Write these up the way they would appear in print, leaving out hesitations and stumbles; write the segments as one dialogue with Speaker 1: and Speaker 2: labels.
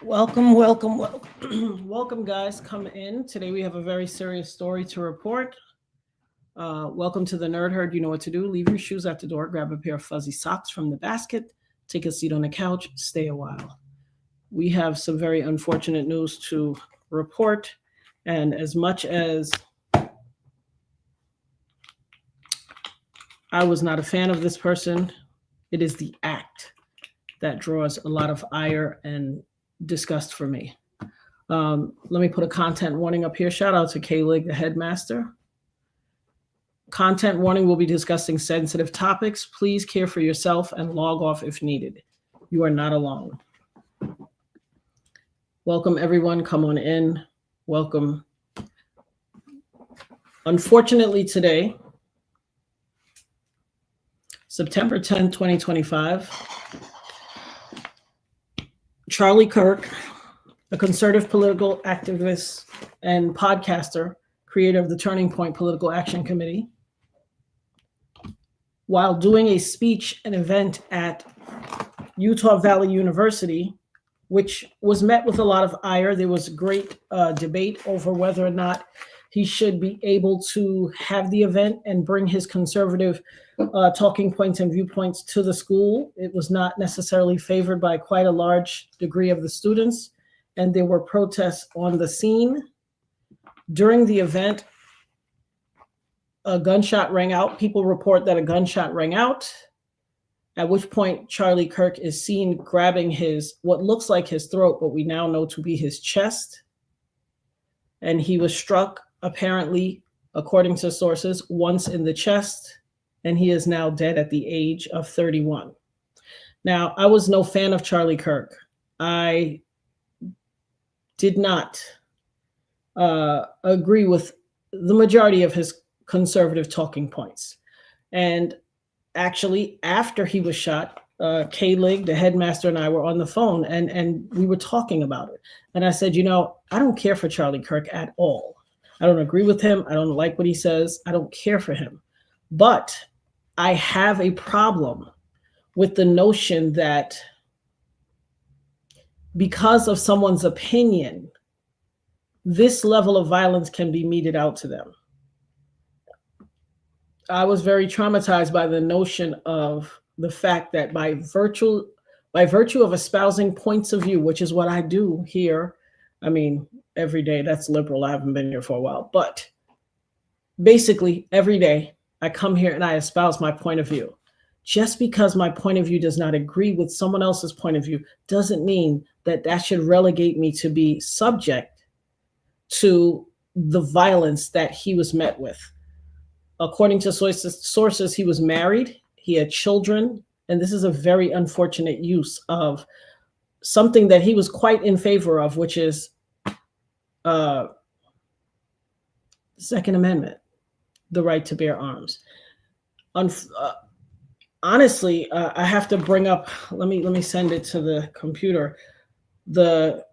Speaker 1: Welcome, welcome, welcome. Welcome, guys. Come in. Today we have a very serious story to report. Welcome to the Nerd Herd. You know what to do. Leave your shoes at the door, grab a pair of fuzzy socks from the basket, take a seat on the couch, stay a while. We have some very unfortunate news to report. And as much as I was not a fan of this person, it is the act that draws a lot of ire and disgust for me. Let me put a content warning up here. Shout out to K-Lig, the headmaster. Content warning, will be discussing sensitive topics. Please care for yourself and log off if needed. You are not alone. Welcome, everyone. Come on in. Welcome. Unfortunately, today, September 10, 2025, Charlie Kirk, a conservative political activist and podcaster, creator of the Turning Point Political Action Committee, while doing a speech and event at Utah Valley University, which was met with a lot of ire. There was great debate over whether or not he should be able to have the event and bring his conservative talking points and viewpoints to the school. It was not necessarily favored by quite a large degree of the students, and there were protests on the scene. During the event, a gunshot rang out. People report that a gunshot rang out, at which point Charlie Kirk is seen grabbing what looks like his throat, but we now know to be his chest. And he was struck, apparently, according to sources, once in the chest, and he is now dead at the age of 31. Now, I was no fan of Charlie Kirk. I did not agree with the majority of his conservative talking points. And actually, after he was shot, K-Lig, the headmaster, and I were on the phone, and we were talking about it. And I said, I don't care for Charlie Kirk at all. I don't agree with him. I don't like what he says. I don't care for him. But I have a problem with the notion that because of someone's opinion, this level of violence can be meted out to them. I was very traumatized by the notion of the fact that by virtue of espousing points of view, which is what I do here, I mean, every day, that's liberal. I haven't been here for a while, but basically every day I come here and I espouse my point of view. Just because my point of view does not agree with someone else's point of view doesn't mean that that should relegate me to be subject to the violence that he was met with. According to sources, he was married, he had children, and this is a very unfortunate use of something that he was quite in favor of, which is Second Amendment, the right to bear arms. Honestly, I have to bring up, let me send it to the computer. The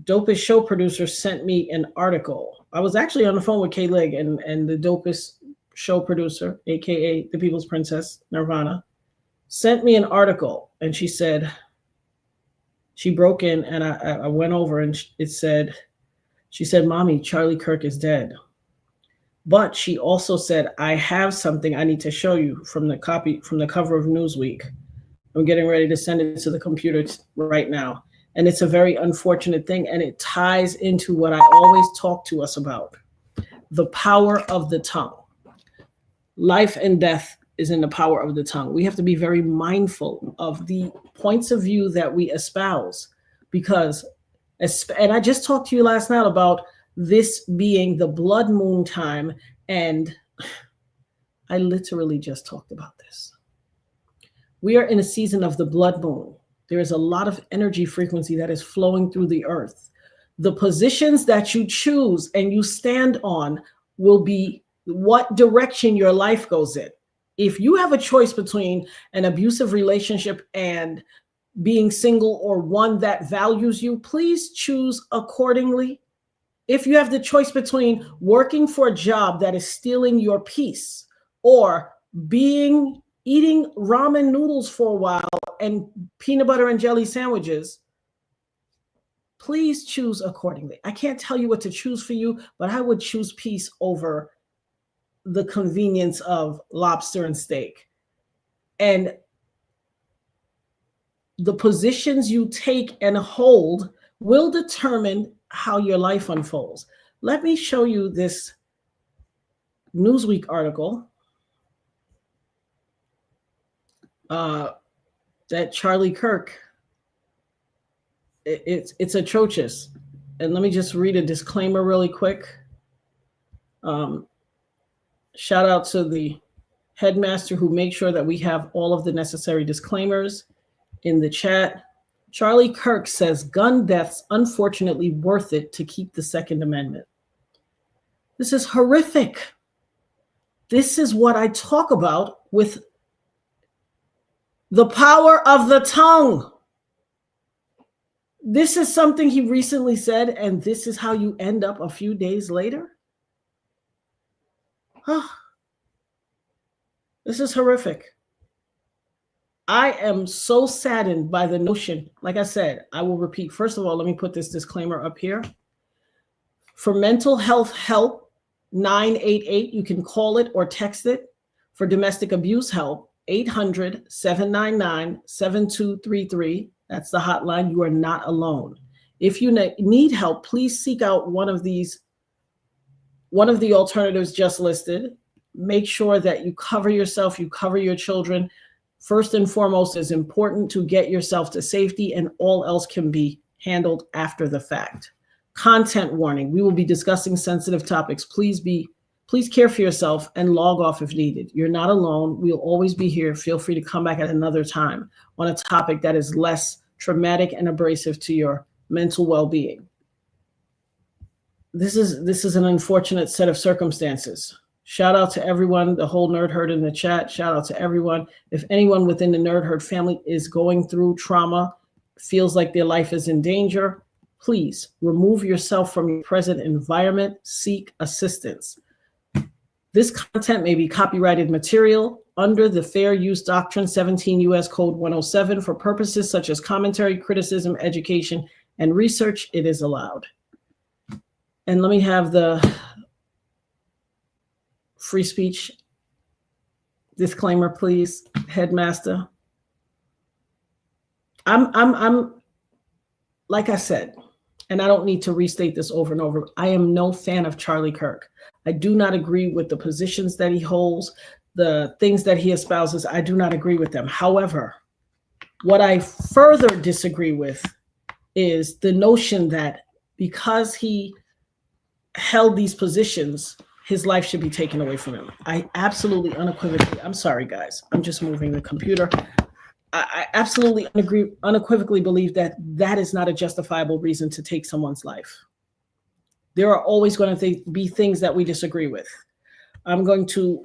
Speaker 1: Dopest show producer sent me an article. I was actually on the phone with K-Lig and the Dopest show producer, aka the People's Princess, Nirvana, sent me an article, and she said, she broke in, and I went over, and she said, "Mommy, Charlie Kirk is dead." But she also said, "I have something I need to show you from the cover of Newsweek. I'm getting ready to send it to the computer right now." And it's a very unfortunate thing, and it ties into what I always talk to us about, the power of the tongue. Life and death is in the power of the tongue. We have to be very mindful of the points of view that we espouse, because, and I just talked to you last night about this being the blood moon time, and I literally just talked about this. We are in a season of the blood moon. There is a lot of energy frequency that is flowing through the earth. The positions that you choose and you stand on will be what direction your life goes in. If you have a choice between an abusive relationship and being single, or one that values you, please choose accordingly. If you have the choice between working for a job that is stealing your peace, or eating ramen noodles for a while and peanut butter and jelly sandwiches, Please choose accordingly. I can't tell you what to choose for you, but I would choose peace over the convenience of lobster and steak. And the positions you take and hold will determine how your life unfolds. Let me show you this Newsweek article that Charlie Kirk. It's atrocious. And let me just read a disclaimer really quick. Shout out to the headmaster who makes sure that we have all of the necessary disclaimers in the chat. Charlie Kirk says gun deaths unfortunately worth it to keep the Second Amendment. This is horrific. This is what I talk about with the power of the tongue. This is something he recently said, and this is how you end up a few days later? Oh, this is horrific. I am so saddened by the notion. Like I said, I will repeat. First of all, let me put this disclaimer up here. For mental health help, 988, you can call it or text it. For domestic abuse help, 800-799-7233. That's the hotline. You are not alone. If you need help, please seek out one of the alternatives just listed. Make sure that you cover yourself, you cover your children. First and foremost, is important to get yourself to safety, and all else can be handled after the fact. Content warning. We will be discussing sensitive topics. Please care for yourself and log off if needed. You're not alone. We'll always be here. Feel free to come back at another time on a topic that is less traumatic and abrasive to your mental well-being. This is an unfortunate set of circumstances. Shout out to everyone, the whole Nerd Herd in the chat. Shout out to everyone. If anyone within the Nerd Herd family is going through trauma, feels like their life is in danger, please remove yourself from your present environment. Seek assistance. This content may be copyrighted material under the Fair Use Doctrine, 17 U.S. Code 107. For purposes such as commentary, criticism, education, and research, it is allowed. And let me have the free speech disclaimer, please, headmaster. I'm like I said, and I don't need to restate this over and over, I am no fan of Charlie Kirk. I do not agree with the positions that he holds, the things that he espouses. I do not agree with them. However, what I further disagree with is the notion that because he held these positions, his life should be taken away from him. I absolutely unequivocally, I'm sorry guys, I'm just moving the computer. I absolutely unequivocally believe that that is not a justifiable reason to take someone's life. There are always going to be things that we disagree with. I'm going to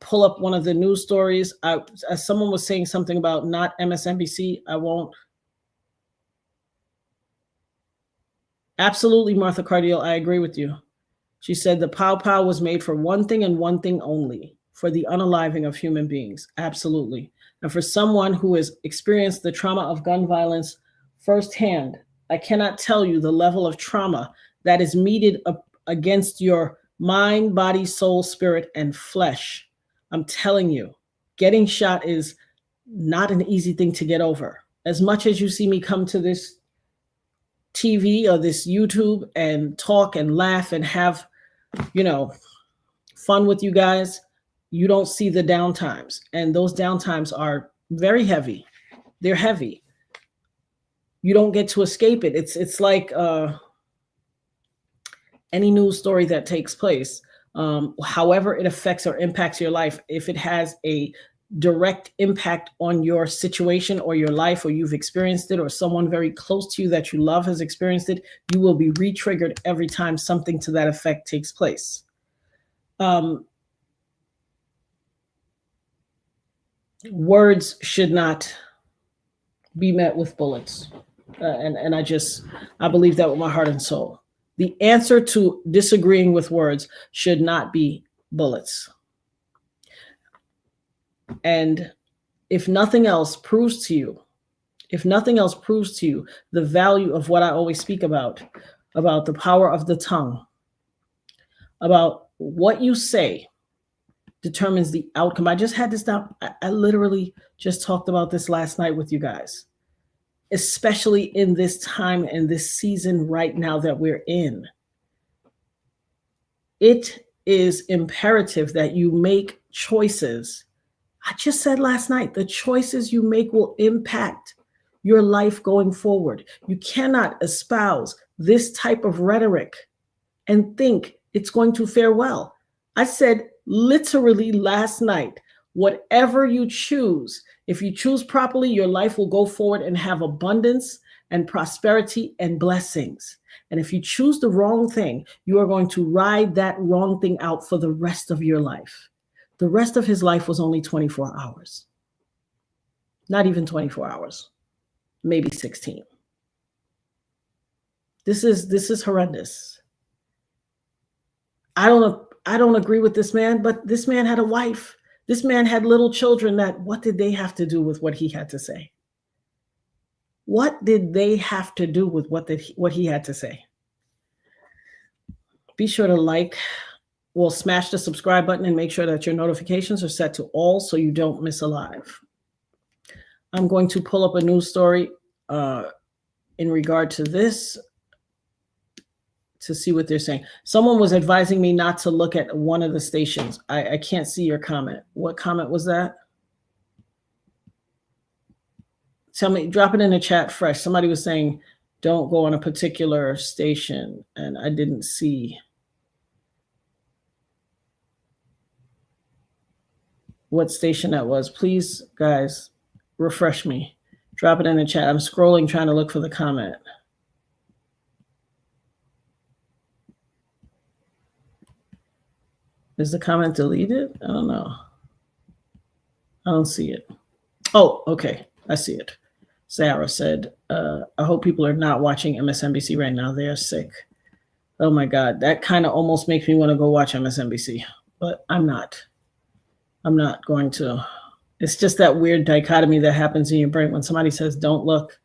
Speaker 1: pull up one of the news stories. As someone was saying something about not MSNBC, I won't. Absolutely, Martha Cardiel, I agree with you. She said the pow pow was made for one thing and one thing only, for the unaliving of human beings. Absolutely. And for someone who has experienced the trauma of gun violence firsthand, I cannot tell you the level of trauma that is meted against your mind, body, soul, spirit, and flesh. I'm telling you, getting shot is not an easy thing to get over. As much as you see me come to this TV or this YouTube and talk and laugh and have, fun with you guys, you don't see the downtimes. And those downtimes are very heavy. They're heavy. You don't get to escape it. It's like any news story that takes place, however it affects or impacts your life, if it has a direct impact on your situation or your life, or you've experienced it, or someone very close to you that you love has experienced it, you will be re-triggered every time something to that effect takes place. Words should not be met with bullets. And I believe that with my heart and soul. The answer to disagreeing with words should not be bullets. And if nothing else proves to you if nothing else proves to you the value of what I always speak about the power of the tongue, about what you say determines the outcome. I just had this down. I literally just talked about this last night with you guys, especially in this time and this season right now that we're in. It is imperative that you make choices. I just said last night, the choices you make will impact your life going forward. You cannot espouse this type of rhetoric and think it's going to fare well. I said literally last night, whatever you choose, if you choose properly, your life will go forward and have abundance and prosperity and blessings. And if you choose the wrong thing, you are going to ride that wrong thing out for the rest of your life. The rest of his life was only 24 hours. Not even 24 hours, maybe 16. This is horrendous. I don't agree with this man, but this man had a wife. This man had little children what did they have to do with what he had to say? What did they have to do with what he had to say? Be sure to smash the subscribe button and make sure that your notifications are set to all so you don't miss a live. I'm going to pull up a news story in regard to this to see what they're saying. Someone was advising me not to look at one of the stations. I can't see your comment. What comment was that? Tell me, drop it in the chat fresh. Somebody was saying, don't go on a particular station, and I didn't see what station that was. Please, guys, refresh me. Drop it in the chat. I'm scrolling, trying to look for the comment. Is the comment deleted? I don't know. I don't see it. Oh, okay. I see it. Sarah said, I hope people are not watching MSNBC right now. They are sick. Oh my God. That kind of almost makes me want to go watch MSNBC, but I'm not. I'm not going to. It's just that weird dichotomy that happens in your brain. When somebody says, don't look,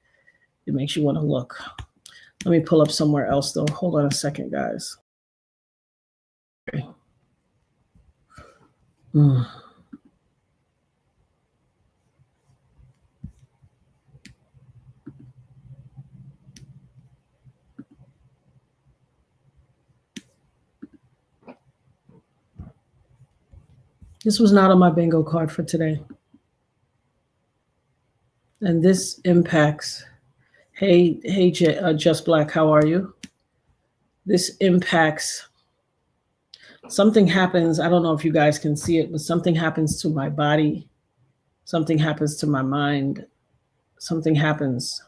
Speaker 1: it makes you want to look. Let me pull up somewhere else though. Hold on a second, guys. Okay. This was not on my bingo card for today. And this impacts, hey, Just Black, how are you? This impacts, something happens, I don't know if you guys can see it, but something happens to my body. Something happens to my mind. Something happens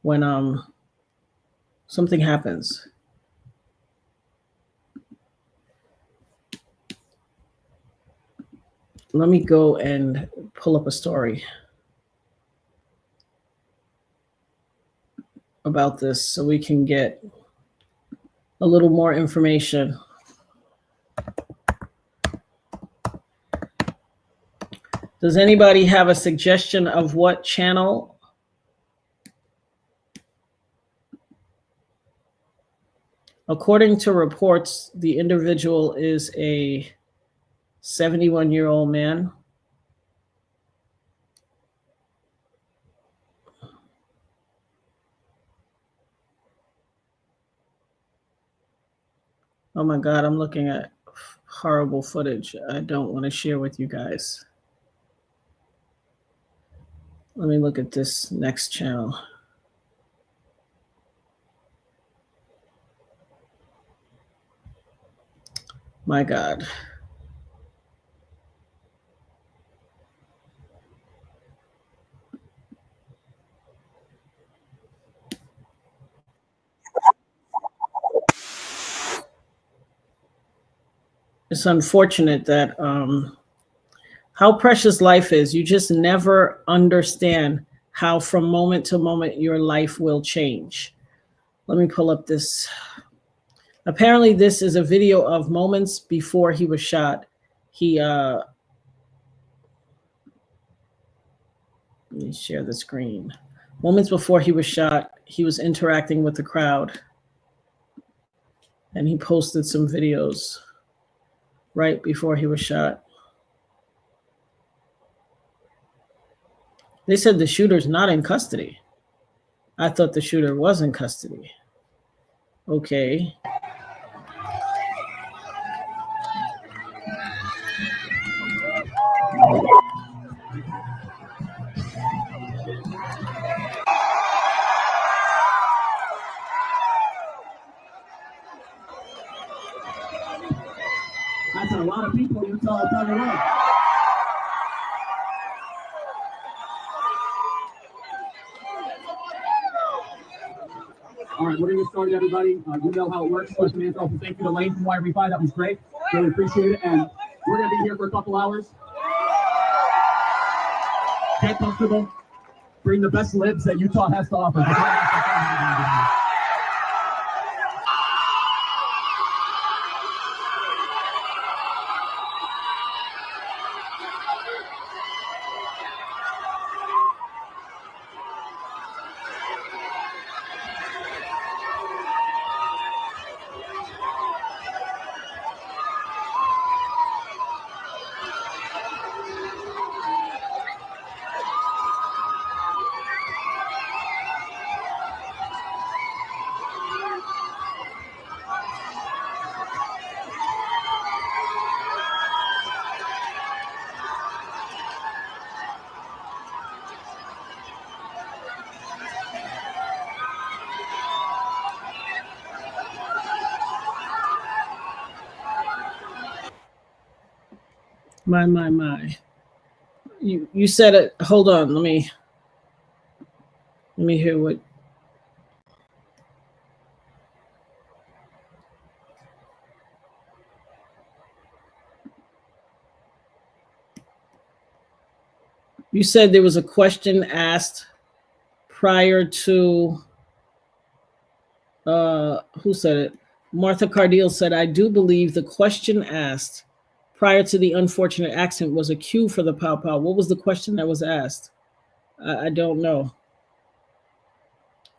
Speaker 1: when something happens. Let me go and pull up a story about this so we can get a little more information. Does anybody have a suggestion of what channel? According to reports, the individual is a 71-year-old man. Oh my God, I'm looking at horrible footage I don't want to share with you guys. Let me look at this next channel. My God. It's unfortunate that how precious life is. You just never understand how from moment to moment your life will change. Let me pull up this. Apparently this is a video of moments before he was shot. Let me share the screen. Moments before he was shot, he was interacting with the crowd. And he posted some videos right before he was shot. They said the shooter's not in custody. I thought the shooter was in custody. Okay.
Speaker 2: That's a lot of people, Utah, I'll tell you what. All right, we're going to get started, everybody. You know how it works. First, Samantha, also thank you to Lane from Y35. That was great. Really appreciate it. And we're going to be here for a couple hours. Get comfortable. Bring the best libs that Utah has to offer.
Speaker 1: My. You said it. Hold on. Let me hear what. You said there was a question asked prior to. Who said it? Martha Cardiel said, "I do believe the question asked prior to the unfortunate accident was a cue for the pow pow." What was the question that was asked? I don't know.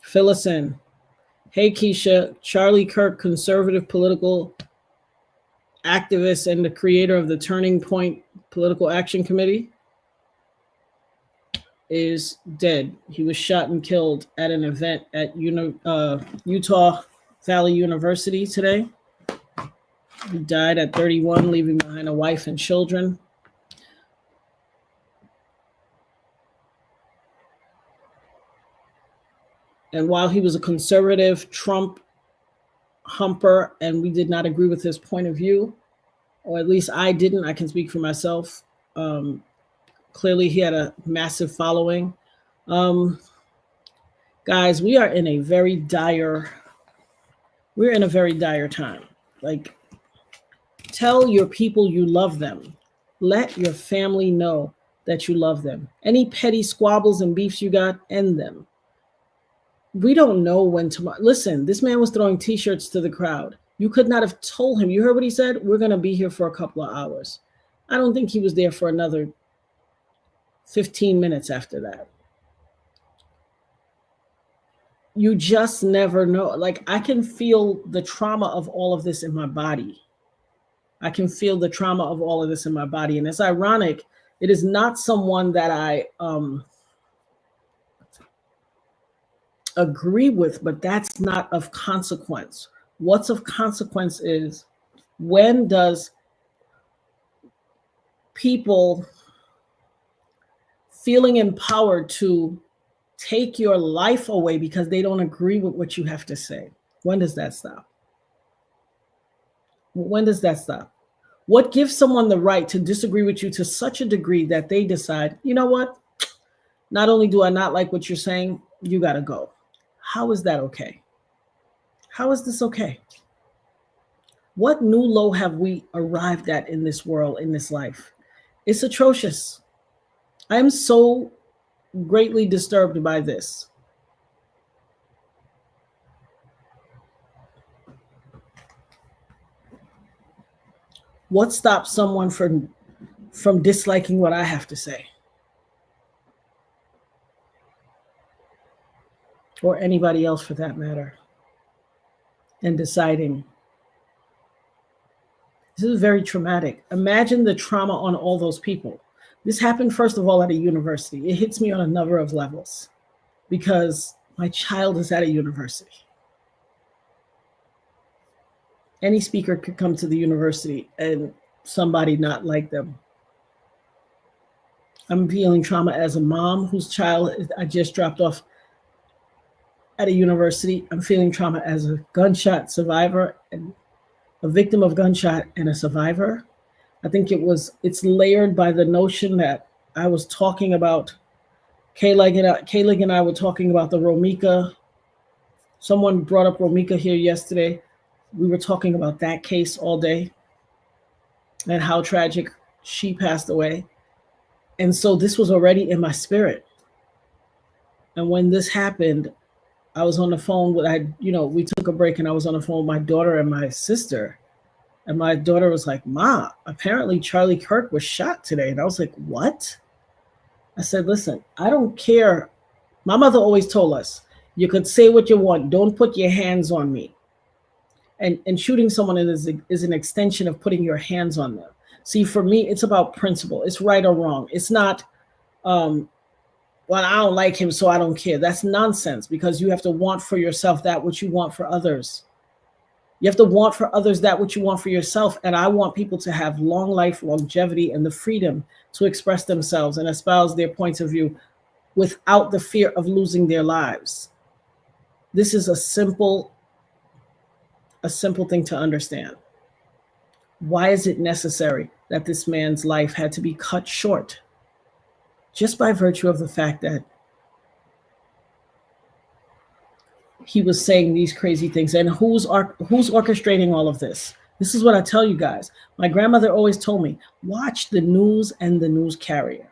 Speaker 1: Fill us in. Hey, Keisha, Charlie Kirk, conservative political activist and the creator of the Turning Point Political Action Committee, is dead. He was shot and killed at an event at Utah Valley University today. He died at 31, leaving behind a wife and children. And while he was a conservative Trump humper and we did not agree with his point of view, or at least I didn't, I can speak for myself. Clearly he had a massive following. Guys, we're in a very dire time. Like, tell your people you love them. Let your family know that you love them. Any petty squabbles and beefs you got, end them. We don't know when tomorrow. Listen, this man was throwing T-shirts to the crowd. You could not have told him. You heard what he said? We're going to be here for a couple of hours. I don't think he was there for another 15 minutes after that. You just never know. Like, I can feel the trauma of all of this in my body. I can feel the trauma of all of this in my body. And it's ironic. It is not someone that I agree with, but that's not of consequence. What's of consequence is, when does people feeling empowered to take your life away because they don't agree with what you have to say? When does that stop? When does that stop? What gives someone the right to disagree with you to such a degree that they decide, you know what? Not only do I not like what you're saying, you got to go. How is that okay? How is this okay? What new low have we arrived at in this world, in this life? It's atrocious. I am so greatly disturbed by this. What stops someone from disliking what I have to say? or anybody else for that matter, and deciding. This is very traumatic. Imagine the trauma on all those people. This happened, first of all, at a university. It hits me on a number of levels because my child is at a university. Any speaker could come to the university and somebody not like them. I'm feeling trauma as a mom whose child I just dropped off at a university. I'm feeling trauma as a gunshot survivor and a victim of gunshot and a survivor. I think it's layered by the notion that I was talking about Kayleg and I were talking about the Romika. Someone brought up Romika here yesterday. We were talking about that case all day and how tragic she passed away. And so this was already in my spirit. And when this happened, I was on the phone with we took a break and I was on the phone with my daughter and my sister. And my daughter was like, "Ma, apparently Charlie Kirk was shot today." And I was like, "What?" I said, "Listen, I don't care." My mother always told us, you could say what you want. Don't put your hands on me. And shooting someone is an extension of putting your hands on them. See, for me, it's about principle. It's right or wrong. It's not, well, I don't like him, so I don't care. That's nonsense, because you have to want for yourself that which you want for others. You have to want for others that which you want for yourself. And I want people to have long life, longevity, and the freedom to express themselves and espouse their points of view without the fear of losing their lives. This is a simple thing to understand. Why is it necessary that this man's life had to be cut short? Just by virtue of the fact that he was saying these crazy things. And who's orchestrating all of this? This is what I tell you guys. My grandmother always told me, watch the news and the news carrier.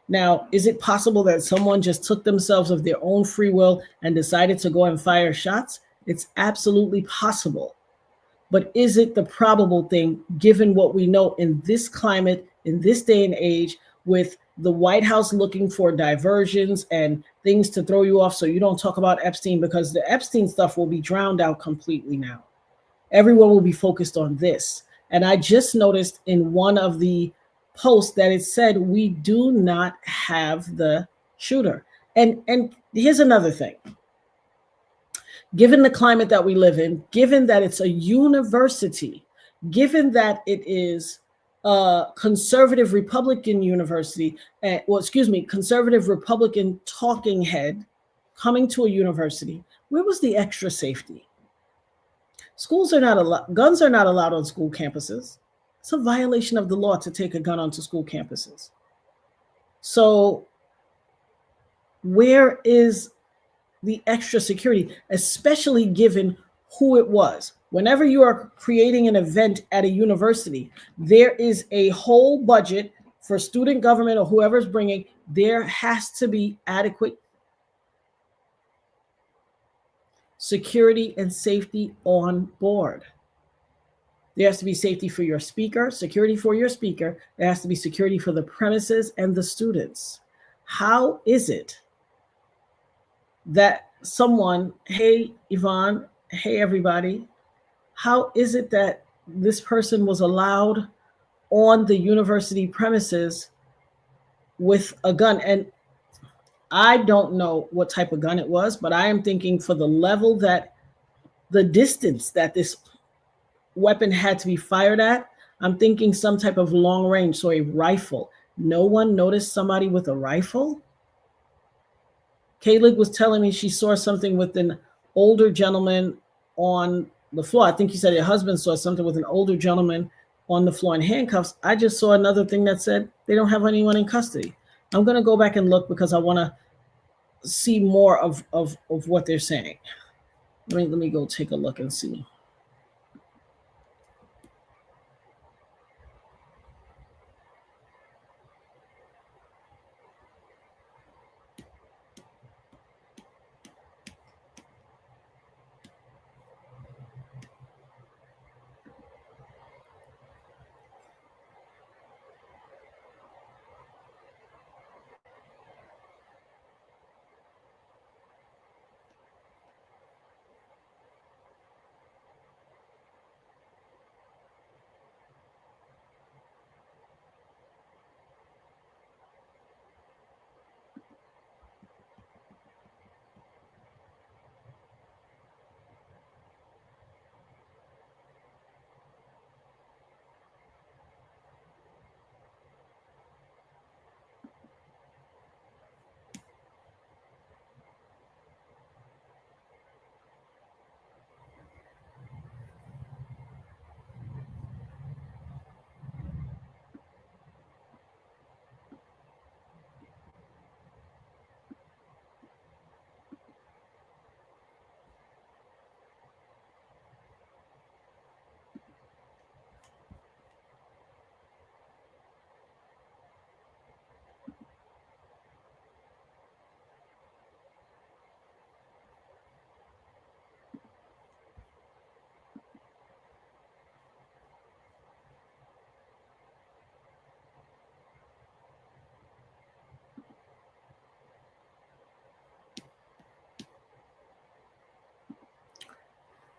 Speaker 1: Now, is it possible that someone just took themselves of their own free will and decided to go and fire shots? It's absolutely possible. But is it the probable thing, given what we know in this climate, in this day and age, with the White House looking for diversions and things to throw you off so you don't talk about Epstein, because the Epstein stuff will be drowned out completely now. Everyone will be focused on this. And I just noticed in one of the posts that it said we do not have the shooter. And here's another thing. Given the climate that we live in, given that it's a university, given that it is a conservative Republican university, conservative Republican talking head coming to a university, where was the extra safety? Schools are not allowed, guns are not allowed on school campuses. It's a violation of the law to take a gun onto school campuses. So where is the extra security, especially given who it was? Whenever you are creating an event at a university, there is a whole budget for student government or whoever's bringing. There has to be adequate security and safety on board. There has to be safety for your speaker, security for your speaker. There has to be security for the premises and the students. How is it that someone, hey, Yvonne, hey, everybody, how is it that this person was allowed on the university premises with a gun? And I don't know what type of gun it was, but I am thinking for the level that the distance that this weapon had to be fired at, I'm thinking some type of long range, so a rifle. No one noticed somebody with a rifle? Kaylee was telling me she saw something with an older gentleman on the floor. I think you said your husband saw something with an older gentleman on the floor in handcuffs. I just saw another thing that said they don't have anyone in custody. I'm going to go back and look because I want to see more of what they're saying. Let me go take a look and see.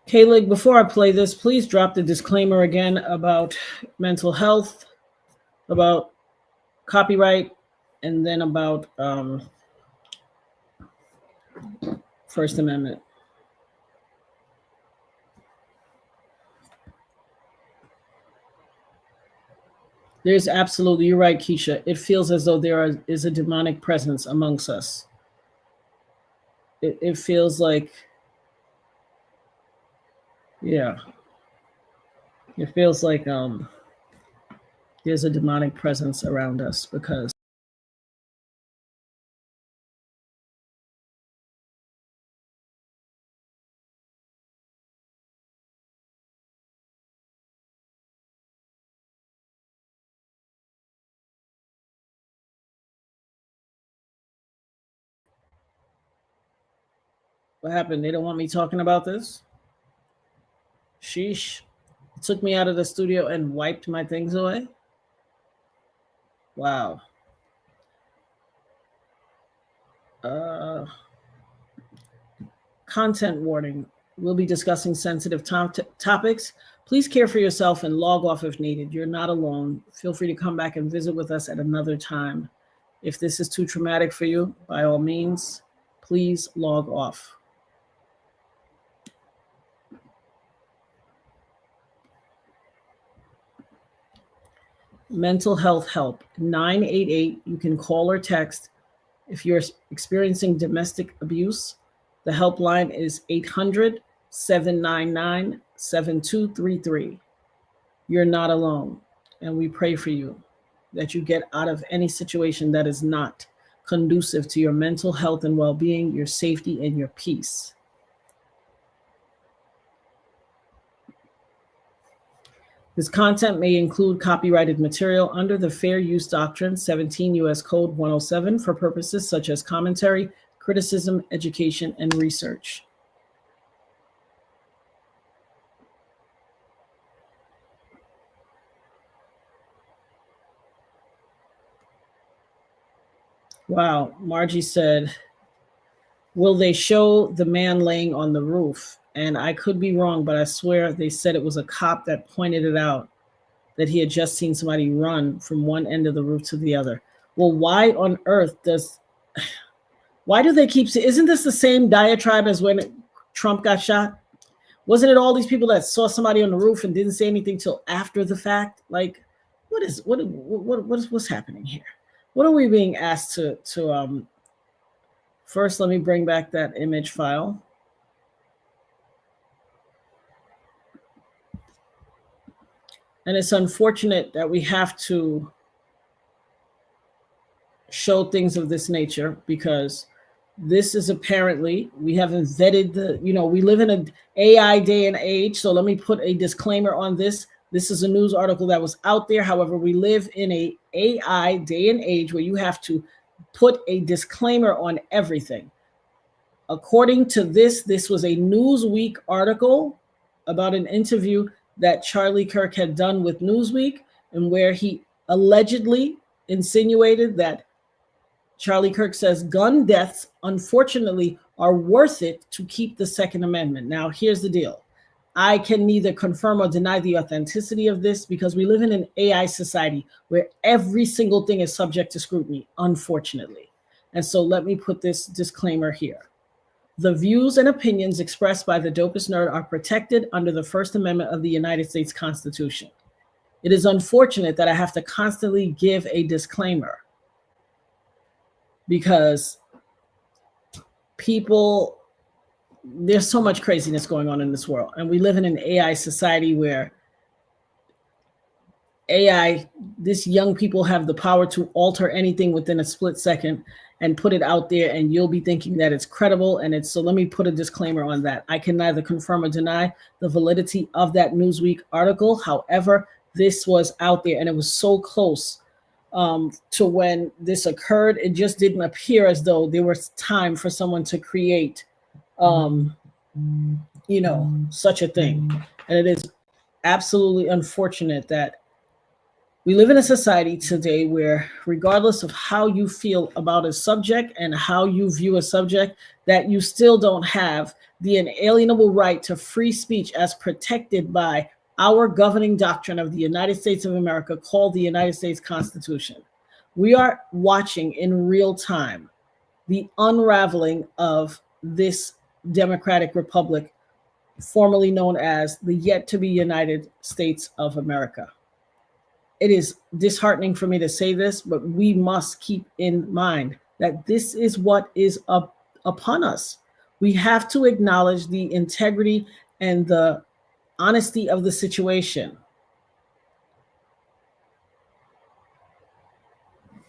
Speaker 1: Kaylee, before I play this, please drop the disclaimer again about mental health, about copyright, and then about First Amendment. There's absolutely, you're right, Keisha. It feels as though is a demonic presence amongst us. It feels like, yeah, it feels like there's a demonic presence around us because what happened? They don't want me talking about this? Sheesh. It took me out of the studio and wiped my things away? Wow. Content warning. We'll be discussing sensitive topics. Please care for yourself and log off if needed. You're not alone. Feel free to come back and visit with us at another time. If this is too traumatic for you, by all means, please log off. Mental health help, 988. You can call or text if you're experiencing domestic abuse. The helpline is 800-799-7233. You're not alone, and we pray for you that you get out of any situation that is not conducive to your mental health and well-being, your safety, and your peace. This content may include copyrighted material under the Fair Use Doctrine, 17 U.S. Code 107, for purposes such as commentary, criticism, education, and research. Wow, Margie said, will they show the man laying on the roof? And I could be wrong, but I swear they said it was a cop that pointed it out, that he had just seen somebody run from one end of the roof to the other. Well, why on earth why do they keep, isn't this the same diatribe as when Trump got shot? Wasn't it all these people that saw somebody on the roof and didn't say anything till after the fact? Like, what's happening here? What are we being asked to first, let me bring back that image file. And it's unfortunate that we have to show things of this nature because this is apparently, we haven't vetted we live in an AI day and age. So let me put a disclaimer on this. This is a news article that was out there. However, we live in a AI day and age where you have to put a disclaimer on everything. According to this was a Newsweek article about an interview that Charlie Kirk had done with Newsweek, and where he allegedly insinuated that Charlie Kirk says gun deaths, unfortunately, are worth it to keep the Second Amendment. Now, here's the deal. I can neither confirm or deny the authenticity of this because we live in an AI society where every single thing is subject to scrutiny, unfortunately. And so let me put this disclaimer here. The views and opinions expressed by the Dopest Nerd are protected under the First Amendment of the United States Constitution. It is unfortunate that I have to constantly give a disclaimer because there's so much craziness going on in this world. And we live in an AI society where these young people have the power to alter anything within a split second and put it out there, and you'll be thinking that it's credible. And so let me put a disclaimer on that. I can neither confirm or deny the validity of that Newsweek article. However, this was out there and it was so close to when this occurred. It just didn't appear as though there was time for someone to create, such a thing. And it is absolutely unfortunate that We live in a society today where, regardless of how you feel about a subject and how you view a subject, that you still don't have the inalienable right to free speech as protected by our governing doctrine of the United States of America called the United States Constitution. We are watching in real time the unraveling of this democratic republic, formerly known as the yet to be United States of America. It is disheartening for me to say this, but we must keep in mind that this is what is upon us. We have to acknowledge the integrity and the honesty of the situation.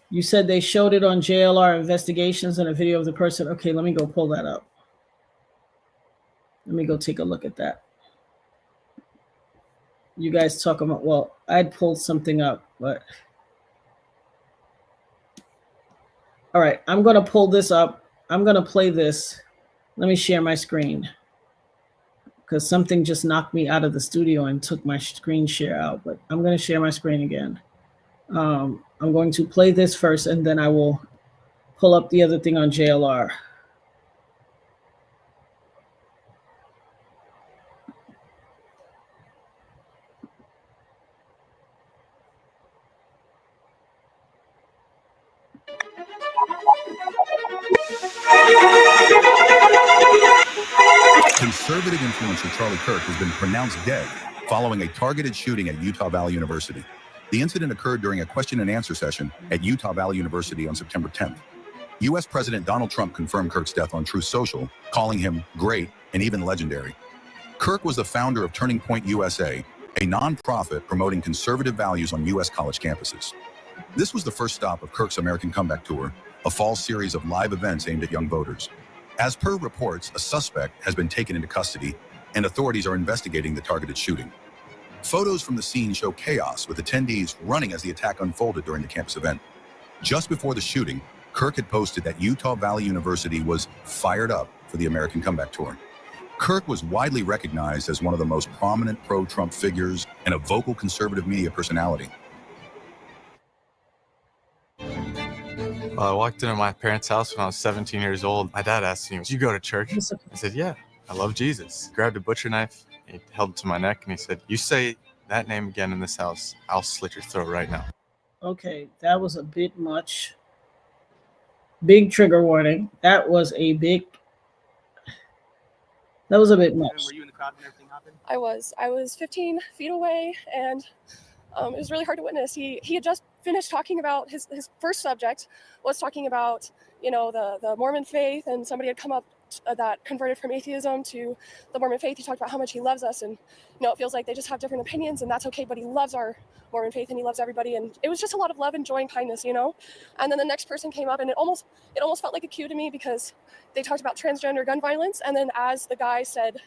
Speaker 1: You said they showed it on JLR investigations and a video of the person. Okay, let me go pull that up. Let me go take a look at that. You guys talk about, well, I'd pulled something up, but. All right, I'm going to pull this up. I'm going to play this. Let me share my screen because something just knocked me out of the studio and took my screen share out, but I'm going to share my screen again. I'm going to play this first, and then I will pull up the other thing on JLR.
Speaker 3: Conservative influencer Charlie Kirk has been pronounced dead following a targeted shooting at Utah Valley University. The incident occurred during a question and answer session at Utah Valley University on September 10th. U.S. President Donald Trump confirmed Kirk's death on Truth Social, calling him great and even legendary. Kirk was the founder of Turning Point USA, a nonprofit promoting conservative values on U.S. college campuses. This was the first stop of Kirk's American Comeback Tour, a fall series of live events aimed at young voters. As per reports, a suspect has been taken into custody, and authorities are investigating the targeted shooting. Photos from the scene show chaos, with attendees running as the attack unfolded during the campus event. Just before the shooting, Kirk had posted that Utah Valley University was fired up for the American Comeback Tour. Kirk was widely recognized as one of the most prominent pro-Trump figures and a vocal conservative media personality.
Speaker 4: I walked into my parents' house when I was 17 years old. My dad asked me, "Do you go to church?" I said, "Yeah, I love Jesus." Grabbed a butcher knife, he held it to my neck, and he said, "You say that name again in this house, I'll slit your throat right now."
Speaker 1: Okay, that was a bit much. Big trigger warning. That was a bit much.
Speaker 2: Were you in the crowd when everything happened?
Speaker 5: I was 15 feet away, and it was really hard to witness. He had just finished talking about his first subject was talking about, the Mormon faith, and somebody had come up that converted from atheism to the Mormon faith. He talked about how much he loves us, and it feels like they just have different opinions, and that's okay, but he loves our Mormon faith and he loves everybody, and it was just a lot of love and joy and kindness, And then the next person came up, and it almost felt like a cue to me, because they talked about transgender gun violence, and then as the guy said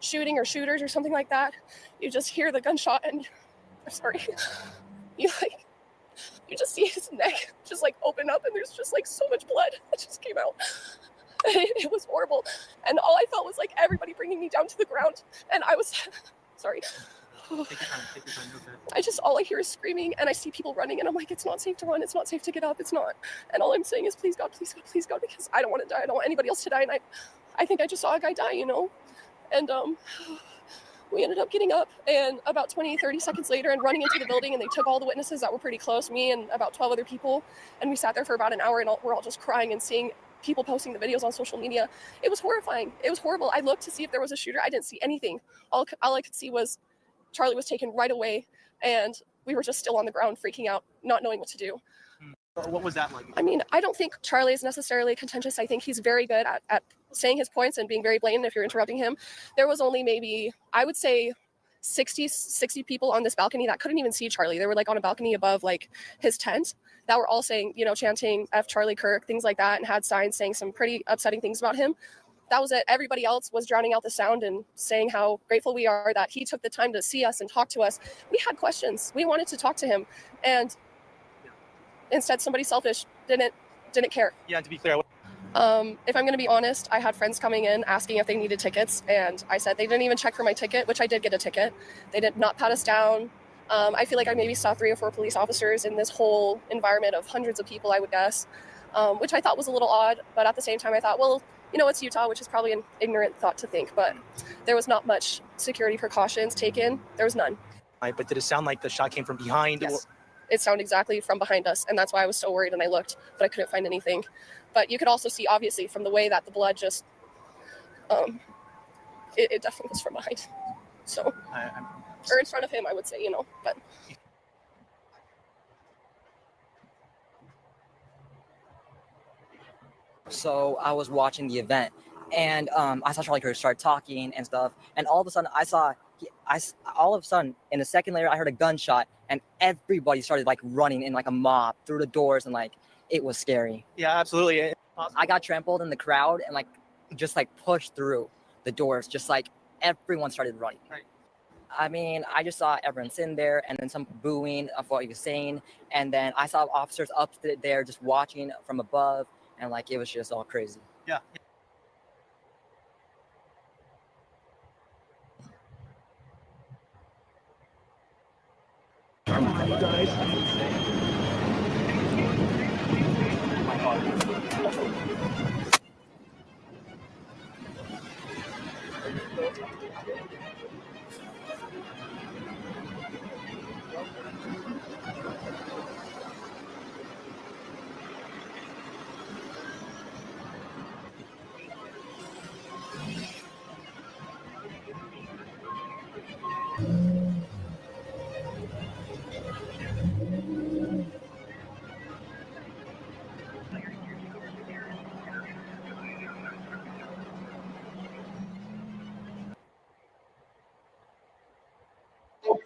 Speaker 5: shooting or shooters or something like that, you just hear the gunshot, and I'm sorry, you just see his neck just open up, and there's just so much blood that just came out. It was horrible, and all I felt was everybody bringing me down to the ground, and I was sorry.
Speaker 2: Take your time, okay.
Speaker 5: All I hear is screaming, and I see people running, and I'm like, it's not safe to run, it's not safe to get up, it's not. And all I'm saying is, please God, please God, please God, because I don't want to die, I don't want anybody else to die, and I think I just saw a guy die, And we ended up getting up, and about 20-30 seconds later, and running into the building, and they took all the witnesses that were pretty close, me and about 12 other people, and we sat there for about an hour, and we're all just crying and seeing people posting the videos on social media. It was horrifying. It was horrible. I looked to see if there was a shooter. I didn't see anything. All I could see was Charlie was taken right away, and we were just still on the ground freaking out, not knowing what to do.
Speaker 2: What was that like?
Speaker 5: I mean, I don't think Charlie is necessarily contentious. I think he's very good at saying his points and being very blatant if you're interrupting him. There was only maybe, I would say, 60 people on this balcony that couldn't even see Charlie. They were on a balcony above his tent that were all saying, chanting F Charlie Kirk, things like that, and had signs saying some pretty upsetting things about him. That was it. Everybody else was drowning out the sound and saying how grateful we are that he took the time to see us and talk to us. We had questions. We wanted to talk to him, and instead somebody selfish didn't care.
Speaker 2: Yeah, to be clear.
Speaker 5: If I'm going to be honest, I had friends coming in asking if they needed tickets, and I said they didn't even check for my ticket, which I did get a ticket. They did not pat us down. I feel like I maybe saw 3 or 4 police officers in this whole environment of hundreds of people, I would guess, which I thought was a little odd. But at the same time, I thought, well, you know, it's Utah, which is probably an ignorant thought to think, but there was not much security precautions taken. There was none.
Speaker 6: But did it sound like the shot came from behind?
Speaker 5: Yes. It sounded exactly from behind us, and that's why I was so worried, and I looked, but I couldn't find anything. But you could also see, obviously, from the way that the blood just, it definitely was from behind. So, or in front of him, I would say, you know, but.
Speaker 7: So I was watching the event, and I saw Charlie Kirk start talking and stuff, and all of a sudden in a second later, I heard a gunshot, and everybody started like running in like a mob through the doors, and like it was scary.
Speaker 6: Yeah, absolutely.
Speaker 7: I got trampled in the crowd and like just like pushed through the doors, just like everyone started running.
Speaker 6: Right.
Speaker 7: I mean, I just saw everyone sitting there, and then some booing of what he was saying, and then I saw officers up there just watching from above. And like it was just all crazy.
Speaker 6: Yeah.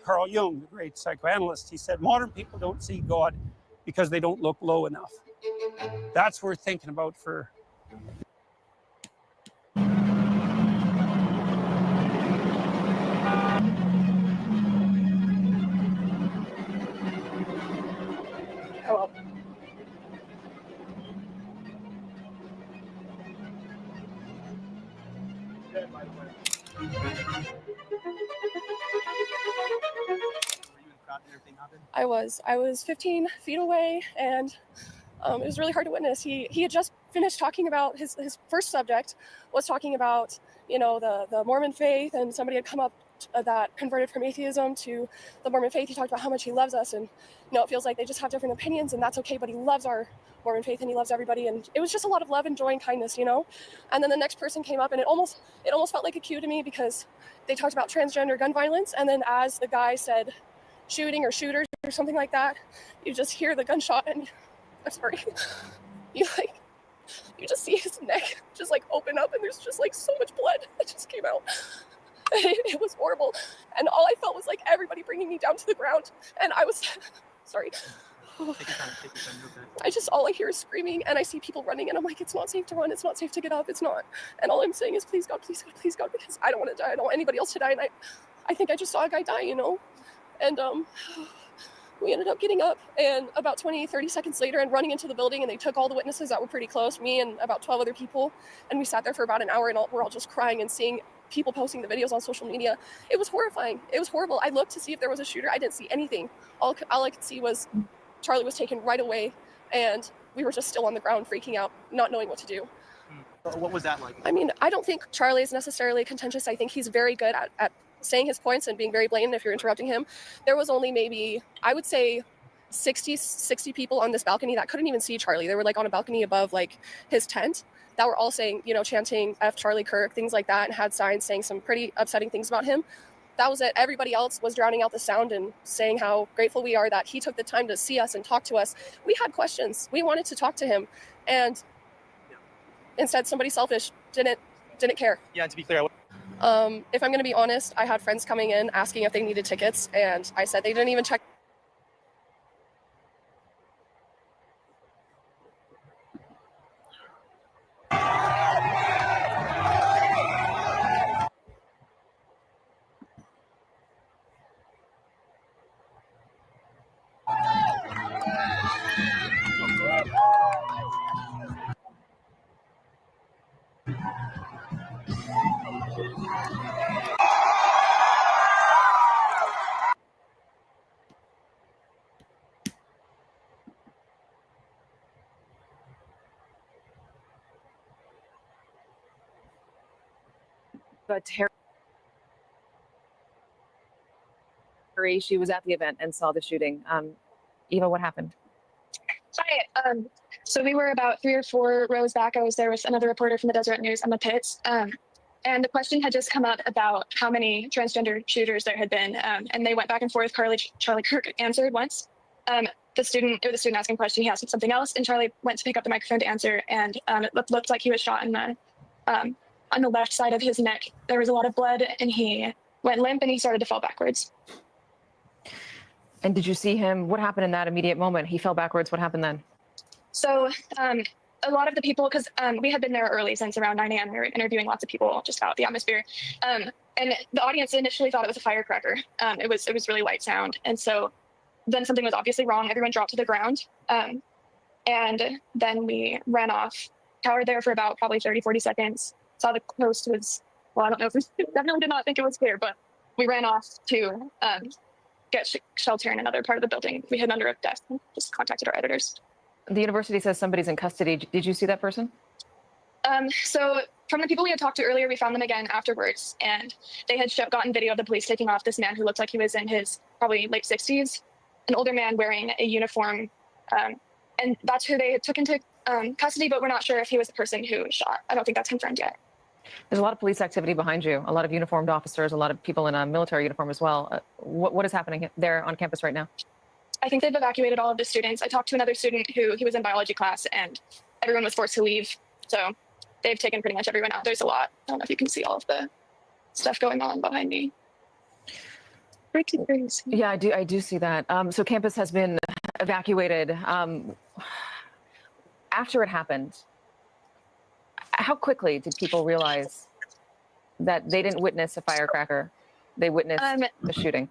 Speaker 8: Carl Jung, the great psychoanalyst, he said modern people don't see God because they don't look low enough. That's worth thinking about for.
Speaker 5: Hello. I was 15 feet away, and it was really hard to witness. He had just finished talking about his first subject was talking about, you know, the Mormon faith, and somebody had come up that converted from atheism to the Mormon faith. He talked about how much he loves us, and you know, it feels like they just have different opinions, and that's okay, but he loves our Mormon faith and he loves everybody, and it was just a lot of love and joy and kindness, you know. And then the next person came up, and it almost felt like a cue to me, because they talked about transgender gun violence, and then as the guy said shooting or shooters or something like that, you just hear the gunshot, and I'm sorry, you just see his neck just like open up, and there's just like so much blood that just came out. It was horrible, and all I felt was like everybody bringing me down to the ground, and I was sorry.
Speaker 6: Take your time, okay.
Speaker 5: All I hear is screaming, and I see people running, and I'm like, it's not safe to run, it's not safe to get up, it's not. And all I'm saying is, please God, please God, please God, because I don't want to die, I don't want anybody else to die, and I think I just saw a guy die, you know. And we ended up getting up, and about 20-30 seconds later, and running into the building, and they took all the witnesses that were pretty close, me and about 12 other people, and we sat there for about an hour, and we're all just crying and seeing people posting the videos on social media. It was horrifying. It was horrible. I looked to see if there was a shooter. I didn't see anything. All I could see was Charlie was taken right away, and we were just still on the ground freaking out, not knowing what to do.
Speaker 6: What was that like?
Speaker 5: I mean, I don't think Charlie is necessarily contentious. I think he's very good at saying his points and being very blatant if you're interrupting him. There was only maybe, I would say, 60 people on this balcony that couldn't even see Charlie. They were like on a balcony above like his tent that were all saying, you know, chanting F Charlie Kirk, things like that, and had signs saying some pretty upsetting things about him. That was it. Everybody else was drowning out the sound and saying how grateful we are that he took the time to see us and talk to us. We had questions. We wanted to talk to him, and instead somebody selfish didn't care.
Speaker 6: Yeah, and to be clear,
Speaker 5: if I'm going to be honest, I had friends coming in asking if they needed tickets, and I said they didn't even check.
Speaker 9: Terry, she was at the event and saw the shooting. Eva, what happened?
Speaker 5: Hi. So we were about 3 or 4 rows back. I was there with another reporter from the Deseret News on the pits. And the question had just come up about how many transgender shooters there had been. And they went back and forth. Charlie Kirk answered once. The student asking a question, he asked something else, and Charlie went to pick up the microphone to answer. And it looked like he was shot in on the left side of his neck. There was a lot of blood, and he went limp, and he started to fall backwards.
Speaker 9: And did you see him? What happened in that immediate moment? He fell backwards. What happened then?
Speaker 5: So a lot of the people, because we had been there early since around 9 a.m. We were interviewing lots of people just about the atmosphere. And the audience initially thought it was a firecracker. It was really light sound. And so then something was obviously wrong. Everyone dropped to the ground. And then we ran off, cowered there for about probably 30, 40 seconds. Saw the coast was, well, I don't know if we definitely did not think it was clear, but we ran off to get shelter in another part of the building. We hid under a desk and just contacted our editors.
Speaker 9: The university says somebody's in custody. Did you see that person?
Speaker 5: So from the people we had talked to earlier, we found them again afterwards, and they had gotten video of the police taking off this man who looked like he was in his probably late 60s, an older man wearing a uniform, and that's who they took into custody, but we're not sure if he was the person who shot. I don't think that's confirmed yet.
Speaker 9: There's a lot of police activity behind you, a lot of uniformed officers, a lot of people in a military uniform as well. What is happening there on campus right now?
Speaker 5: I think they've evacuated all of the students. I talked to another student he was in biology class, and everyone was forced to leave. So they've taken pretty much everyone out. There's a lot. I don't know if you can see all of the stuff going on behind me.
Speaker 9: Yeah, I do see that. So campus has been evacuated. After it happened, how quickly did people realize that they didn't witness a firecracker? They witnessed the shooting.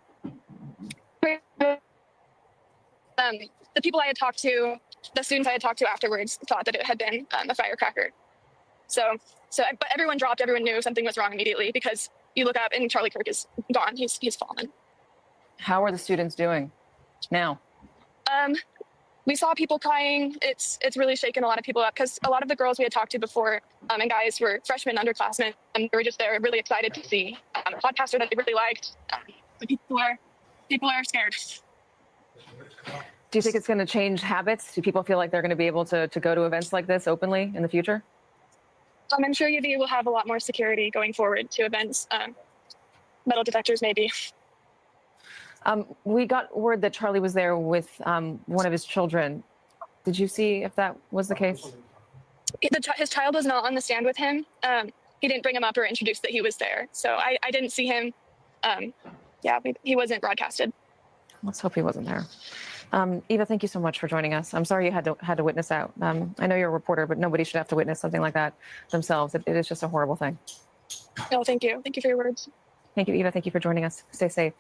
Speaker 5: The people I had talked to, the students I had talked to afterwards, thought that it had been a firecracker. But everyone dropped. Everyone knew something was wrong immediately, because you look up and Charlie Kirk is gone. He's fallen. How
Speaker 9: are the students doing now?
Speaker 5: We saw people crying. It's really shaken a lot of people up, because a lot of the girls we had talked to before and guys were freshmen, underclassmen, and they were just there really excited to see a podcaster that they really liked. But people are scared.
Speaker 9: Do you think it's going to change habits? Do people feel like they're going to be able to go to events like this openly in the future?
Speaker 5: I'm sure UV will have a lot more security going forward to events. Metal detectors, maybe.
Speaker 9: We got word that Charlie was there with one of his children. Did you see if that was the case?
Speaker 5: His child was not on the stand with him. He didn't bring him up or introduce that he was there. So I didn't see him. He wasn't broadcasted.
Speaker 9: Let's hope he wasn't there. Eva, thank you so much for joining us. I'm sorry you had to witness that. I know you're a reporter, but nobody should have to witness something like that themselves. It is just a horrible thing.
Speaker 5: No, thank you. Thank you for your words.
Speaker 9: Thank you, Eva. Thank you for joining us. Stay safe.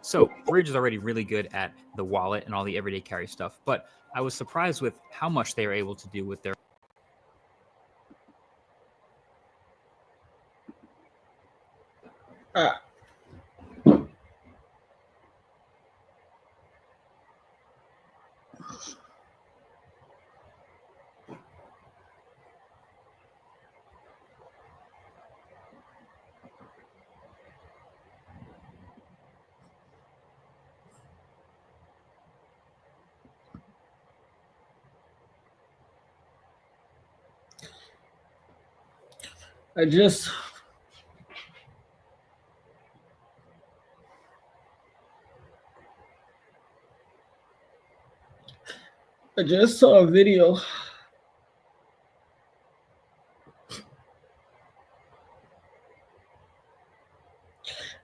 Speaker 10: So Bridge is already really good at the wallet and all the everyday carry stuff, but I was surprised with how much they were able to do with their
Speaker 1: I just saw a video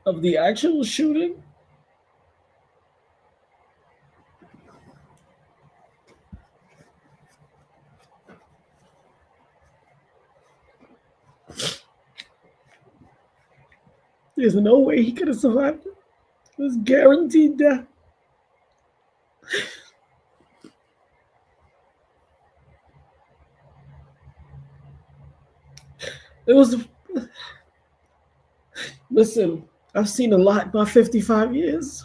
Speaker 1: of the actual shooting. There's no way he could have survived it. It was guaranteed death. It was. Listen, I've seen a lot in my 55 years.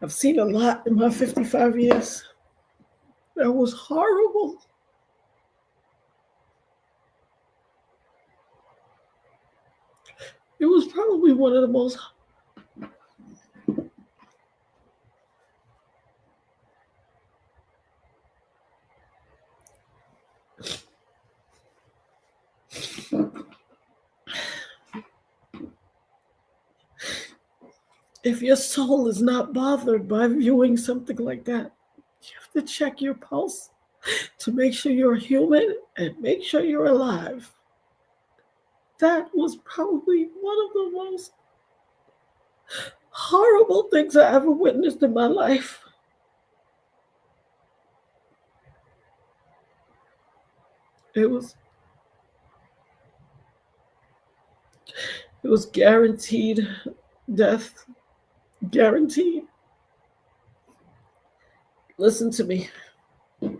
Speaker 1: I've seen a lot in my 55 years. That was horrible. It was probably one of the most. If your soul is not bothered by viewing something like that, you have to check your pulse to make sure you're human and make sure you're alive. That was probably one of the most horrible things I ever witnessed in my life. It was guaranteed death. Guaranteed. Listen to me. I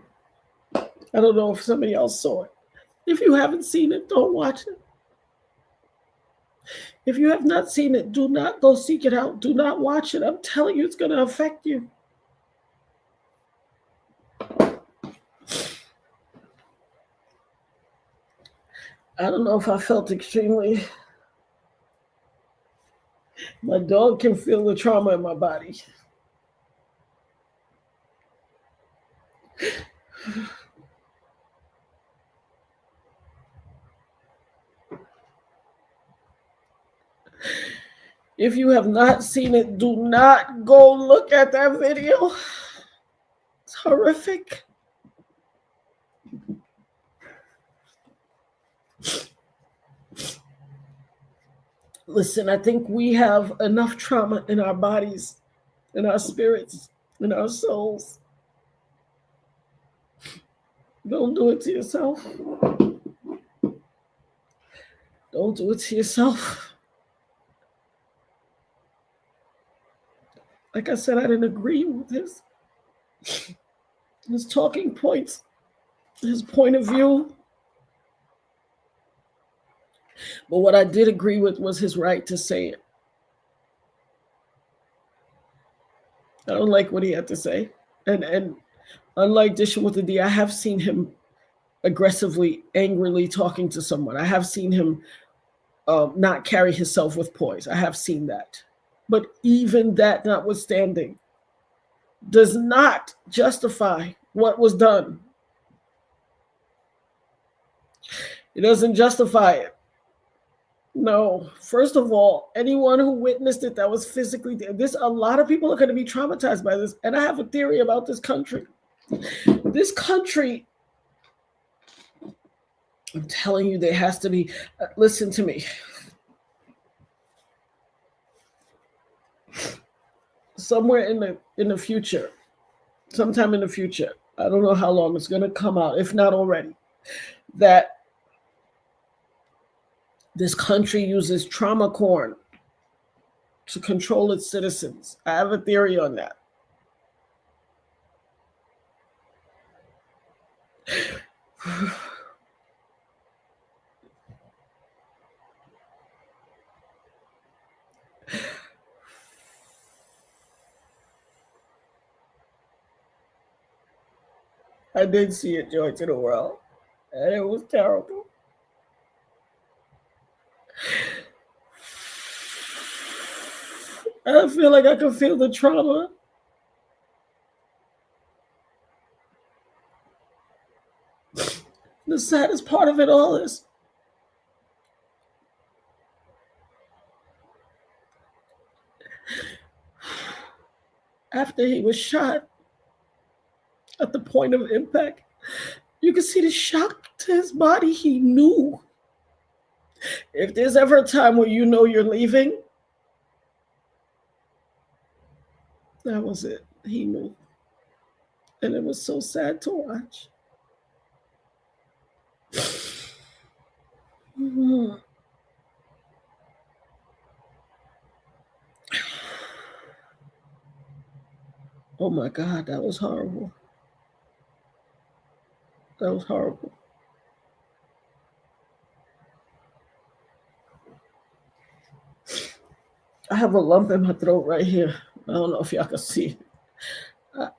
Speaker 1: don't know if somebody else saw it. If you haven't seen it, don't watch it. If you have not seen it, do not go seek it out. Do not watch it. I'm telling you, it's going to affect you. I don't know if I felt extremely. My dog can feel the trauma in my body. If you have not seen it, do not go look at that video. It's horrific. Listen, I think we have enough trauma in our bodies, in our spirits, in our souls. Don't do it to yourself. Don't do it to yourself. Like I said, I didn't agree with his talking points, his point of view. But what I did agree with was his right to say it. I don't like what he had to say. And unlike Dishing with the D, I have seen him aggressively, angrily talking to someone. I have seen him not carry himself with poise. I have seen that. But even that notwithstanding does not justify what was done. It doesn't justify it. No. First of all, anyone who witnessed it that was physically there, a lot of people are going to be traumatized by this. And I have a theory about this country. This country, I'm telling you, there has to be, listen to me. Somewhere in the future, sometime in the future, I don't know how long it's going to come out, if not already, that this country uses trauma porn to control its citizens. I have a theory on that. I did see it, Joy to the World, and it was terrible. I feel like I can feel the trauma. The saddest part of it all is after he was shot at the point of impact, you can see the shock to his body. He knew. If there's ever a time where you know you're leaving, that was it. He knew. And it was so sad to watch. Oh my God, that was horrible. That was horrible. I have a lump in my throat right here. I don't know if y'all can see.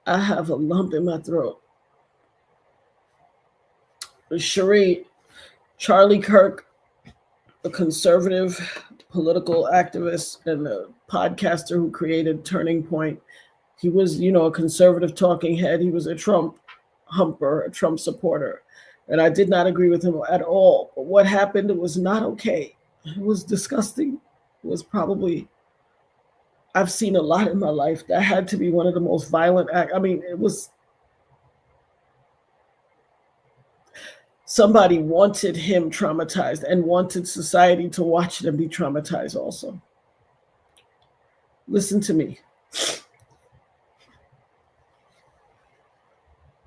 Speaker 1: I have a lump in my throat. Cherie, Charlie Kirk, a conservative political activist and a podcaster who created Turning Point. He was, a conservative talking head. He was a Trump humper, a Trump supporter. And I did not agree with him at all. But what happened was not okay. It was disgusting. It was probably, I've seen a lot in my life. That had to be one of the most violent acts. I mean, it was, somebody wanted him traumatized and wanted society to watch them be traumatized also. Listen to me.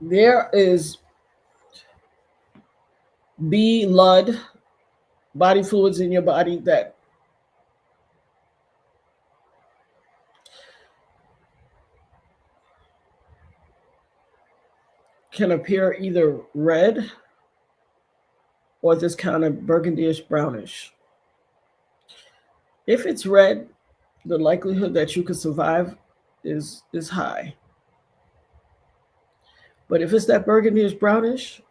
Speaker 1: There is blood, body fluids in your body that can appear either red or this kind of burgundyish brownish. If it's red, the likelihood that you could survive is high. But if it's that burgundyish brownish,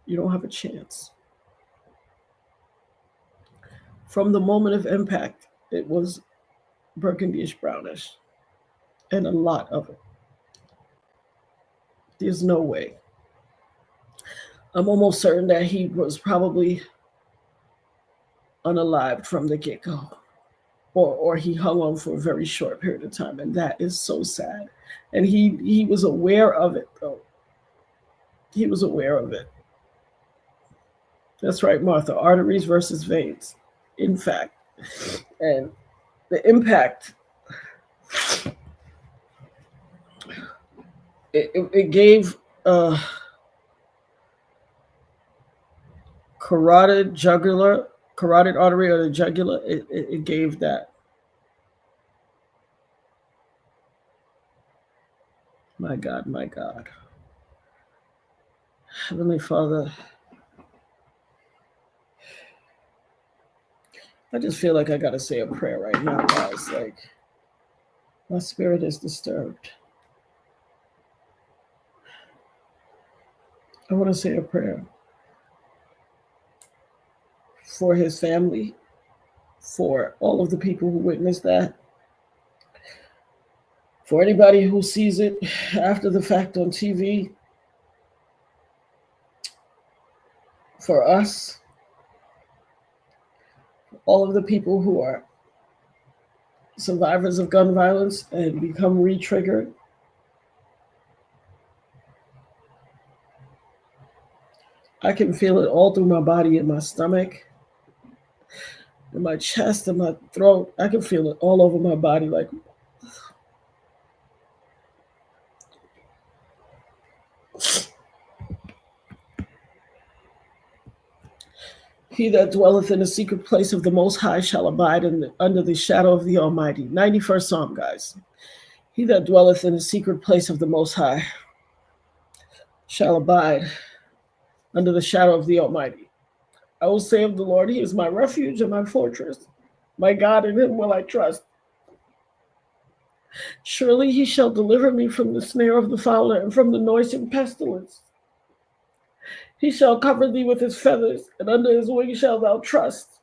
Speaker 1: you don't have a chance. From the moment of impact, it was burgundyish brownish, and a lot of it. There's no way. I'm almost certain that he was probably unalived from the get-go, or he hung on for a very short period of time, and that is so sad. And he was aware of it, though. He was aware of it. That's right, Martha. Arteries versus veins, in fact. And the impact, it gave carotid artery or the jugular, it gave that. My God, my God. Heavenly Father, I just feel like I got to say a prayer right now, guys. Like, my spirit is disturbed. I want to say a prayer for his family, for all of the people who witnessed that, for anybody who sees it after the fact on TV, for us, all of the people who are survivors of gun violence and become re-triggered. I can feel it all through my body, in my stomach, in my chest, in my throat. I can feel it all over my body. Like, he that dwelleth in the secret place of the Most High shall abide under the shadow of the Almighty. 91st Psalm, guys. He that dwelleth in the secret place of the Most High shall abide under the shadow of the Almighty. I will say of the Lord, he is my refuge and my fortress. My God, in him will I trust. Surely he shall deliver me from the snare of the fowler and from the noisome pestilence. He shall cover thee with his feathers, and under his wings shalt thou trust.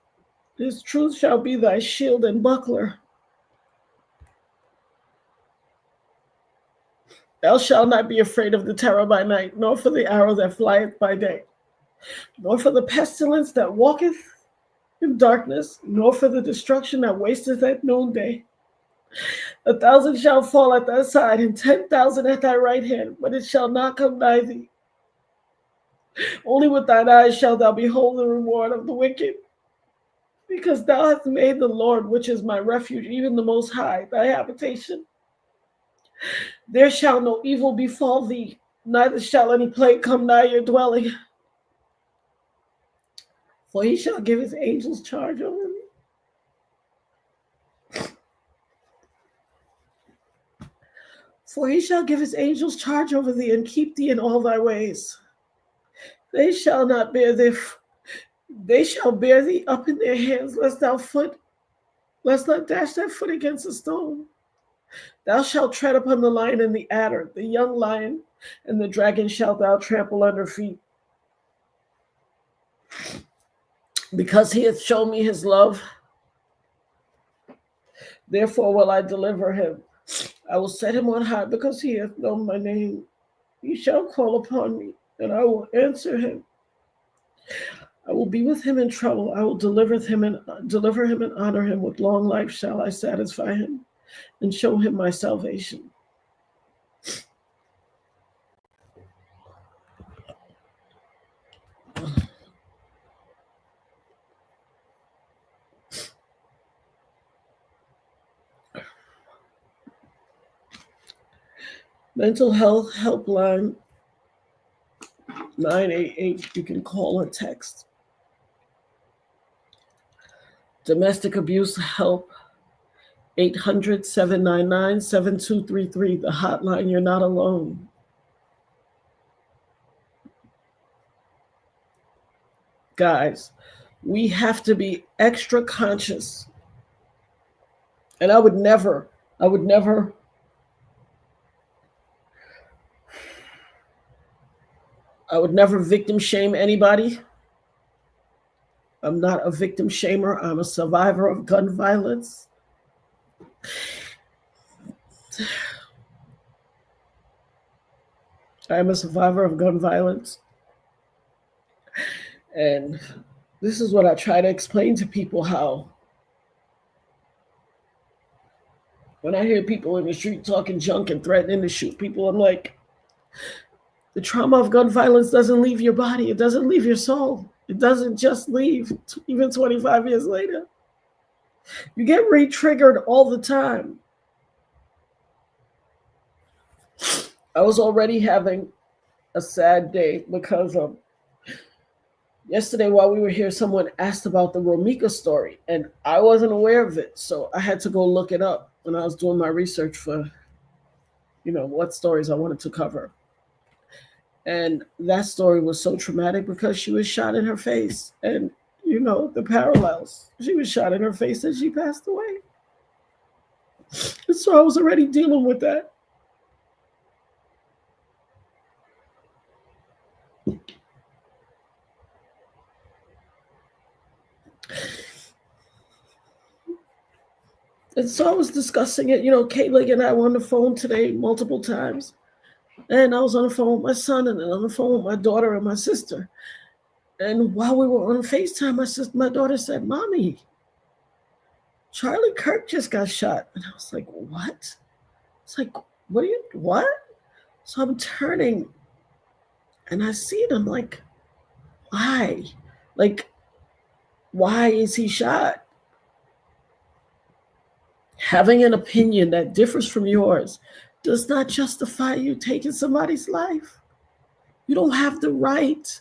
Speaker 1: His truth shall be thy shield and buckler. Thou shalt not be afraid of the terror by night, nor for the arrow that flieth by day, nor for the pestilence that walketh in darkness, nor for the destruction that wasteth at noonday. 1,000 shall fall at thy side, and 10,000 at thy right hand, but it shall not come nigh thee. Only with thine eyes shalt thou behold the reward of the wicked, because thou hast made the Lord, which is my refuge, even the Most High, thy habitation. There shall no evil befall thee, neither shall any plague come nigh your dwelling. For he shall give his angels charge over me. For he shall give his angels charge over thee, and keep thee in all thy ways. They shall bear thee up in their hands, lest thou dash thy foot against a stone. Thou shalt tread upon the lion and the adder, the young lion and the dragon shalt thou trample under feet. Because he hath shown me his love, therefore will I deliver him. I will set him on high, because he hath known my name. He shall call upon me, and I will answer him. I will be with him in trouble. I will deliver him and honor him. With long life shall I satisfy him and show him my salvation. Mental health helpline 988. You can call or text. Domestic abuse help 800-799-7233. The hotline. You're not alone. Guys, we have to be extra conscious. And I would never victim shame anybody. I'm not a victim shamer. I'm a survivor of gun violence. I'm a survivor of gun violence. And this is what I try to explain to people, how when I hear people in the street talking junk and threatening to shoot people, I'm like, the trauma of gun violence doesn't leave your body. It doesn't leave your soul. It doesn't just leave, even 25 years later. You get re-triggered all the time. I was already having a sad day because yesterday while we were here, someone asked about the Romika story, and I wasn't aware of it. So I had to go look it up when I was doing my research for, what stories I wanted to cover. And that story was so traumatic because she was shot in her face. And, the parallels. She was shot in her face and she passed away. And so I was already dealing with that. And so I was discussing it. Caitlin and I were on the phone today multiple times. And I was on the phone with my son and then on the phone with my daughter and my sister. And while we were on FaceTime, my daughter said, "Mommy, Charlie Kirk just got shot." And I was like, "What?" It's like, what? So I'm turning and I see it. I'm like, why? Why is he shot? Having an opinion that differs from yours does not justify you taking somebody's life. You don't have the right.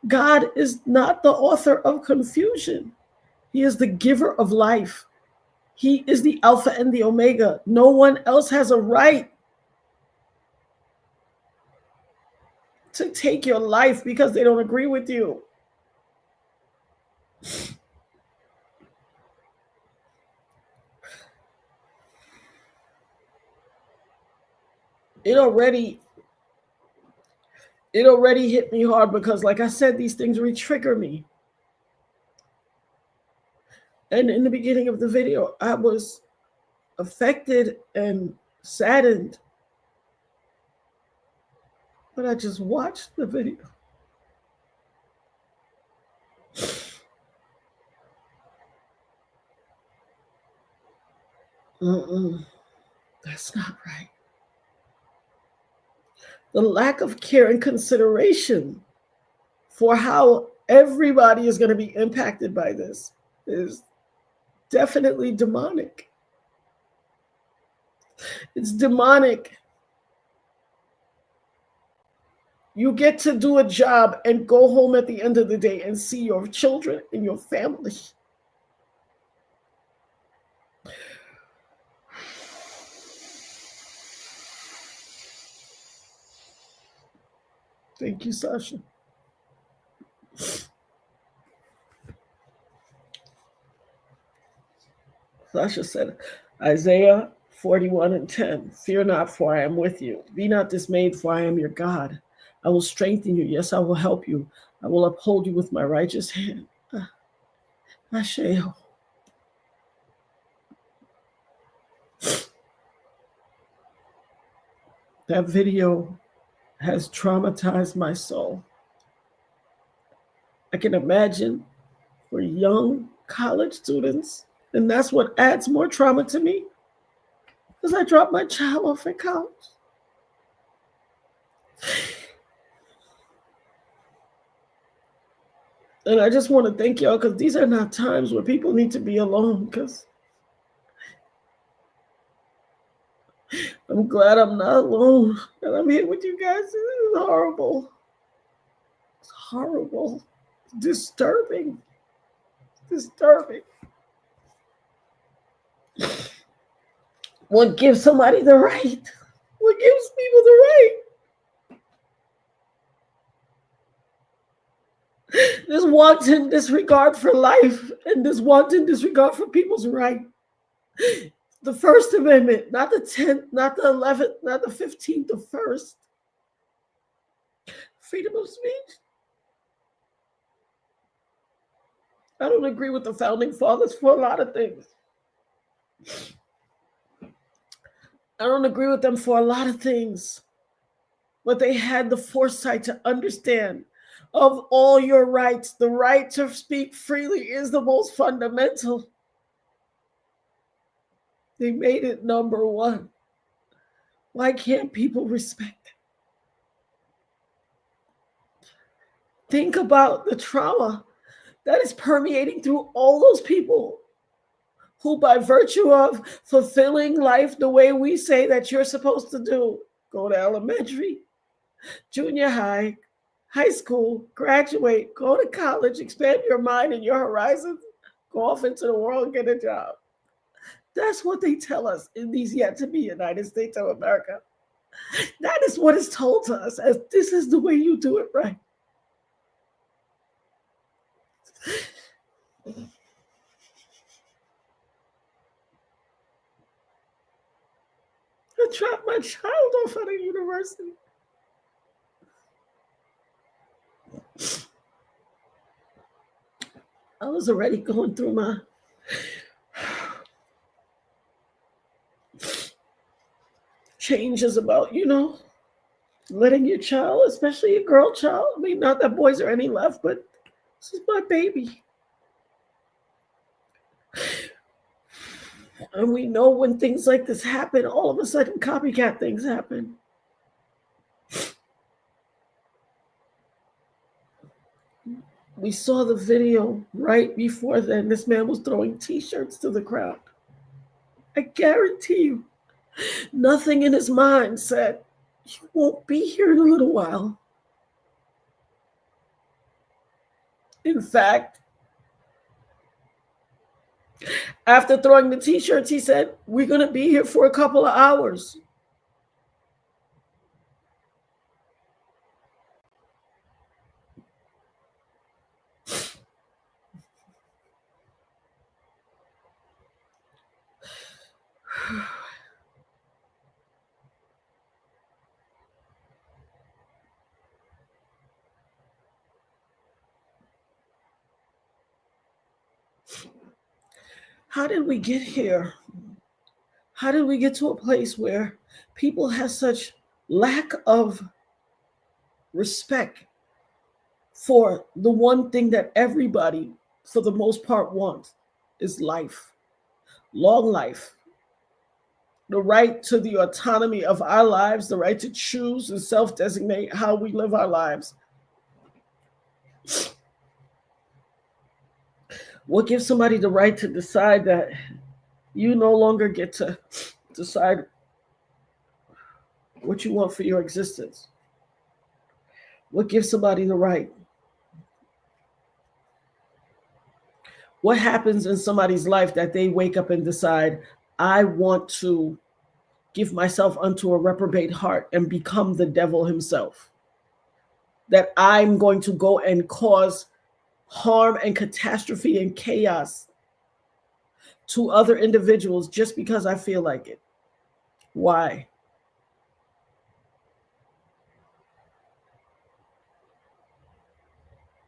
Speaker 1: God is not the author of confusion. He is the giver of life. He is the Alpha and the Omega. No one else has a right to take your life because they don't agree with you. It already hit me hard because, like I said, these things re-trigger me. And in the beginning of the video, I was affected and saddened. But I just watched the video. That's not right. The lack of care and consideration for how everybody is going to be impacted by this is definitely demonic. It's demonic. You get to do a job and go home at the end of the day and see your children and your family. Thank you, Sasha. Sasha said, Isaiah 41:10, fear not, for I am with you. Be not dismayed, for I am your God. I will strengthen you. Yes, I will help you. I will uphold you with my righteous hand. Asheo. That video has traumatized my soul. I can imagine for young college students, and that's what adds more trauma to me, because I dropped my child off at college. And I just want to thank y'all, because these are not times where people need to be alone, because I'm glad I'm not alone, and I'm here with you guys. This is horrible. It's horrible. It's disturbing. It's disturbing. What gives somebody the right? What gives people the right? This wanton disregard for life and this wanton disregard for people's right. The First Amendment, not the 10th, not the 11th, not the 15th, the first. Freedom of speech. I don't agree with the Founding Fathers for a lot of things. I don't agree with them for a lot of things. But they had the foresight to understand, of all your rights, the right to speak freely is the most fundamental. They made it number one. Why can't people respect it? Think about the trauma that is permeating through all those people who, by virtue of fulfilling life the way we say that you're supposed to do, go to elementary, junior high, high school, graduate, go to college, expand your mind and your horizons, go off into the world and get a job. That's what they tell us in these yet to be United States of America. That is what is told to us as this is the way you do it right. I dropped my child off at a university. I was already going through my changes about, letting your child, especially a girl child, I mean, not that boys are any left, but this is my baby. And we know when things like this happen, all of a sudden copycat things happen. We saw the video right before then. This man was throwing T-shirts to the crowd. I guarantee you, nothing in his mind said, you won't be here in a little while. In fact, after throwing the T-shirts, he said, we're going to be here for a couple of hours. How did we get here? How did we get to a place where people have such lack of respect for the one thing that everybody, for the most part, wants is life, long life, the right to the autonomy of our lives, the right to choose and self-designate how we live our lives. What gives somebody the right to decide that you no longer get to decide what you want for your existence? What gives somebody the right? What happens in somebody's life that they wake up and decide, I want to give myself unto a reprobate heart and become the devil himself? That I'm going to go and cause harm and catastrophe and chaos to other individuals just because I feel like it. Why?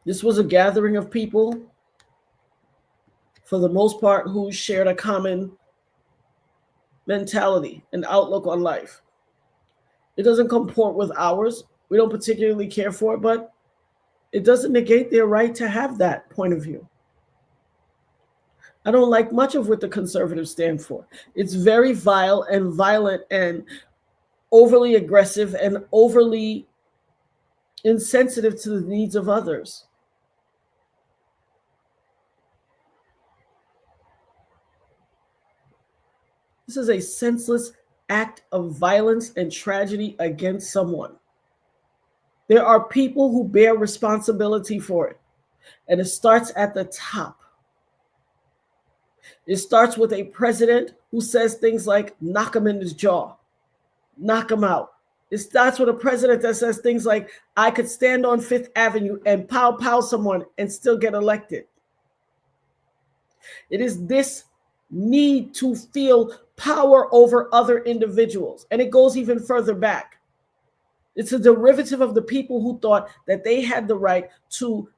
Speaker 1: This was a gathering of people, for the most part, who shared a common mentality and outlook on life. It doesn't comport with ours. We don't particularly care for it, but it doesn't negate their right to have that point of view. I don't like much of what the conservatives stand for. It's very vile and violent and overly aggressive and overly insensitive to the needs of others. This is a senseless act of violence and tragedy against someone. There are people who bear responsibility for it, and it starts at the top. It starts with a president who says things like, knock him in his jaw, knock him out. It starts with a president that says things like, I could stand on Fifth Avenue and pow someone and still get elected. It is this need to feel power over other individuals. And it goes even further back. It's a derivative of the people who thought that they had the right to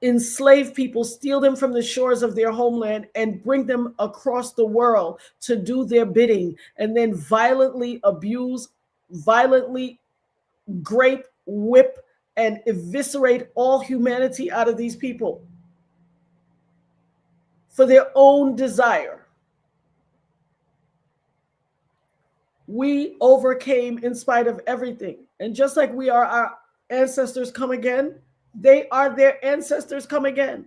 Speaker 1: enslave people, steal them from the shores of their homeland, and bring them across the world to do their bidding, and then violently abuse, violently grape, whip, and eviscerate all humanity out of these people for their own desire. We overcame in spite of everything. And just like we are our ancestors come again, they are their ancestors come again.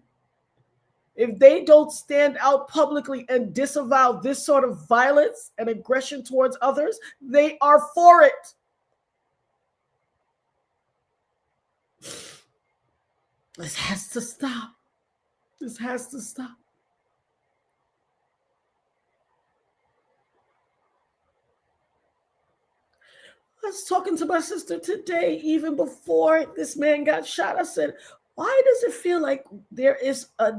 Speaker 1: If they don't stand out publicly and disavow this sort of violence and aggression towards others, they are for it. This has to stop. This has to stop. I was talking to my sister today, even before this man got shot. I said, why does it feel like there is a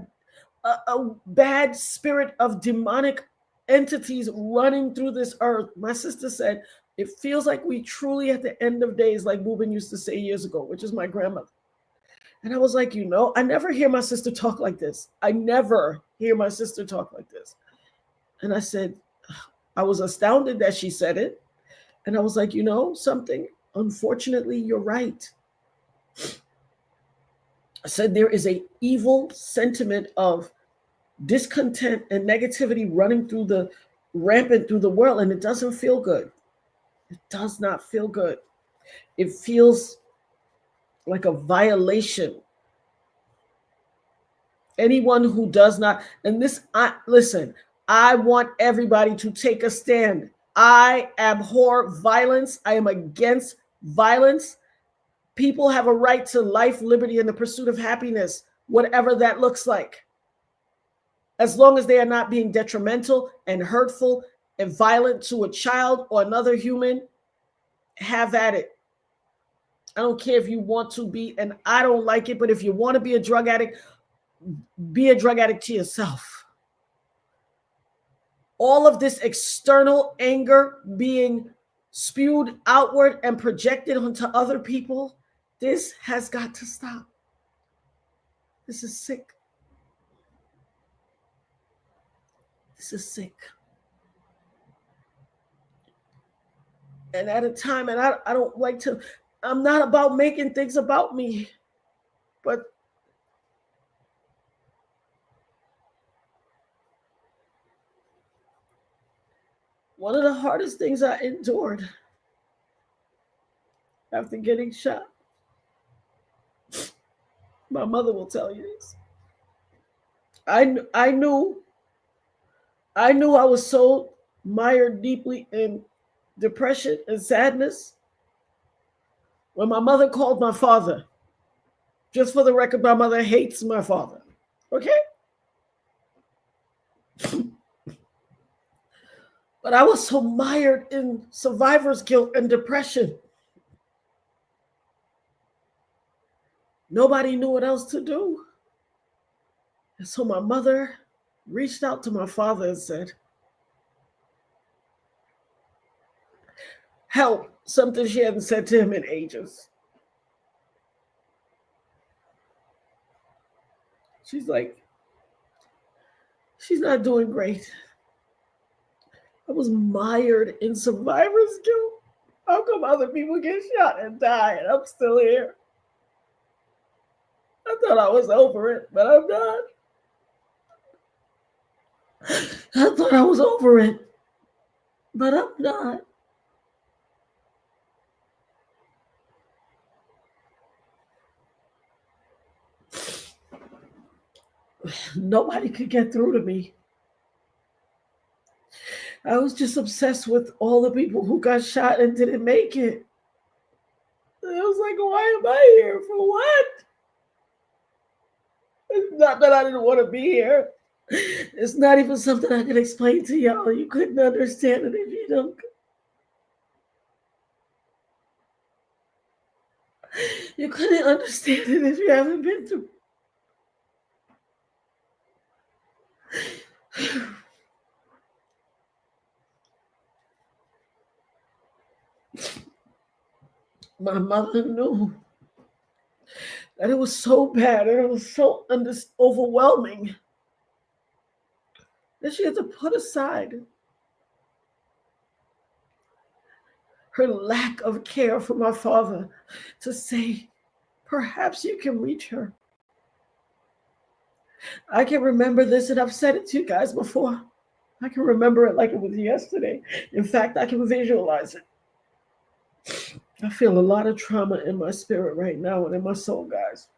Speaker 1: bad spirit of demonic entities running through this earth? My sister said, it feels like we truly at the end of days, like Boobin used to say years ago, which is my grandmother. And I was like, I never hear my sister talk like this. I never hear my sister talk like this. And I said, I was astounded that she said it. And I was like, something, unfortunately, you're right. I said, there is an evil sentiment of discontent and negativity running rampant through the world, and it doesn't feel good. It does not feel good. It feels like a violation. Anyone who does not, and listen, I want everybody to take a stand. I abhor violence. I am against violence. People have a right to life, liberty, and the pursuit of happiness, whatever that looks like. As long as they are not being detrimental and hurtful and violent to a child or another human, have at it. I don't care if you want to be, and I don't like it, but if you want to be a drug addict, be a drug addict to yourself. All of this external anger being spewed outward and projected onto other people, this has got to stop. This is sick. This is sick. And at a time, and I don't like to, I'm not about making things about me, but one of the hardest things I endured after getting shot, my mother will tell you this. I knew I was so mired deeply in depression and sadness when my mother called my father Just for the record, my mother hates my father. Okay? But I was so mired in survivor's guilt and depression. Nobody knew what else to do. And so my mother reached out to my father and said, help, something she hadn't said to him in ages. She's like, she's not doing great. I was mired in survivor's guilt. How come other people get shot and die and I'm still here? I thought I was over it, but I'm not. I thought I was over it, but I'm not. Nobody could get through to me. I was just obsessed with all the people who got shot and didn't make it. I was like, why am I here? For what? It's not that I didn't want to be here. It's not even something I could explain to y'all. You couldn't understand it if you don't. You couldn't understand it if you haven't been through. My mother knew that it was so bad and it was so overwhelming that she had to put aside her lack of care for my father to say, perhaps you can reach her. I can remember this, and I've said it to you guys before. I can remember it like it was yesterday. In fact, I can visualize it. I feel a lot of trauma in my spirit right now and in my soul, guys.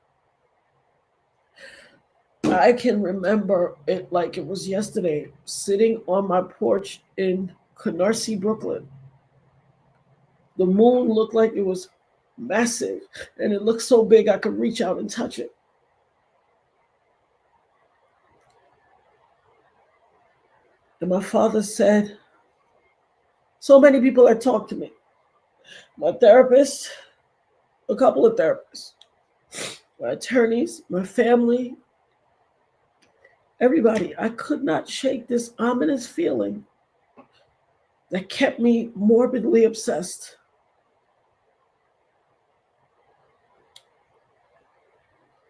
Speaker 1: I can remember it like it was yesterday, sitting on my porch in Canarsie, Brooklyn. The moon looked like it was massive, and it looked so big I could reach out and touch it. And my father said, so many people had talked to me. My therapist, a couple of therapists, my attorneys, my family, everybody. I could not shake this ominous feeling that kept me morbidly obsessed.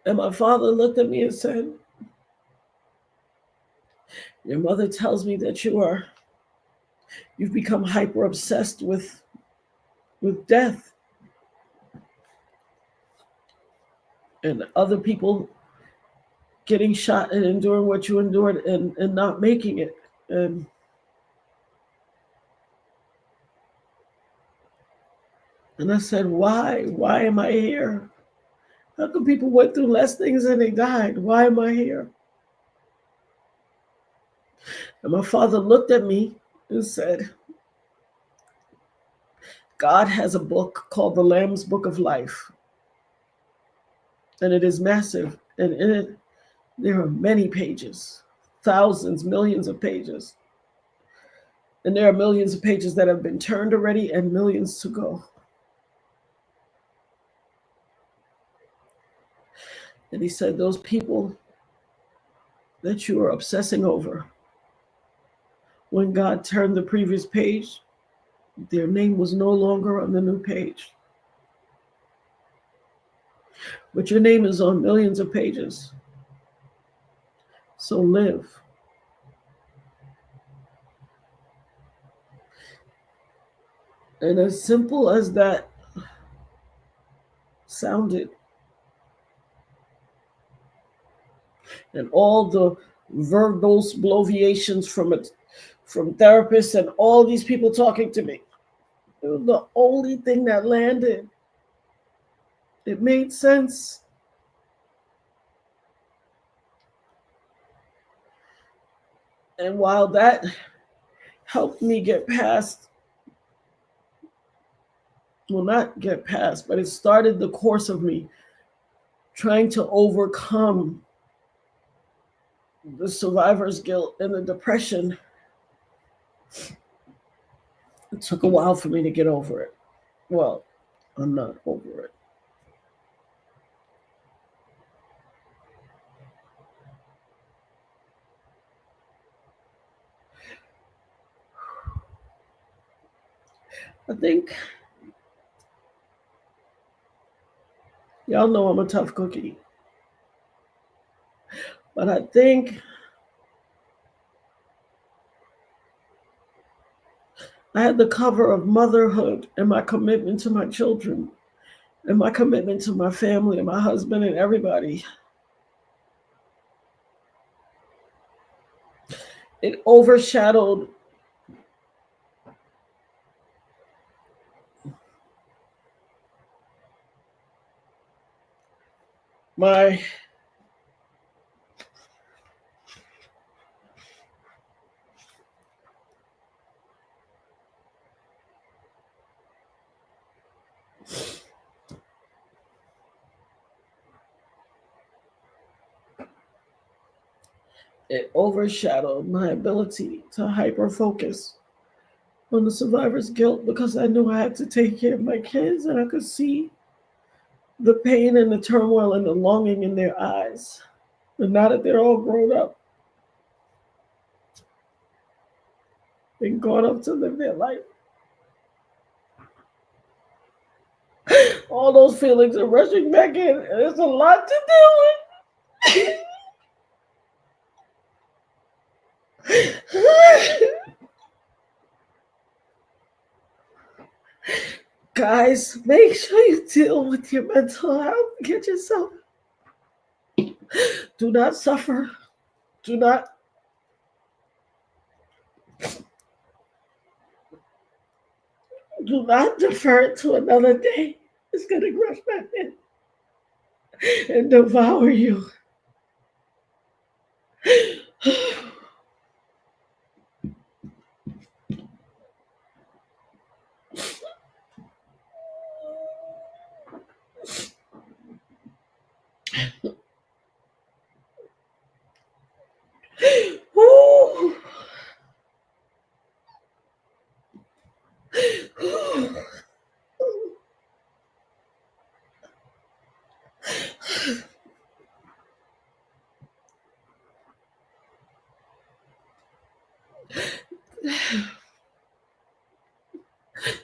Speaker 1: And my father looked at me and said, your mother tells me that you've become hyper obsessed with death and other people getting shot and enduring what you endured and not making it. And I said, why? Why am I here? How come people went through less things and they died? Why am I here? And my father looked at me and said, God has a book called the Lamb's Book of Life. And it is massive. And in it, there are many pages, thousands, millions of pages. And there are millions of pages that have been turned already and millions to go. And he said, those people that you are obsessing over, when God turned the previous page, their name was no longer on the new page. But your name is on millions of pages. So live. And as simple as that sounded, and all the verbal bloviations from therapists and all these people talking to me, it was the only thing that landed. It made sense. And while that helped me get past, well, not get past, but it started the course of me trying to overcome the survivor's guilt and the depression. It took a while for me to get over it. Well, I'm not over it. I think y'all know I'm a tough cookie, but I think I had the cover of motherhood and my commitment to my children and my commitment to my family and my husband and everybody. It overshadowed my ability to hyper focus on the survivor's guilt because I knew I had to take care of my kids and I could see the pain and the turmoil and the longing in their eyes. And now that they're all grown up and gone up to live their life, all those feelings are rushing back in, and there's a lot to deal with. Guys, make sure you deal with your mental health. Get yourself. Do not suffer. Do not defer it to another day. It's going to rush back in and devour you.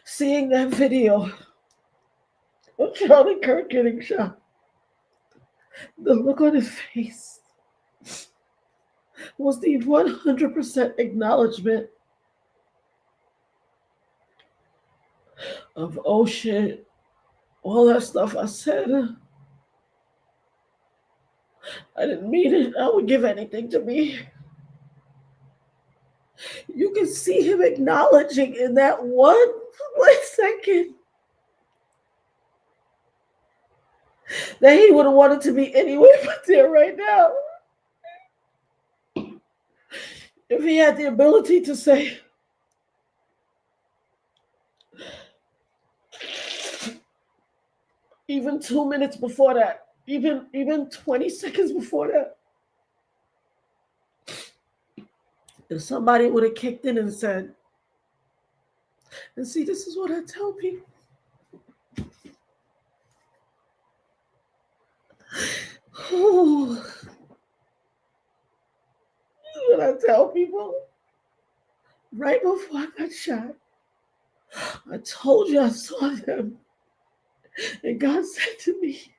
Speaker 1: Seeing that video of Charlie Kirk getting shot, the look on his face was the 100% acknowledgement of, oh shit, all that stuff I said, I didn't mean it. I would give anything to me. You can see him acknowledging in that one second that he would have wanted to be anywhere but there right now. If he had the ability to say, even 2 minutes before that, even 20 seconds before that, if somebody would have kicked in and said, and see, this is what I tell people. Oh, this is what I tell people. Right before I got shot, I told you I saw them. And God said to me,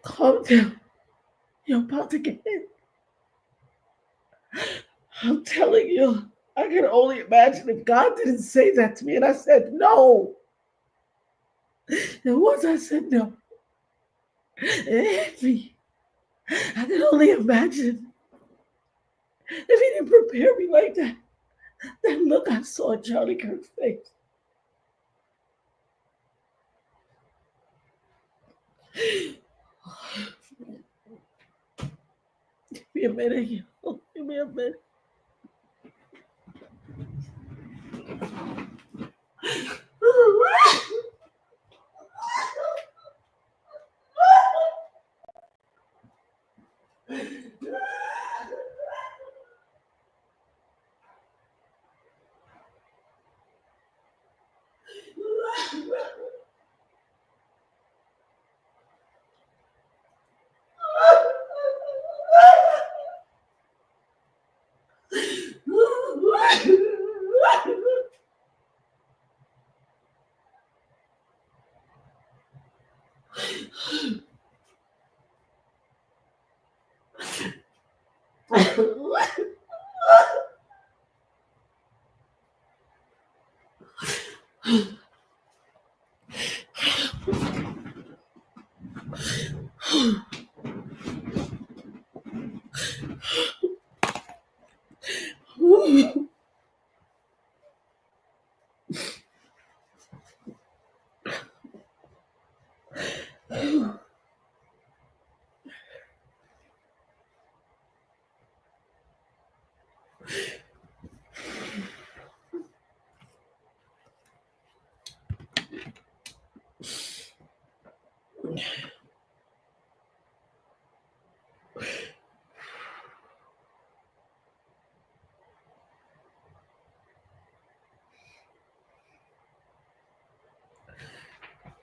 Speaker 1: calm down. You're about to get in. I'm telling you, I can only imagine if God didn't say that to me and I said no. And once I said no, it hit me. I can only imagine if he didn't prepare me like that. That look I saw in Charlie Kirk's face. Give me a minute. Give me a minute.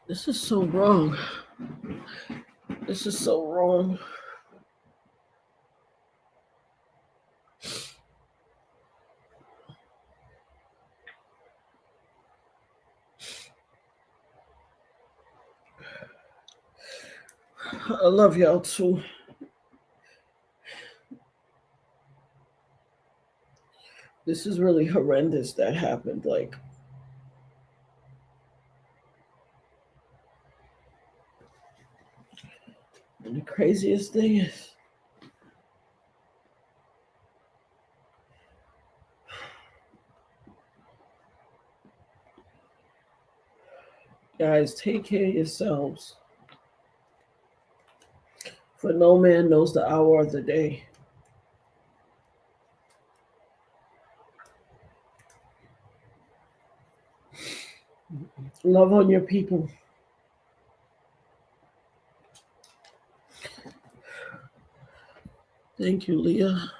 Speaker 1: This is so wrong. This is so wrong. I love y'all too. This is really horrendous that happened. Like, and the craziest thing is, guys, take care of yourselves. For no man knows the hour of the day. Love on your people. Thank you, Leah.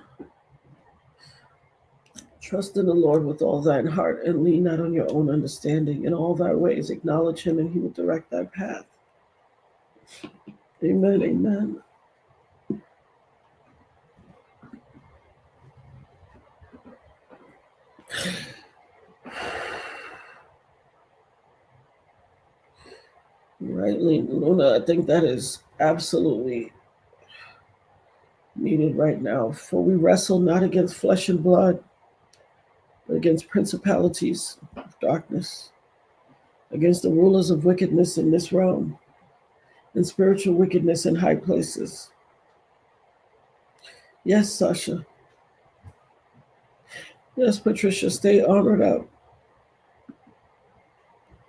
Speaker 1: Trust in the Lord with all thine heart and lean not on your own understanding. In all thy ways acknowledge him and he will direct thy path. Amen, amen. Right, Luna, I think that is absolutely needed right now. For we wrestle not against flesh and blood, but against principalities of darkness, against the rulers of wickedness in this realm, and spiritual wickedness in high places. Yes, Sasha. Yes, Patricia, stay armored up.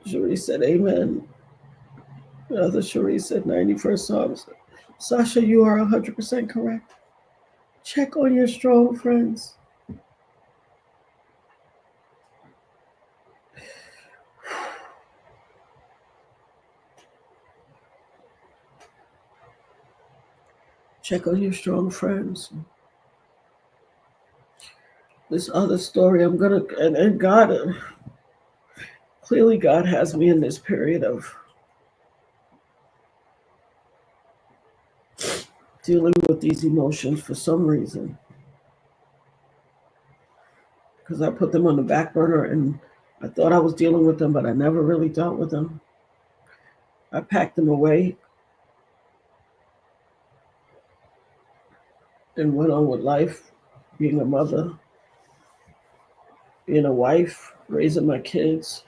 Speaker 1: Cherie said, amen. The other Cherie said, 91st Psalms. Sasha, you are 100% correct. Check on your strong friends. Check on your strong friends. This other story, I'm going to, and God, clearly God has me in this period of dealing with these emotions for some reason. Because I put them on the back burner and I thought I was dealing with them, but I never really dealt with them. I packed them away and went on with life, being a mother, being a wife, raising my kids.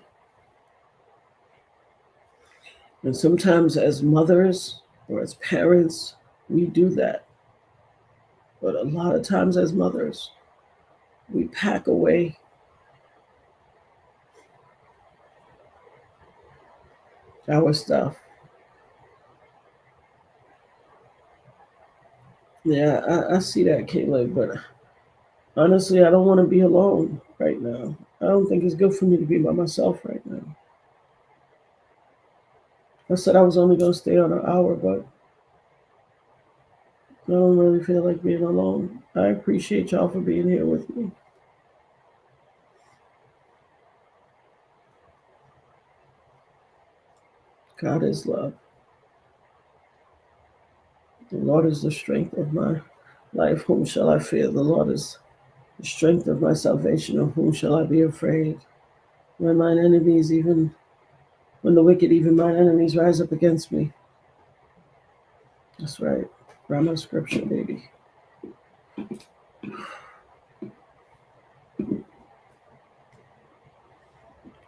Speaker 1: And sometimes as mothers or as parents, we do that. But a lot of times as mothers, we pack away our stuff. Yeah, I see that, Caleb, but honestly, I don't want to be alone right now. I don't think it's good for me to be by myself right now. I said I was only going to stay on an hour, but I don't really feel like being alone. I appreciate y'all for being here with me. God is love. The Lord is the strength of my life. Whom shall I fear? The Lord is the strength of my salvation. Of whom shall I be afraid? When the wicked, even mine enemies, rise up against me, That's right. Grammar scripture, baby.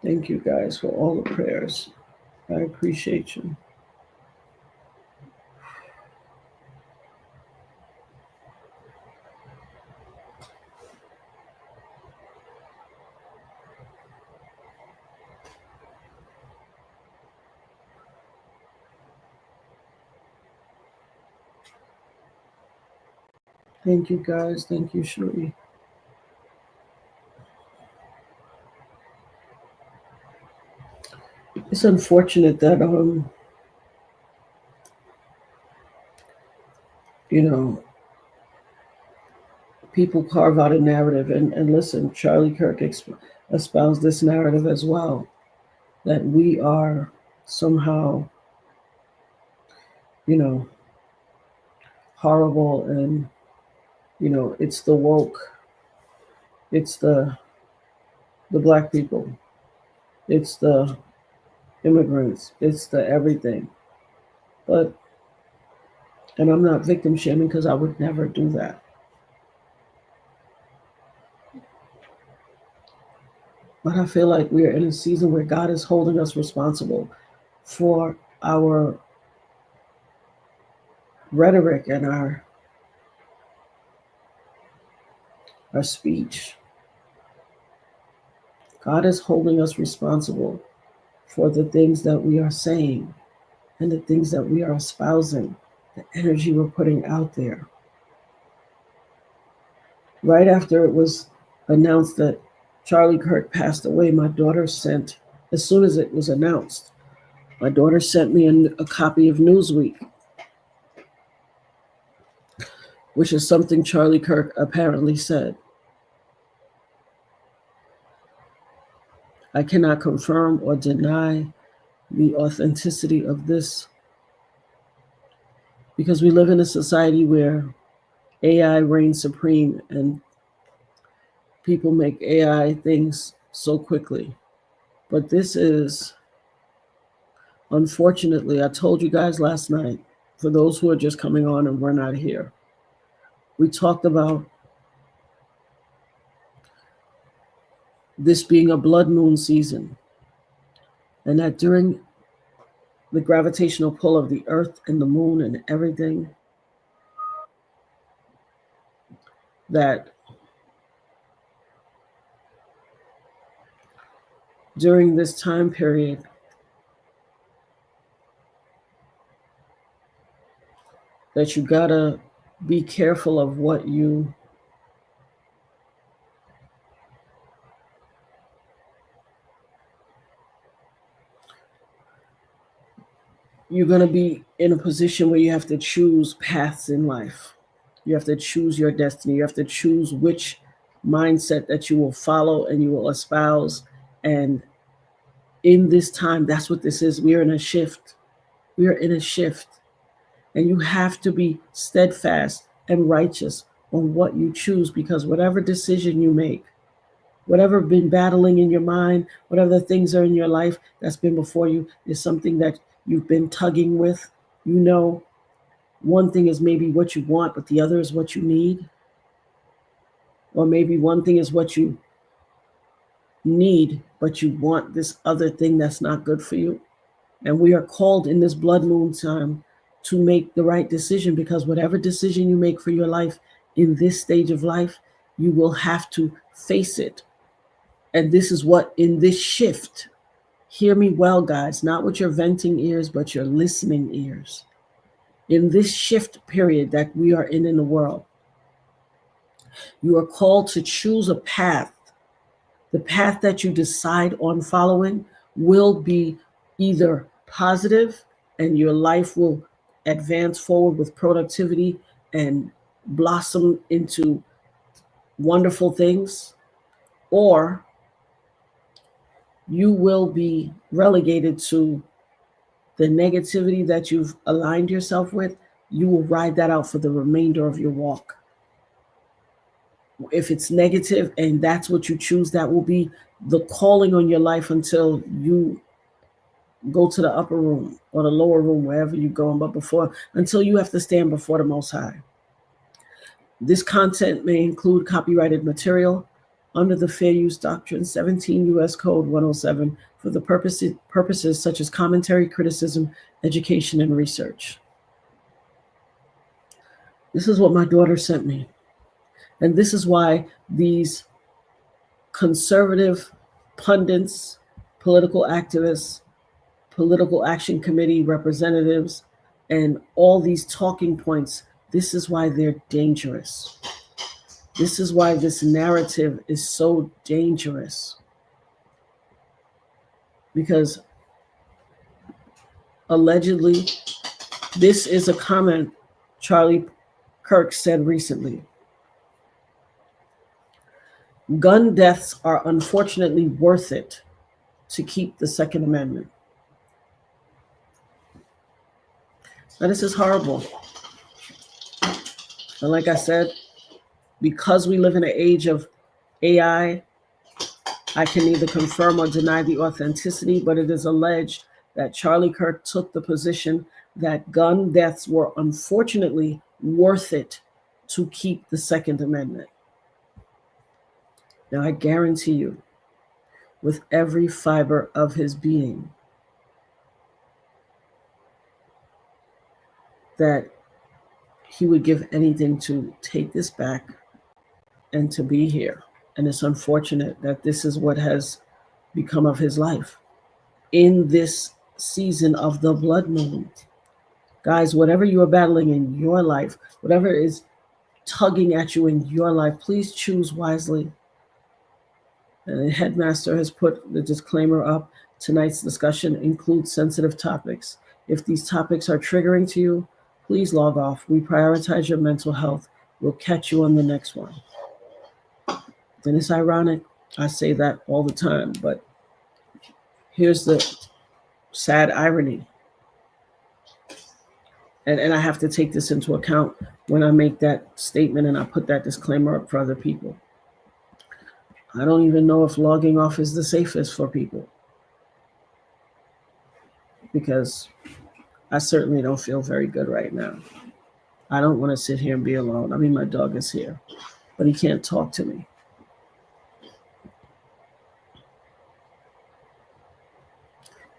Speaker 1: Thank you guys for all the prayers. I appreciate you. Thank you guys. Thank you, Shuri. It's unfortunate that you know, people carve out a narrative, and listen, Charlie Kirk espoused this narrative as well, that we are somehow, you know, horrible, and you know, it's the woke, it's the black people, it's the immigrants, it's the everything. But, and I'm not victim shaming because I would never do that. But I feel like we're in a season where God is holding us responsible for our rhetoric and our speech. God is holding us responsible for the things that we are saying and the things that we are espousing, the energy we're putting out there. Right after it was announced that Charlie Kirk passed away, my daughter sent, as soon as it was announced, my daughter sent me a copy of Newsweek, which is something Charlie Kirk apparently said. I cannot confirm or deny the authenticity of this because we live in a society where AI reigns supreme and people make AI things so quickly. But this is, unfortunately, I told you guys last night, for those who are just coming on and we're not here, we talked about this being a blood moon season, and that during the gravitational pull of the earth and the moon and everything, that during this time period, that you gotta be careful of what you're gonna be in a position where you have to choose paths in life. You have to choose your destiny. You have to choose which mindset that you will follow and you will espouse. And in this time, that's what this is. We are in a shift. We are in a shift. And you have to be steadfast and righteous on what you choose, because whatever decision you make, whatever been battling in your mind, whatever the things are in your life that's been before you, is something that you've been tugging with. You know, one thing is maybe what you want, but the other is what you need. Or maybe one thing is what you need, but you want this other thing that's not good for you. And we are called in this blood moon time to make the right decision, because whatever decision you make for your life in this stage of life, you will have to face it. And this is what, in this shift, hear me well, guys, not with your venting ears, but your listening ears. In this shift period that we are in the world, you are called to choose a path. The path that you decide on following will be either positive and your life will advance forward with productivity and blossom into wonderful things, or you will be relegated to the negativity that you've aligned yourself with. You will ride that out for the remainder of your walk. If it's negative and that's what you choose, that will be the calling on your life until you go to the upper room or the lower room, wherever you're going, but until you have to stand before the Most High. This content may include copyrighted material under the Fair Use Doctrine, 17 U.S. Code 107, for the purposes such as commentary, criticism, education, and research. This is what my daughter sent me. And this is why these conservative pundits, political activists, political action committee representatives, and all these talking points, this is why they're dangerous. This is why this narrative is so dangerous. Because allegedly, this is a comment Charlie Kirk said recently. Gun deaths are unfortunately worth it to keep the Second Amendment. Now, this is horrible. And like I said, because we live in an age of AI, I can neither confirm or deny the authenticity, but it is alleged that Charlie Kirk took the position that gun deaths were unfortunately worth it to keep the Second Amendment. Now, I guarantee you, with every fiber of his being, that he would give anything to take this back and to be here. And it's unfortunate that this is what has become of his life in this season of the blood moon. Guys, whatever you are battling in your life, whatever is tugging at you in your life, please choose wisely. And the headmaster has put the disclaimer up. Tonight's discussion includes sensitive topics. If these topics are triggering to you, please log off. We prioritize your mental health. We'll catch you on the next one. And it's ironic. I say that all the time, but here's the sad irony. And I have to take this into account when I make that statement and I put that disclaimer up for other people. I don't even know if logging off is the safest for people, because I certainly don't feel very good right now. I don't want to sit here and be alone. I mean, my dog is here, but he can't talk to me.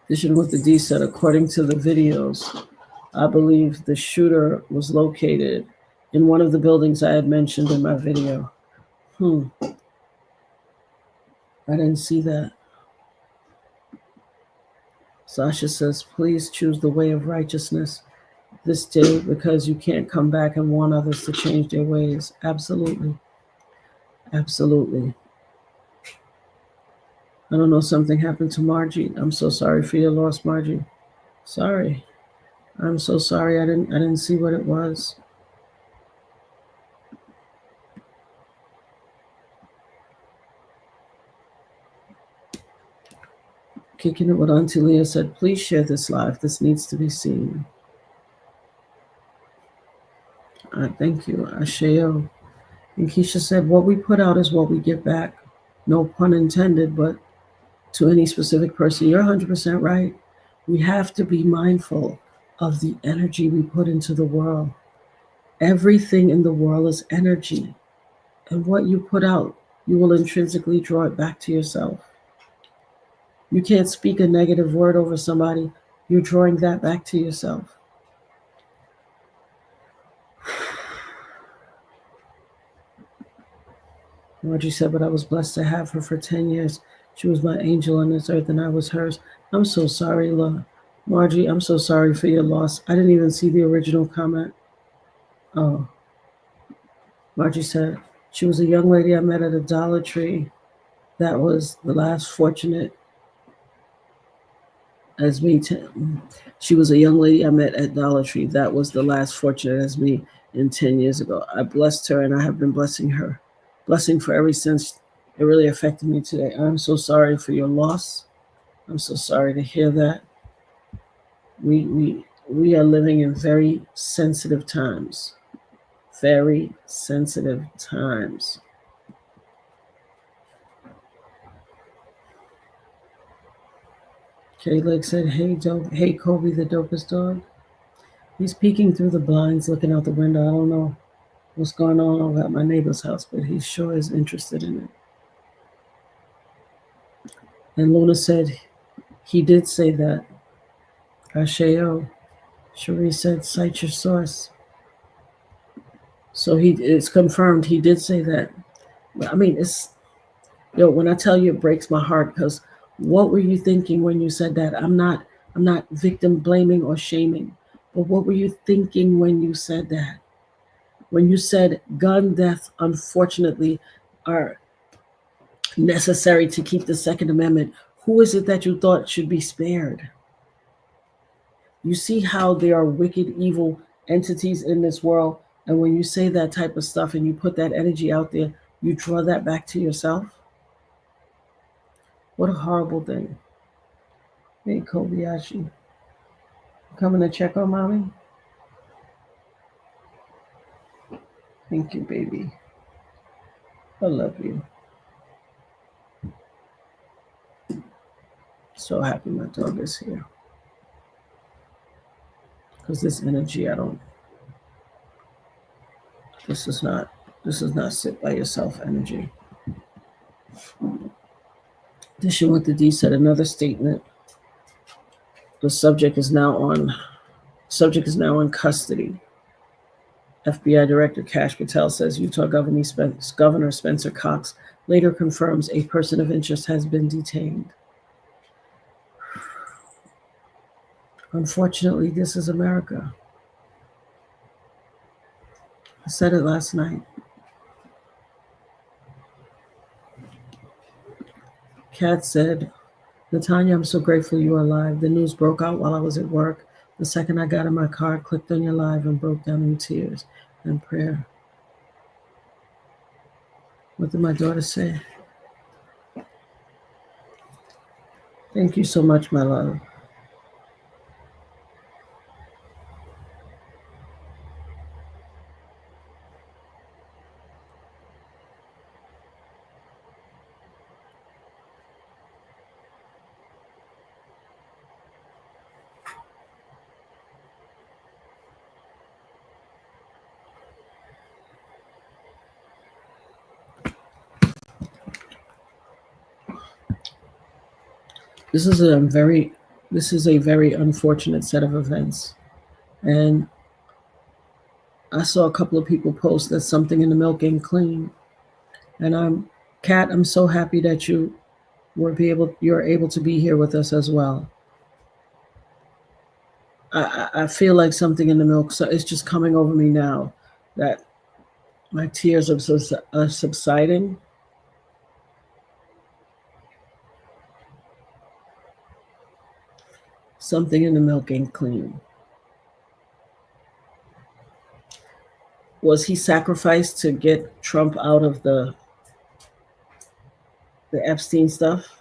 Speaker 1: Addition with the D said, according to the videos, I believe the shooter was located in one of the buildings I had mentioned in my video. I didn't see that. Sasha says, please choose the way of righteousness this day, because you can't come back and want others to change their ways. Absolutely. Absolutely. I don't know, something happened to Margie. I'm so sorry for your loss, Margie. Sorry. I'm so sorry. I didn't see what it was. Kicking it with Auntie Leah said, please share this live. This needs to be seen. Thank you, Asheo. And Keisha said, what we put out is what we get back. No pun intended, but to any specific person, you're 100% right. We have to be mindful of the energy we put into the world. Everything in the world is energy. And what you put out, you will intrinsically draw it back to yourself. You can't speak a negative word over somebody. You're drawing that back to yourself. Margie said, but I was blessed to have her for 10 years. She was my angel on this earth and I was hers. I'm so sorry, Margie. I'm so sorry for your loss. I didn't even see the original comment. Oh. Margie said, she was a young lady I met at a Dollar Tree. That was the last fortunate as me. She was a young lady I met at Dollar Tree. That was the last fortunate as me in 10 years ago. I blessed her and I have been blessing her. Blessing for ever since. It really affected me today. I'm so sorry for your loss. I'm so sorry to hear that. We are living in very sensitive times. Very sensitive times. K-Leg said, hey Kobe, the dopest dog. He's peeking through the blinds, looking out the window. I don't know what's going on over at my neighbor's house, but he sure is interested in it. And Luna said, he did say that. Asheo. Cherie said, cite your source. So it's confirmed he did say that. I mean, when I tell you, it breaks my heart, because what were you thinking when you said that? I'm not victim blaming or shaming, but what were you thinking when you said that? When you said gun death, unfortunately, are necessary to keep the Second Amendment, who is it that you thought should be spared? You see how there are wicked, evil entities in this world, and when you say that type of stuff and you put that energy out there, you draw that back to yourself? What a horrible thing. Hey, Kobayashi. Coming to check on mommy? Thank you, baby. I love you. So happy my dog is here. Because this energy, this is not sit by yourself energy. Addition what the D said, another statement. The subject is now in custody. FBI Director Kash Patel says Utah Governor Spencer Cox later confirms a person of interest has been detained. Unfortunately, this is America. I said it last night. Kat said, Natanya, I'm so grateful you are alive. The news broke out while I was at work. The second I got in my car, clicked on your live and broke down in tears and prayer. What did my daughter say? Thank you so much, my love. This is a very unfortunate set of events. And I saw a couple of people post that something in the milk ain't clean. And Kat, I'm so happy that you're able to be here with us as well. I feel like something in the milk, so it's just coming over me now that my tears are subsiding. Something in the milk ain't clean. Was he sacrificed to get Trump out of the Epstein stuff?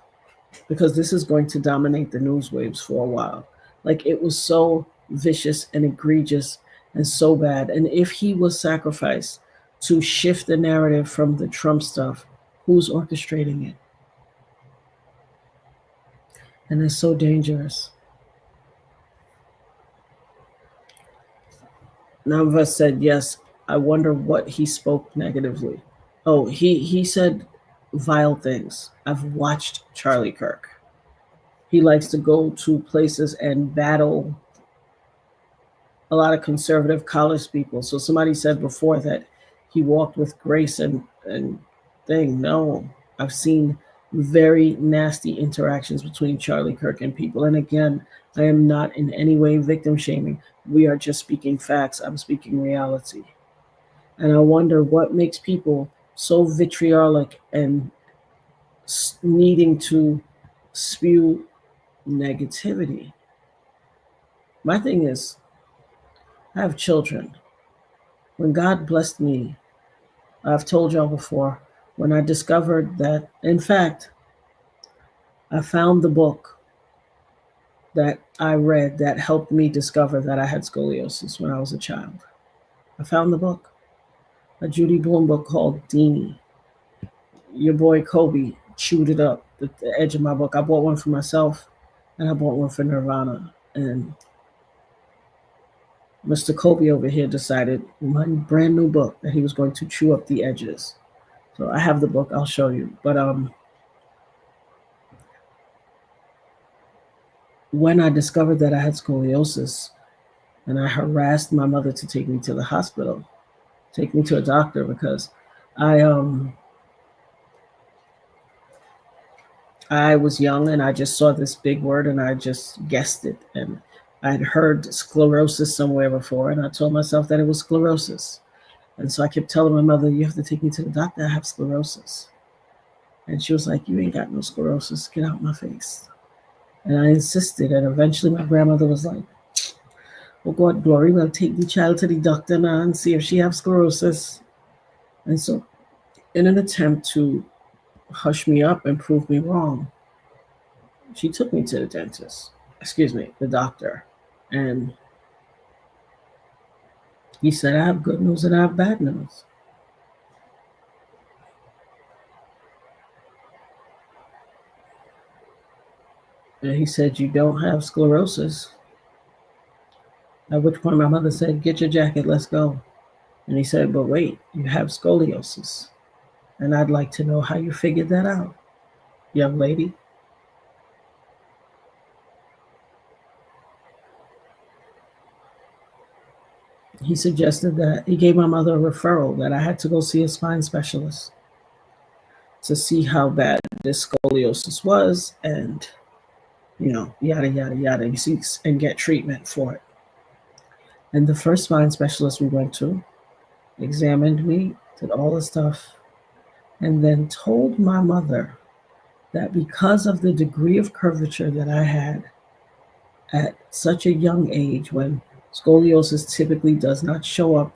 Speaker 1: Because this is going to dominate the news waves for a while. Like, it was so vicious and egregious and so bad. And if he was sacrificed to shift the narrative from the Trump stuff, who's orchestrating it? And it's so dangerous. Navas said, yes, I wonder what he spoke negatively. Oh, he said vile things. I've watched Charlie Kirk. He likes to go to places and battle a lot of conservative college people. So somebody said before that he walked with grace and thing. No, I've seen very nasty interactions between Charlie Kirk and people. And again, I am not in any way victim shaming. We are just speaking facts. I'm speaking reality. And I wonder what makes people so vitriolic and needing to spew negativity. My thing is, I have children. When God blessed me, I've told y'all before, when I discovered that, in fact, I found the book that I read that helped me discover that I had scoliosis when I was a child. I found the book, a Judy Blume book called Deanie. Your boy Kobe chewed it up, the edge of my book. I bought one for myself, and I bought one for Nirvana. And Mr. Kobe over here decided my brand new book that he was going to chew up the edges. So I have the book. I'll show you. But when I discovered that I had scoliosis, and I harassed my mother to take me to the hospital, take me to a doctor, because I was young and I just saw this big word and I just guessed it. And I'd heard sclerosis somewhere before, and I told myself that it was sclerosis. And so I kept telling my mother, you have to take me to the doctor. I have sclerosis. And she was like, you ain't got no sclerosis. Get out my face. And I insisted. And eventually my grandmother was like, oh God, Glory, we'll take the child to the doctor now and see if she has sclerosis. And so in an attempt to hush me up and prove me wrong, she took me to the doctor. And he said, I have good news and I have bad news. And he said, you don't have sclerosis. At which point my mother said, get your jacket, let's go. And he said, but wait, you have scoliosis. And I'd like to know how you figured that out, young lady. He suggested that he gave my mother a referral that I had to go see a spine specialist to see how bad this scoliosis was and, yada, yada, yada, and get treatment for it. And the first spine specialist we went to examined me, did all the stuff, and then told my mother that because of the degree of curvature that I had at such a young age, when scoliosis typically does not show up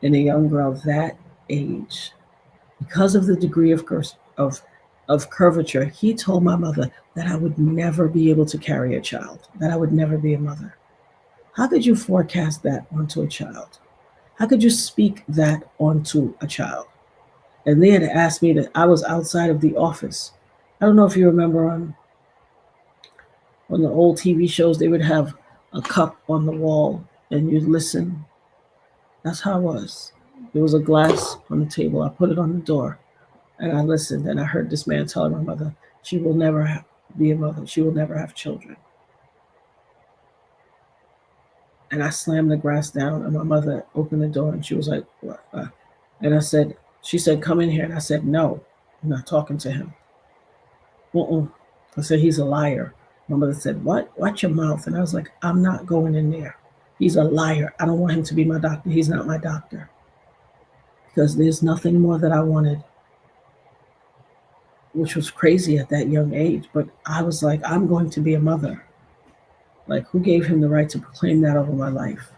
Speaker 1: in a young girl that age, because of the degree of curvature, he told my mother that I would never be able to carry a child, that I would never be a mother. How could you forecast that onto a child? How could you speak that onto a child? And they had asked me that I was outside of the office. I don't know if you remember on the old TV shows, they would have a cup on the wall and you'd listen. That's how I was. There was a glass on the table. I put it on the door and I listened, and I heard this man telling my mother, she will never be a mother. She will never have children. And I slammed the glass down, and my mother opened the door and she was like, what? And she said, come in here. And I said, no, I'm not talking to him. I said, he's a liar. My mother said, what? Watch your mouth. And I was like, I'm not going in there. He's a liar. I don't want him to be my doctor. He's not my doctor. Because there's nothing more that I wanted, which was crazy at that young age. But I was like, I'm going to be a mother. Like, who gave him the right to proclaim that over my life?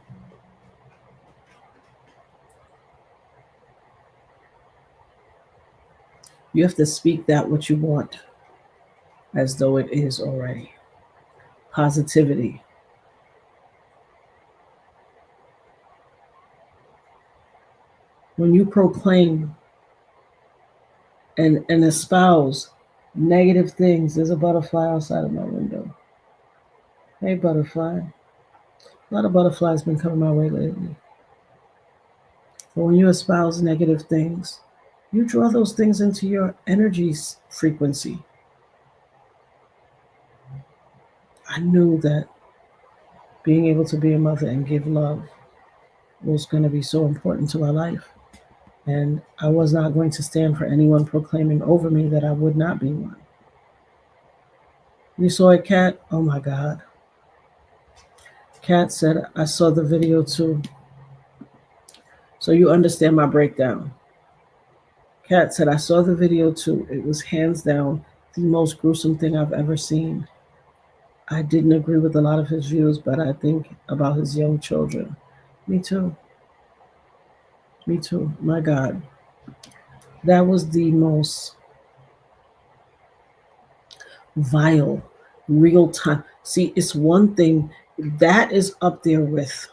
Speaker 1: You have to speak that what you want as though it is already. Positivity. When you proclaim and espouse negative things, there's a butterfly outside of my window. Hey, butterfly. A lot of butterflies been coming my way lately. But when you espouse negative things, you draw those things into your energy frequency. I knew that being able to be a mother and give love was going to be so important to my life. And I was not going to stand for anyone proclaiming over me that I would not be one. You saw a cat? Oh my God. Cat said, I saw the video too. So you understand my breakdown. Cat said, I saw the video too. It was hands down the most gruesome thing I've ever seen. I didn't agree with a lot of his views, but I think about his young children. Me too. Me too. My God. That was the most vile, real time. See, it's one thing that is up there with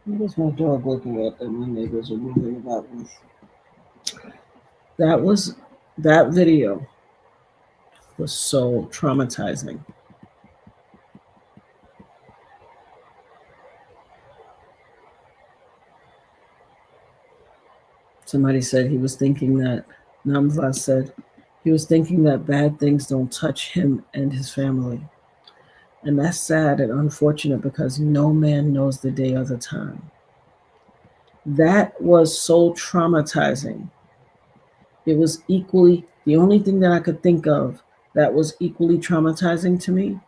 Speaker 1: What was my dog looking at that my neighbors are moving about with? That video was so traumatizing. Somebody said he was thinking that, Namva said, he was thinking that bad things don't touch him and his family. And that's sad and unfortunate because no man knows the day or the time. That was so traumatizing. It was equally, the only thing that I could think of that was equally traumatizing to me,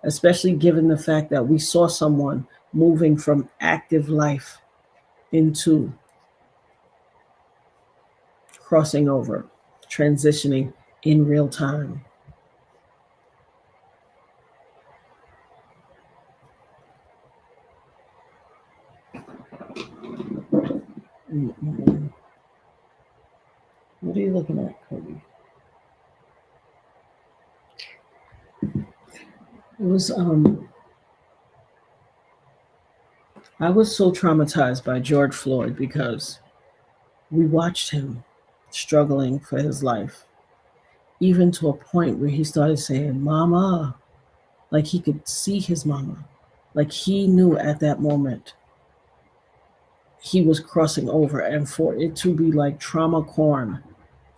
Speaker 1: especially given the fact that we saw someone moving from active life into crossing over, transitioning in real time. What are you looking at, Kobe? It was I was so traumatized by George Floyd because we watched him struggling for his life, even to a point where he started saying, "Mama," like he could see his mama. Like he knew at that moment he was crossing over, and for it to be like trauma corn,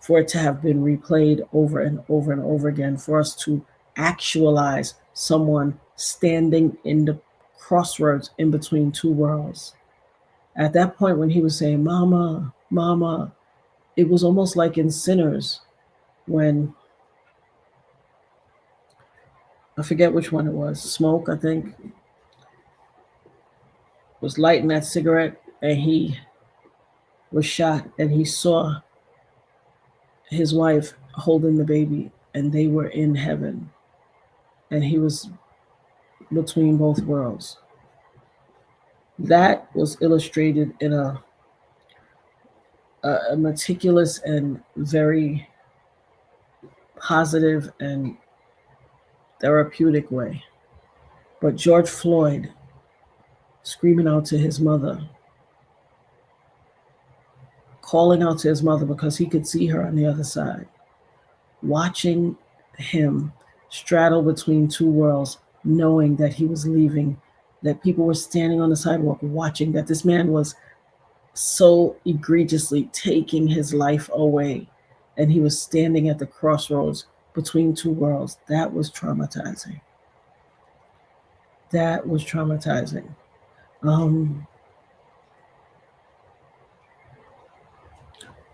Speaker 1: for it to have been replayed over and over and over again, for us to actualize someone standing in the crossroads in between two worlds. At that point, when he was saying, "Mama, Mama," it was almost like in Sinners when, I forget which one it was, Smoke, I think, was lighting that cigarette and he was shot and he saw his wife holding the baby and they were in heaven and he was between both worlds. That was illustrated in a meticulous and very positive and therapeutic way. But George Floyd screaming out to his mother, calling out to his mother because he could see her on the other side, watching him straddle between two worlds, knowing that he was leaving, that people were standing on the sidewalk watching, that this man was so egregiously taking his life away, and he was standing at the crossroads between two worlds. That was traumatizing. That was traumatizing.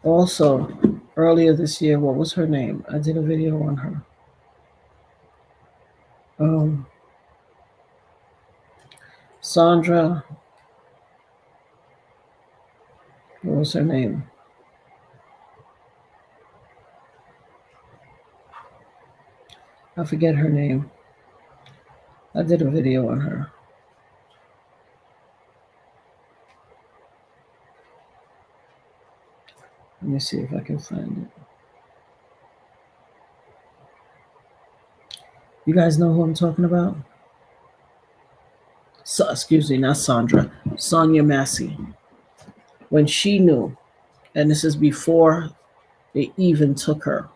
Speaker 1: Also, earlier this year, what was her name? I did a video on her. Sandra, what was her name? I forget her name. I did a video on her. Let me see if I can find it. You guys know who I'm talking about? So, excuse me, not Sandra. Sonia Massey. When she knew, and this is before they even took her,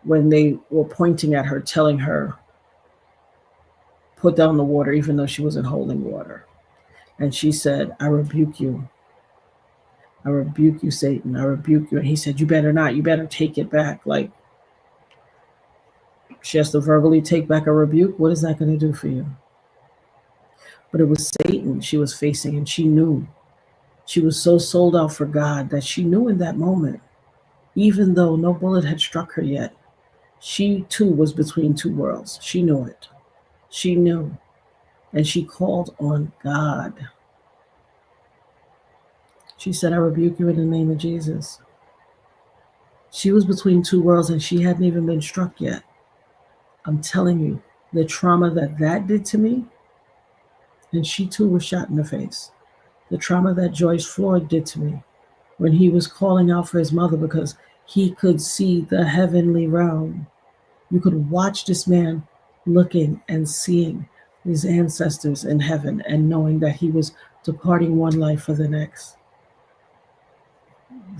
Speaker 1: when they were pointing at her, telling her, put down the water, even though she wasn't holding water. And she said, "I rebuke you. I rebuke you, Satan. I rebuke you." And he said, "You better not. You better take it back." Like, she has to verbally take back a rebuke. What is that going to do for you? But it was Satan she was facing, and she knew. She was so sold out for God that she knew in that moment, even though no bullet had struck her yet, she too was between two worlds. She knew it. She knew. And she called on God. She said, "I rebuke you in the name of Jesus." She was between two worlds and she hadn't even been struck yet. I'm telling you, the trauma that did to me, and she too was shot in the face. The trauma that George Floyd did to me when he was calling out for his mother because he could see the heavenly realm. You could watch this man looking and seeing his ancestors in heaven and knowing that he was departing one life for the next.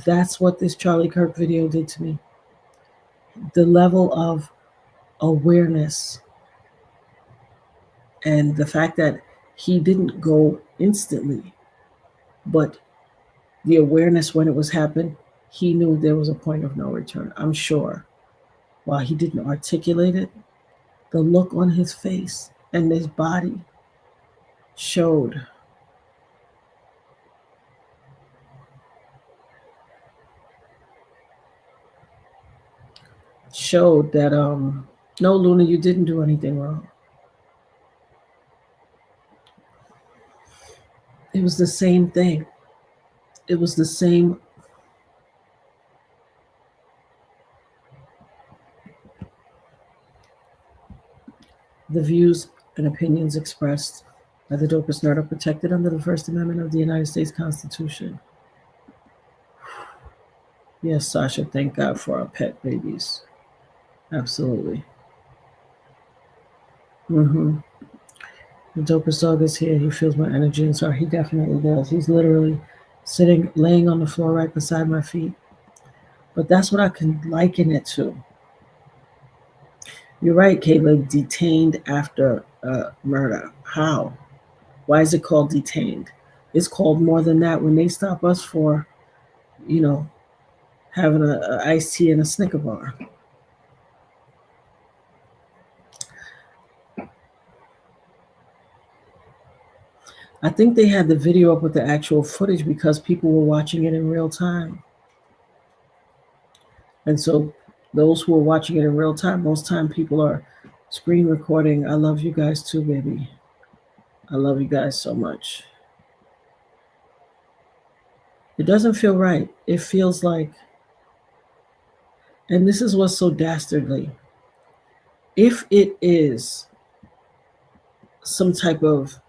Speaker 1: That's what this Charlie Kirk video did to me. The level of awareness and the fact that he didn't go instantly, but the awareness when it was happening, he knew there was a point of no return. I'm sure. While he didn't articulate it, the look on his face and his body showed that no, Luna, you didn't do anything wrong. It was the same thing. It was the same. The views and opinions expressed by the Dopest Nerd are protected under the First Amendment of the United States Constitution. Yes, Sasha, thank God for our pet babies. Absolutely. The Dopest dog is here. He feels my energy, and so he definitely does. He's literally laying on the floor right beside my feet. But that's what I can liken it to. You're right, Caleb. Detained after murder. How? Why is it called detained? It's called more than that when they stop us for, having an iced tea and a Snicker bar. I think they had the video up with the actual footage because people were watching it in real time. And so those who are watching it in real time, most time people are screen recording. I love you guys too, baby. I love you guys so much. It doesn't feel right. It feels like, and this is what's so dastardly. If it is some type of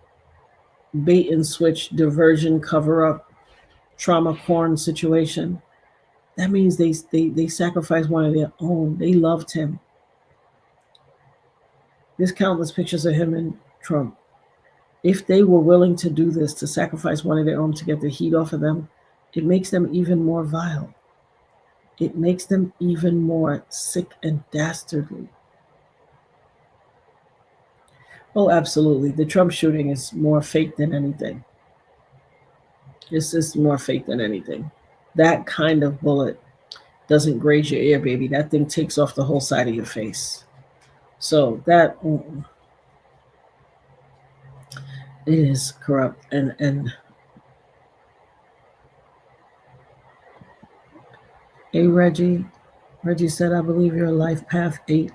Speaker 1: bait and switch, diversion, cover up, trauma corn situation, that means they sacrificed one of their own. They loved him. There's countless pictures of him and Trump. If they were willing to do this, to sacrifice one of their own to get the heat off of them, it makes them even more vile. It makes them even more sick and dastardly. Oh, absolutely. The Trump shooting is more fake than anything. It's just more fake than anything. That kind of bullet doesn't graze your ear, baby. That thing takes off the whole side of your face. So that it is corrupt. And hey, Reggie said, I believe you're a life path 8.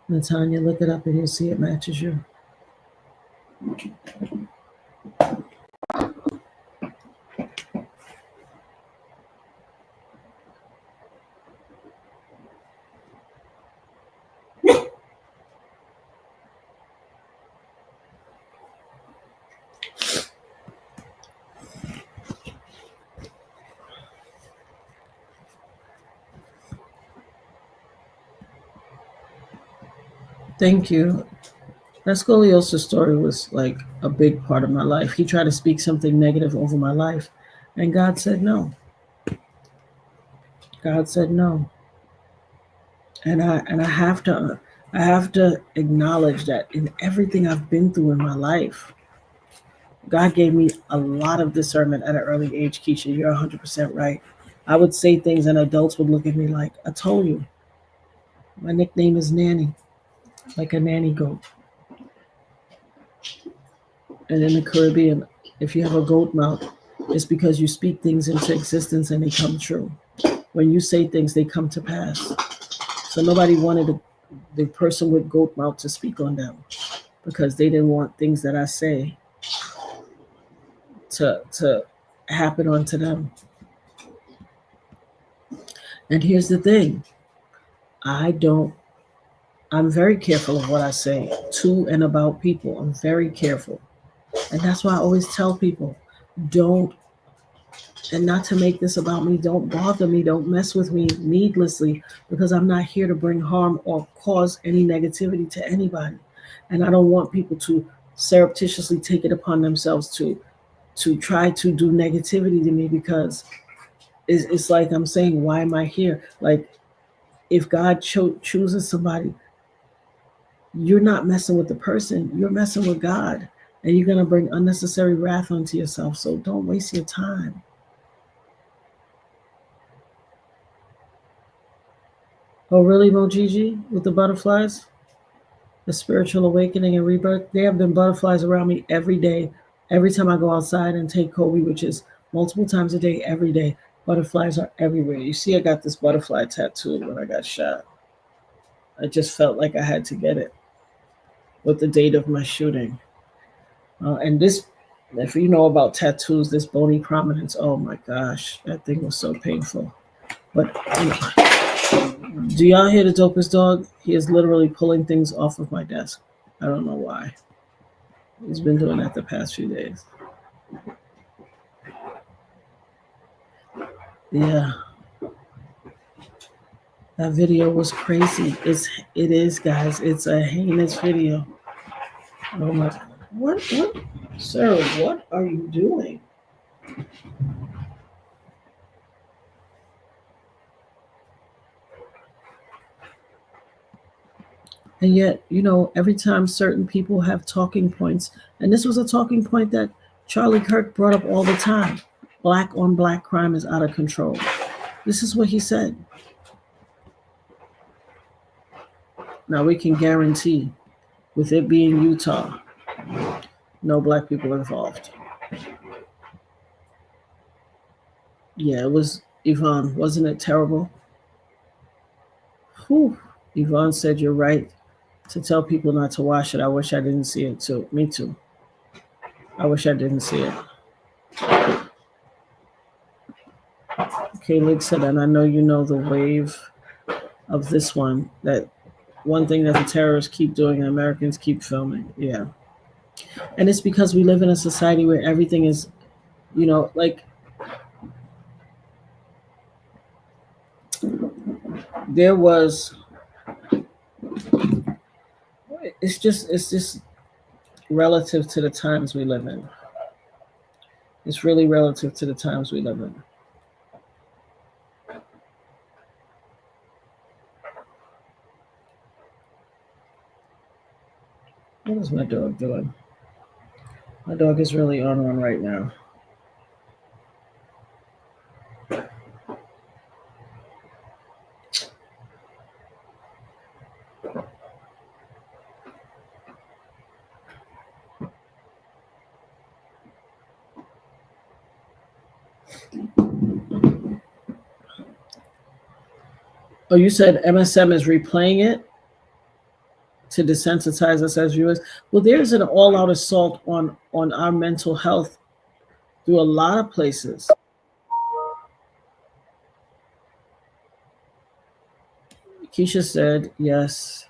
Speaker 1: Natanya, look it up and you'll see it matches you. Thank you. That scoliosis story was like a big part of my life. He tried to speak something negative over my life, and God said no. God said no. And I have to acknowledge that in everything I've been through in my life, God gave me a lot of discernment at an early age. Keisha, you're 100% right. I would say things and adults would look at me like, I told you. My nickname is Nanny. Like a nanny goat. And in the Caribbean, if you have a goat mouth, it's because you speak things into existence and they come true. When you say things, they come to pass. So nobody wanted the person with goat mouth to speak on them because they didn't want things that I say to happen onto them. And here's the thing. I'm very careful of what I say to and about people. I'm very careful. And that's why I always tell people, don't, and not to make this about me, don't bother me, don't mess with me needlessly, because I'm not here to bring harm or cause any negativity to anybody. And I don't want people to surreptitiously take it upon themselves to try to do negativity to me, because it's like I'm saying, why am I here? Like, if God chooses somebody, you're not messing with the person, you're messing with God, and you're going to bring unnecessary wrath onto yourself. So don't waste your time. Oh, really, Mojiji, with the butterflies? The spiritual awakening and rebirth? There have been butterflies around me every day. Every time I go outside and take Kobe, which is multiple times a day, every day, butterflies are everywhere. You see, I got this butterfly tattoo when I got shot. I just felt like I had to get it with the date of my shooting. And this, if you know about tattoos, this bony prominence, oh my gosh, that thing was so painful. But do y'all hear the Dopest dog? He is literally pulling things off of my desk. I don't know why. He's been doing that the past few days. Yeah. That video was crazy. It is, guys. It's a heinous video. Oh my, what, sir, what are you doing? And yet, every time certain people have talking points, and this was a talking point that Charlie Kirk brought up all the time. Black on black crime is out of control. This is what he said. Now we can guarantee, with it being Utah, no black people involved. Yeah, it was Yvonne. Wasn't it terrible? Whew. Yvonne said, you're right to tell people not to watch it. I wish I didn't see it too. Me too. I wish I didn't see it. K-Lig said, and I know you know the wave of this one, that one thing that the terrorists keep doing and Americans keep filming. Yeah. And it's because we live in a society where everything is, like, there was, it's just relative to the times we live in. It's really relative to the times we live in. What is my dog doing? My dog is really on one right now. Oh, you said MSM is replaying it to desensitize us as viewers? Well, there's an all-out assault on our mental health through a lot of places. Keisha said, yes,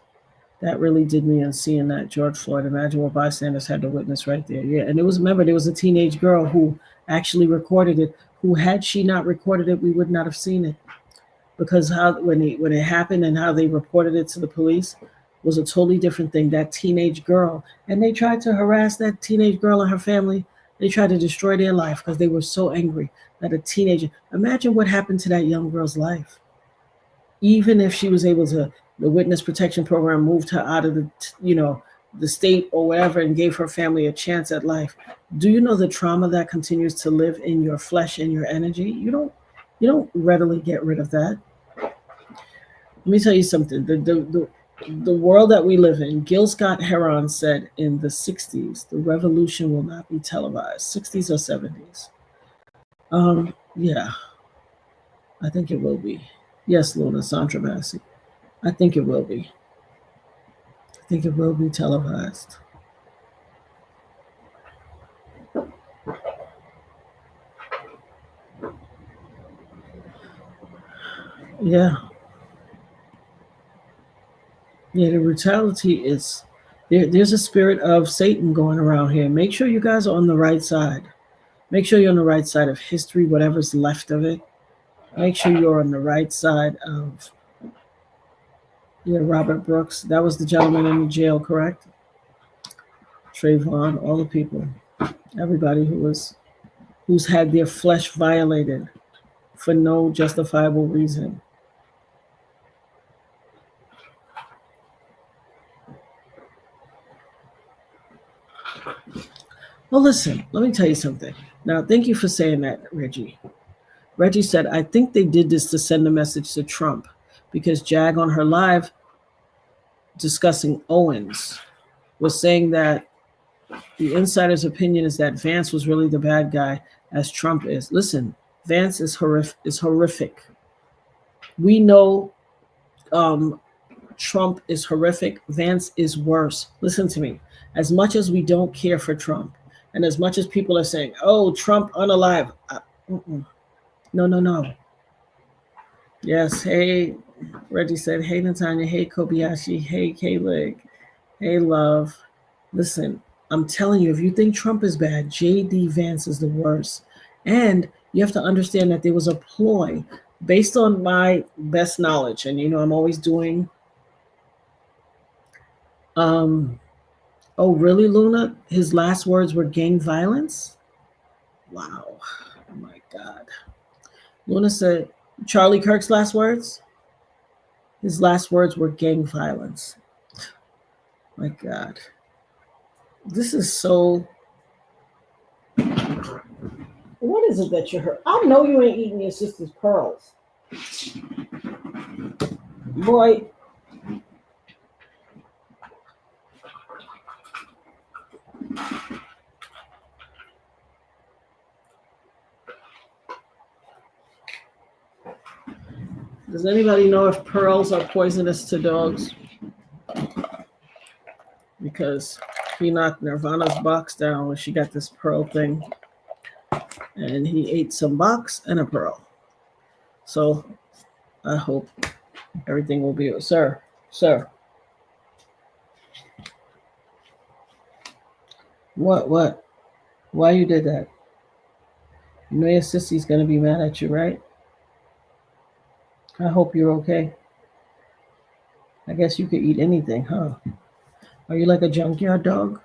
Speaker 1: that really did me on seeing that George Floyd. Imagine what bystanders had to witness right there. Yeah, and remember, there was a teenage girl who actually recorded it, who, had she not recorded it, we would not have seen it. Because when it happened and how they reported it to the police was a totally different thing. That teenage girl, and they tried to harass that teenage girl and her family. They tried to destroy their life because they were so angry that a teenager. Imagine what happened to that young girl's life. Even if she was able to, the witness protection program moved her out of the state or whatever and gave her family a chance at life. Do you know the trauma that continues to live in your flesh and your energy? You don't readily get rid of that. Let me tell you something. The world that we live in, Gil Scott Heron said in the 60s, the revolution will not be televised. 60s or 70s. Yeah, I think it will be. Yes, Luna, Sandra Massey. I think it will be. I think it will be televised. Yeah. Yeah, the brutality is, there's a spirit of Satan going around here. Make sure you guys are on the right side. Make sure you're on the right side of history, whatever's left of it. Make sure you're on the right side of, Robert Brooks. That was the gentleman in the jail, correct? Trayvon, all the people, everybody who's had their flesh violated for no justifiable reason. Well, listen, let me tell you something. Now, thank you for saying that, Reggie. Reggie said, I think they did this to send a message to Trump because Jag on her live discussing Owens was saying that the insider's opinion is that Vance was really the bad guy as Trump is. Listen, Vance is horrific. We know Trump is horrific. Vance is worse. Listen to me. As much as we don't care for Trump, and as much as people are saying, oh, Trump unalive. No. Yes, hey, Reggie said, hey, Natanya, hey, Kobayashi, hey, K-Leg, hey, love. Listen, I'm telling you, if you think Trump is bad, J.D. Vance is the worst. And you have to understand that there was a ploy based on my best knowledge. And, I'm always doing, oh, really, Luna? His last words were gang violence? Wow. Oh, my God. Luna said, Charlie Kirk's last words? His last words were gang violence. My God. This is so... What is it that you heard? I know you ain't eating your sister's pearls. Boy... Does anybody know if pearls are poisonous to dogs? Because he knocked Nirvana's box down when she got this pearl thing. And he ate some box and a pearl. So I hope everything will be... Sir. What? Why you did that? You know your sissy's going to be mad at you, right? I hope you're okay. I guess you could eat anything, huh? Are you like a junkyard dog?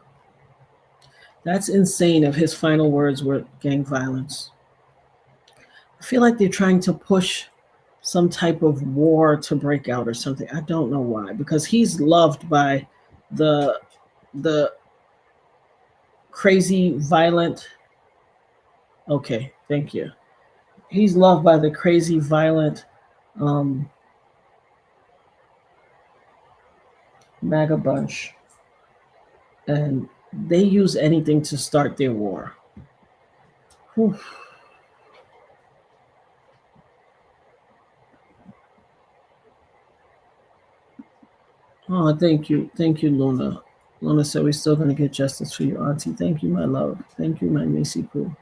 Speaker 1: That's insane if his final words were gang violence. I feel like they're trying to push some type of war to break out or something. I don't know why. Because he's loved by the crazy, violent... Okay, thank you. He's loved by the crazy, violent... MAGA bunch, and they use anything to start their war. Whew. Oh, thank you, Luna. Luna said we're still going to get justice for your auntie. Thank you, my love. Thank you, my Macy Pooh.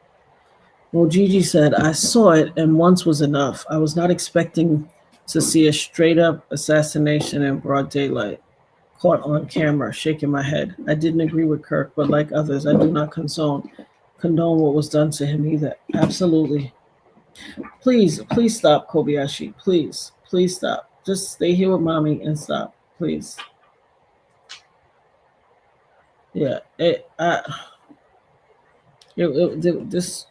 Speaker 1: Well, Gigi said, I saw it and once was enough. I was not expecting to see a straight up assassination in broad daylight. Caught on camera, shaking my head. I didn't agree with Kirk, but like others, I do not condone what was done to him either. Absolutely. Please stop, Kobayashi. Please stop. Just stay here with mommy and stop, please. Yeah, this.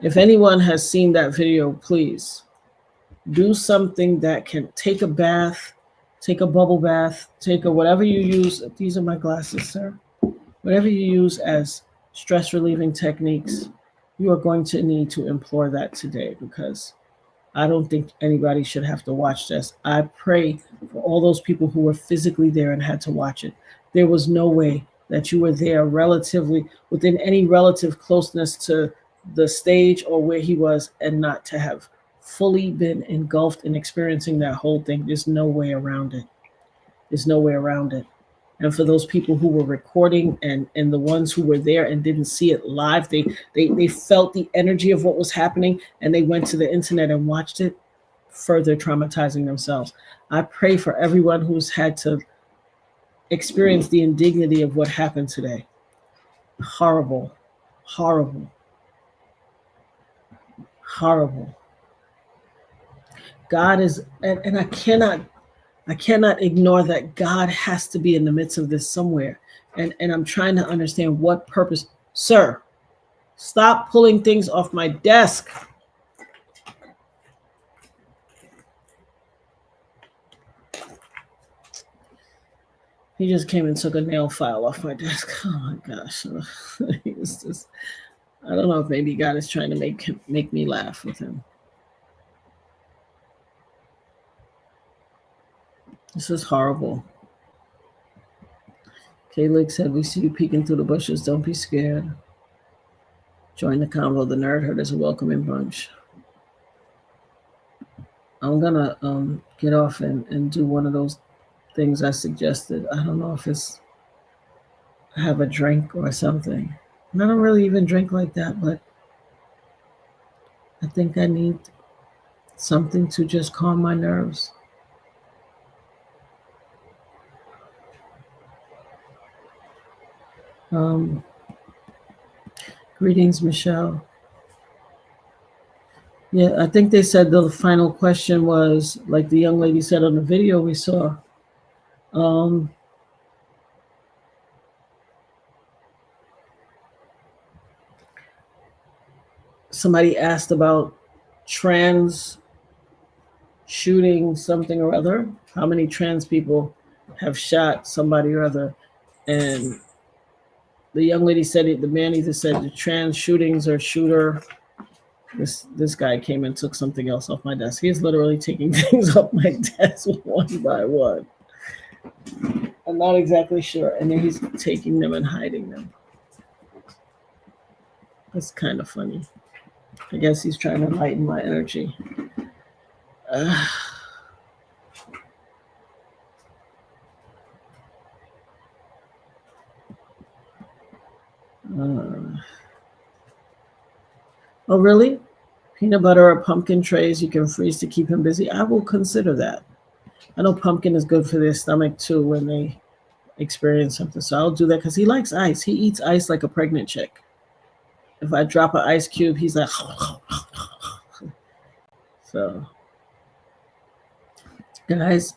Speaker 1: If anyone has seen that video, please do something that can take a bath. Take a bubble bath, take a whatever you use. These are my glasses, sir. Whatever you use as stress relieving techniques, you are going to need to employ that today because I don't think anybody should have to watch this. I pray for all those people who were physically there and had to watch it. There was no way that you were there relatively within any relative closeness to the stage or where he was and not to have fully been engulfed in experiencing that whole thing. There's no way around it. And for those people who were recording and the ones who were there and didn't see it live, they felt the energy of what was happening and they went to the internet and watched it, further traumatizing themselves. I pray for everyone who's had to experience the indignity of what happened today. Horrible. God is, and I cannot I cannot ignore that God has to be in the midst of this somewhere. And I'm trying to understand what purpose. Sir, stop pulling things off my desk. He just came and took a nail file off my desk. Oh my gosh. It's just, I don't know if maybe God is trying to make me laugh with him. This is horrible. K-Lig said, we see you peeking through the bushes. Don't be scared. Join the convo. The nerd herd is a welcoming bunch. I'm going to get off and do one of those things I suggested. I don't know if it's have a drink or something. And I don't really even drink like that, but I think I need something to just calm my nerves. Greetings, Michelle. Yeah, I think they said the final question was, like the young lady said on the video we saw, somebody asked about trans shooting something or other. How many trans people have shot somebody or other? And the young lady said it, the man either said the trans shootings or shooter. This guy came and took something else off my desk. He's literally taking things off my desk one by one. I'm not exactly sure. And then he's taking them and hiding them. That's kind of funny. I guess he's trying to lighten my energy. Oh, really? Peanut butter or pumpkin trays you can freeze to keep him busy? I will consider that. I know pumpkin is good for their stomach too when they experience something. So I'll do that because he likes ice. He eats ice like a pregnant chick. If I drop an ice cube, he's like, so. Guys,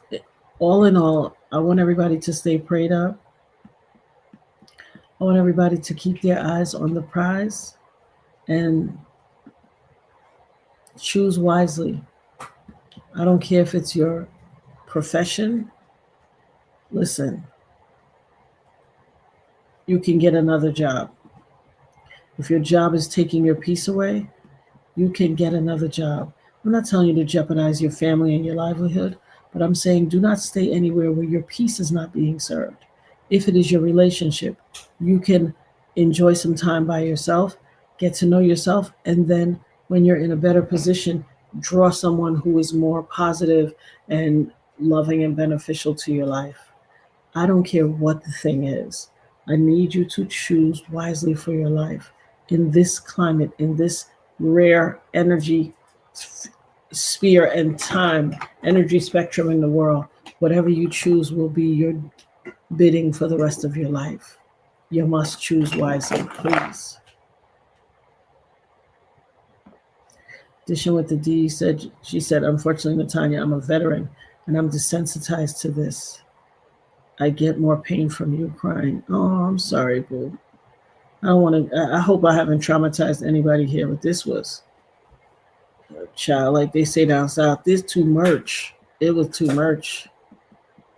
Speaker 1: all in all, I want everybody to stay prayed up. I want everybody to keep their eyes on the prize and choose wisely. I don't care if it's your profession. Listen, you can get another job. If your job is taking your peace away, you can get another job. I'm not telling you to jeopardize your family and your livelihood, but I'm saying do not stay anywhere where your peace is not being served. If it is your relationship, you can enjoy some time by yourself, get to know yourself, and then when you're in a better position, draw someone who is more positive and loving and beneficial to your life. I don't care what the thing is. I need you to choose wisely for your life. In this climate, in this rare energy sphere and time, energy spectrum in the world, whatever you choose will be your bidding for the rest of your life. You must choose wisely, please. Dishing with the D said, she said, unfortunately, Natanya, I'm a veteran and I'm desensitized to this. I get more pain from you crying. Oh, I'm sorry, boo. I hope I haven't traumatized anybody here, but this was a child, like they say down south, this too much. It was too much.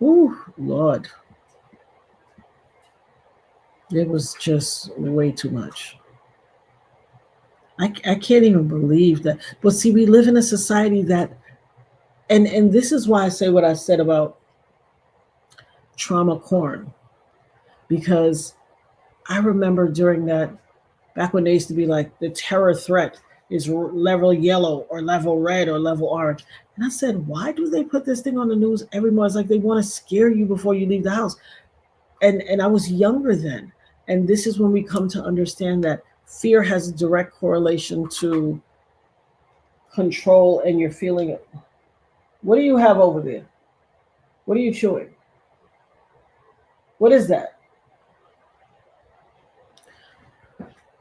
Speaker 1: Ooh, Lord. It was just way too much. I can't even believe that. But see, we live in a society that, and this is why I say what I said about trauma corn, because I remember during that, back when they used to be like the terror threat is level yellow or level red or level orange. And I said, why do they put this thing on the news every morning? It's like they want to scare you before you leave the house. And I was younger then. And this is when we come to understand that fear has a direct correlation to control and your feeling. What do you have over there? What are you chewing? What is that?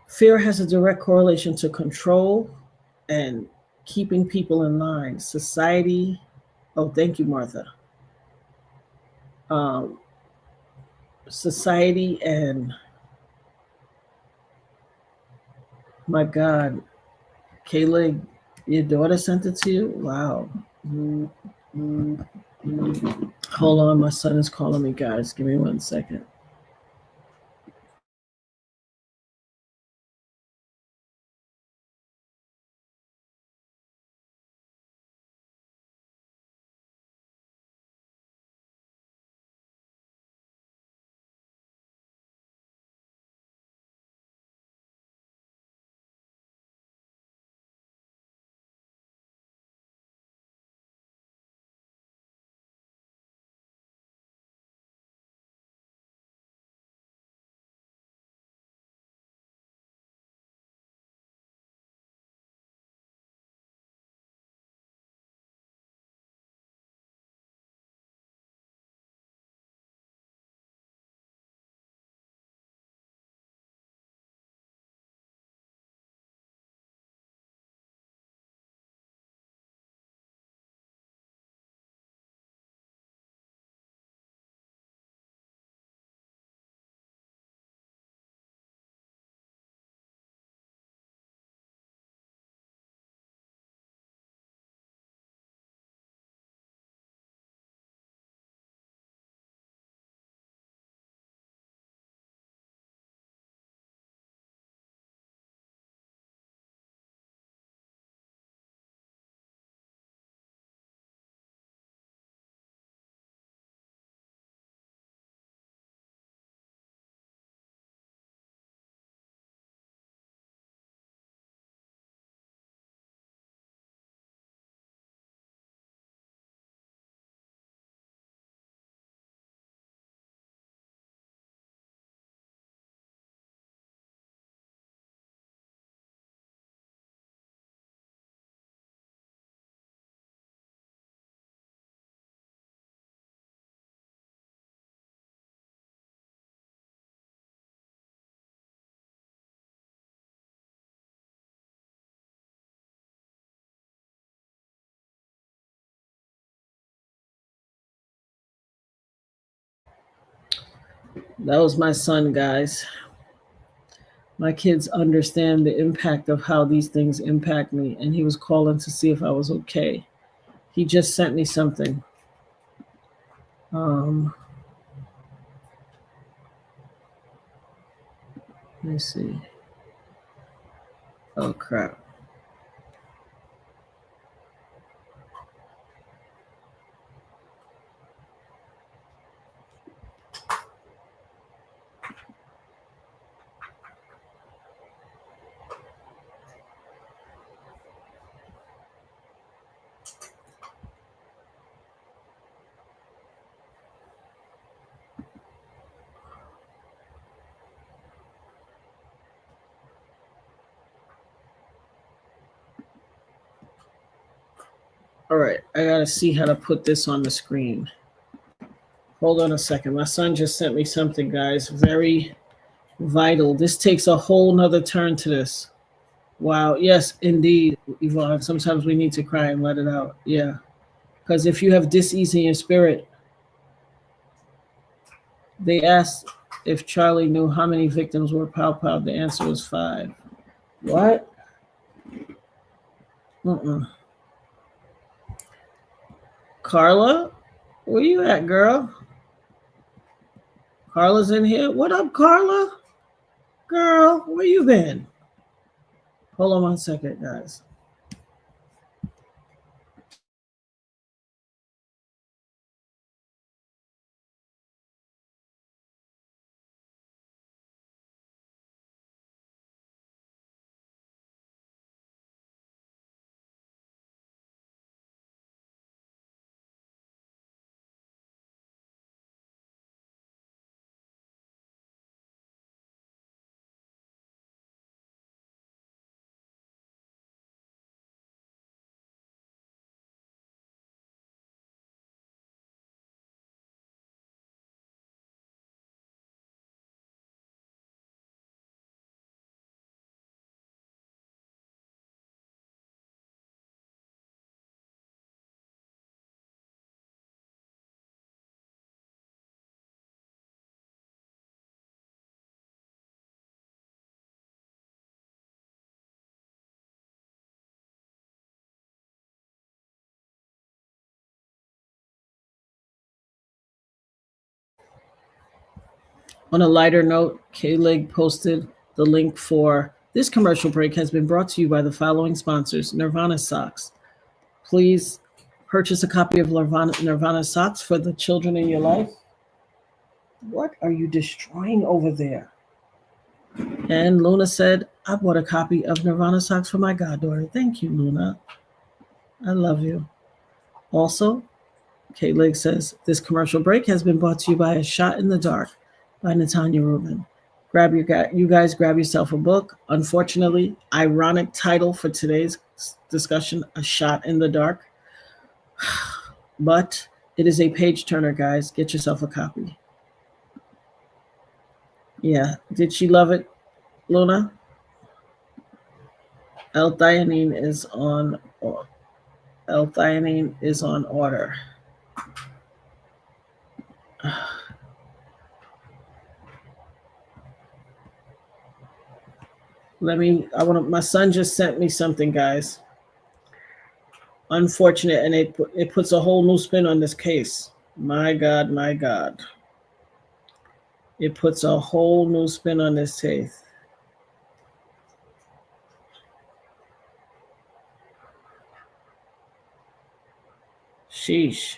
Speaker 1: Fear has a direct correlation to control and keeping people in line. Society, oh, thank you, Martha. um, society and my God, Kayla, your daughter sent it to you? Wow. Hold on, my son is calling me, guys. Give me 1 second. That was my son, guys. My kids understand the impact of how these things impact me, and he was calling to see if I was okay. He just sent me something. Let me see. Oh, crap. All right, I gotta see how to put this on the screen. Hold on a second. My son just sent me something, guys. Very vital. This takes a whole nother turn to this. Wow. Yes, indeed, Yvonne. Sometimes we need to cry and let it out. Yeah. Because if you have dis-ease in your spirit, they asked if Charlie knew how many victims were pow pow. The answer was 5. What? Carla? Where you at, girl? Carla's in here. What up, Carla? Girl, where you been? Hold on 1 second, guys. On a lighter note, K-Leg posted the link for this commercial break has been brought to you by the following sponsors: Nirvana Socks. Please purchase a copy of Nirvana Socks for the children in your life. What are you destroying over there? And Luna said, I bought a copy of Nirvana Socks for my goddaughter. Thank you, Luna. I love you. Also, K-Leg says, this commercial break has been brought to you by A Shot in the Dark by Natanya Rubin. You guys grab yourself a book. Unfortunately, ironic title for today's discussion, A Shot in the Dark. But it is a page turner, guys. Get yourself a copy. Yeah. Did she love it, Luna? L-theanine is on order. My son just sent me something, guys. Unfortunate, and it puts a whole new spin on this case. My God, my God. It puts a whole new spin on this case. Sheesh.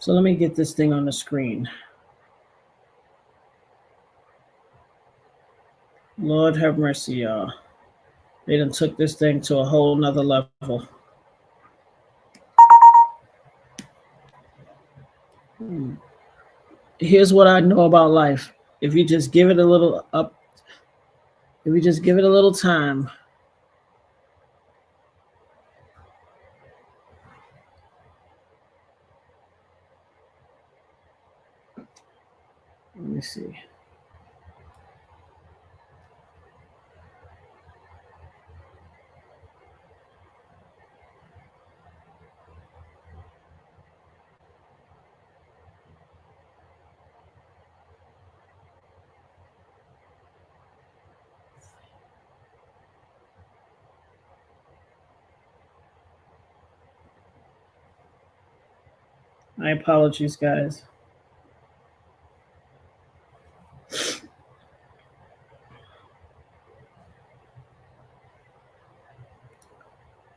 Speaker 1: So let me get this thing on the screen. Lord have mercy, y'all. They done took this thing to a whole nother level. Here's what I know about life. If you just give it a little time, let me see. My apologies, guys.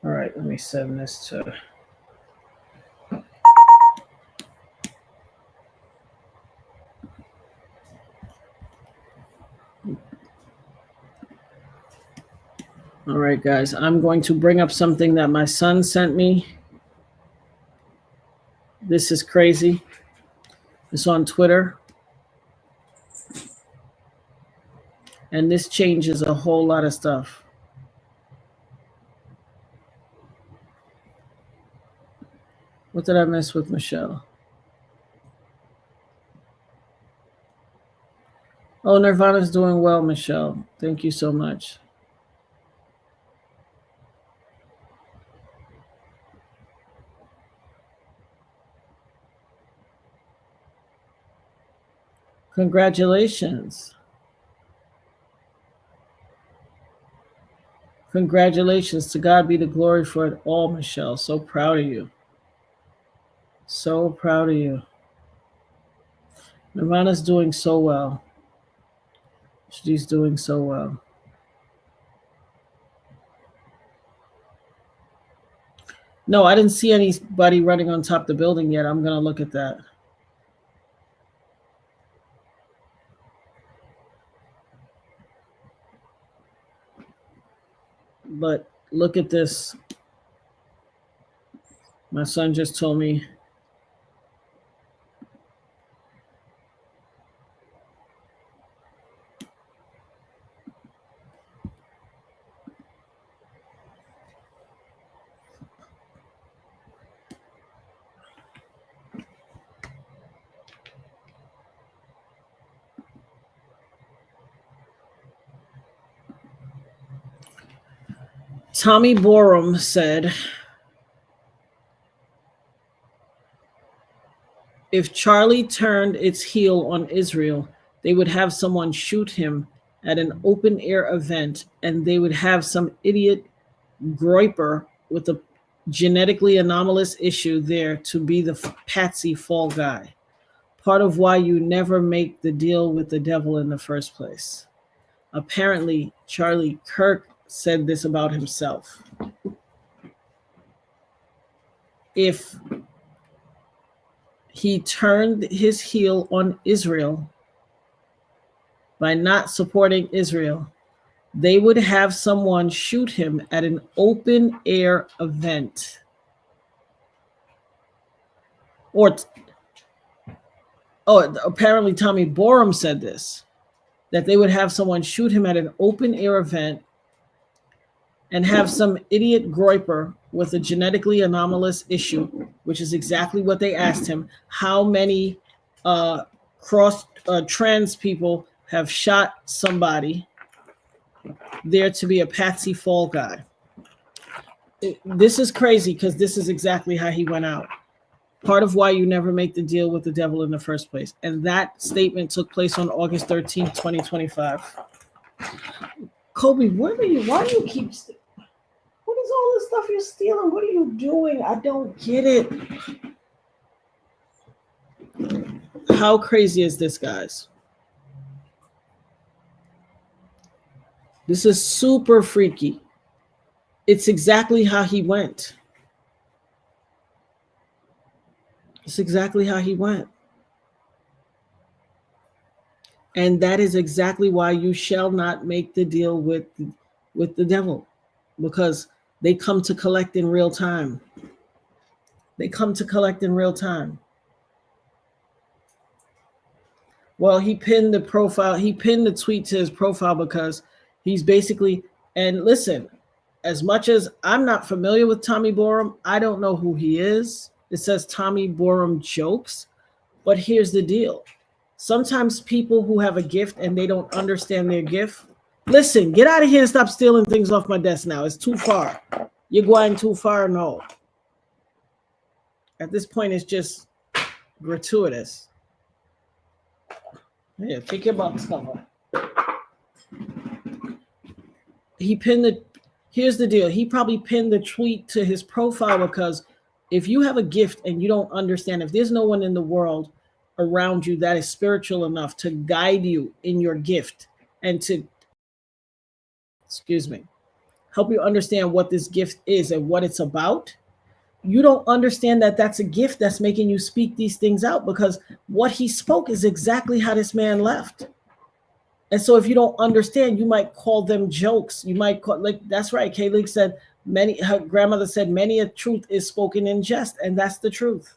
Speaker 1: All right, let me send this to... All right, guys, I'm going to bring up something that my son sent me. This is crazy. It's on Twitter. And this changes a whole lot of stuff. What did I miss with Michelle? Oh, Nirvana's doing well, Michelle. Thank you so much. Congratulations. Congratulations. To God be the glory for it all, Michelle. So proud of you. So proud of you. Nirvana's doing so well. She's doing so well. No, I didn't see anybody running on top of the building yet. I'm gonna look at that. But look at this. My son just told me. Tommy Borum said, if Charlie turned its heel on Israel, they would have someone shoot him at an open air event, and they would have some idiot groiper with a genetically anomalous issue there to be the patsy fall guy. Part of why you never make the deal with the devil in the first place. Apparently, Charlie Kirk said this about himself. If he turned his heel on Israel by not supporting Israel, they would have someone shoot him at an open air event. Apparently Tommy Borum said this, that they would have someone shoot him at an open air event and have some idiot groiper with a genetically anomalous issue, which is exactly what they asked him. How many trans people have shot somebody there to be a patsy fall guy? This is crazy because this is exactly how he went out. Part of why you never make the deal with the devil in the first place. And that statement took place on August 13th, 2025. Kobe, why do you keep... What is all this stuff you're stealing? What are you doing? I don't get it. How crazy is this, guys? This is super freaky. It's exactly how he went. It's exactly how he went. And that is exactly why you shall not make the deal with the devil, because they come to collect in real time. They come to collect in real time. Well, he pinned the profile. He pinned the tweet to his profile because he's basically, and listen, as much as I'm not familiar with Tommy Borum, I don't know who he is. It says Tommy Borum jokes, but here's the deal. Sometimes people who have a gift and they don't understand their gift, listen, get out of here and stop stealing things off my desk now. It's too far. You're going too far, no. At this point, it's just gratuitous. Yeah, take your box cover. Here's the deal. He probably pinned the tweet to his profile because if you have a gift and you don't understand, if there's no one in the world around you that is spiritual enough to guide you in your gift and to, help you understand what this gift is and what it's about, you don't understand that that's a gift that's making you speak these things out, because what he spoke is exactly how this man left. And so if you don't understand, you might call them jokes. You might call, like, that's right. Kaylee said, her grandmother said, many a truth is spoken in jest. And that's the truth.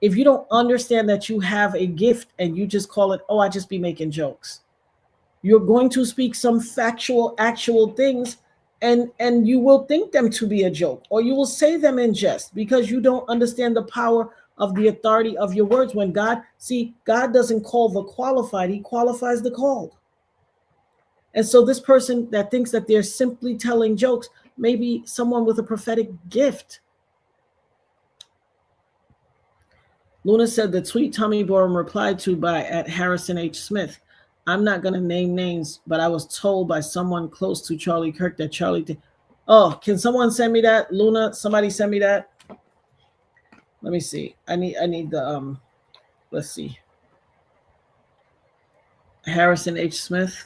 Speaker 1: If you don't understand that you have a gift and you just call it, oh, I just be making jokes, you're going to speak some factual, actual things, and you will think them to be a joke, or you will say them in jest because you don't understand the power of the authority of your words. When God doesn't call the qualified, he qualifies the called. And so this person that thinks that they're simply telling jokes, maybe someone with a prophetic gift. Luna said the tweet Tommy Borum replied to by at Harrison H. Smith. I'm not going to name names, but I was told by someone close to Charlie Kirk that Charlie oh, can someone send me that? Luna, somebody send me that. Let me see. I need the let's see. Harrison H. Smith.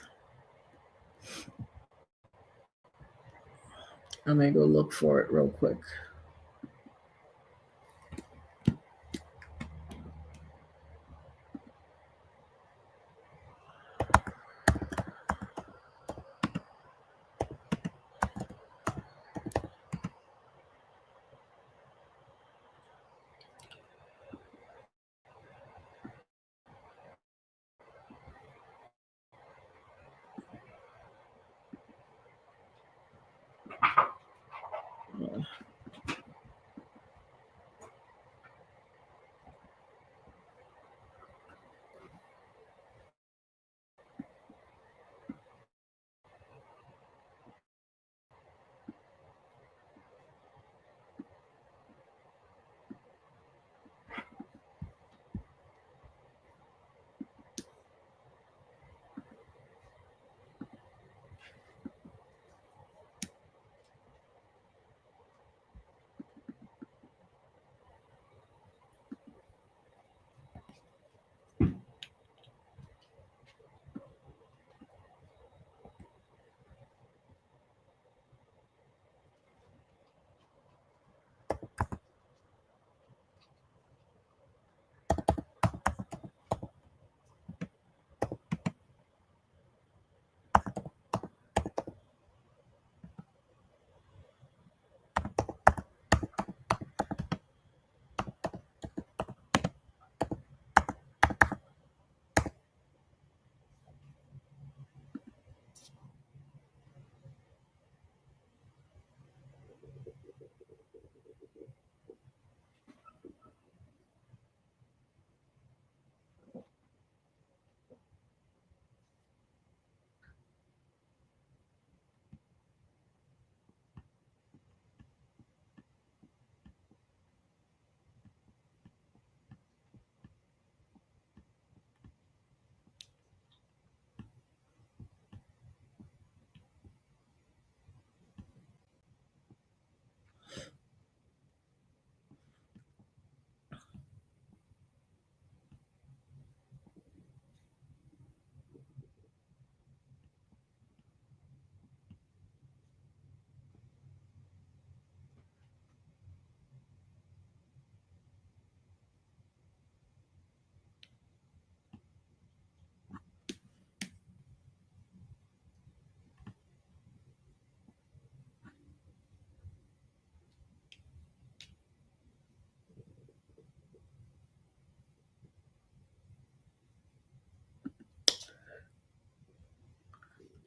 Speaker 1: I'm gonna go look for it real quick.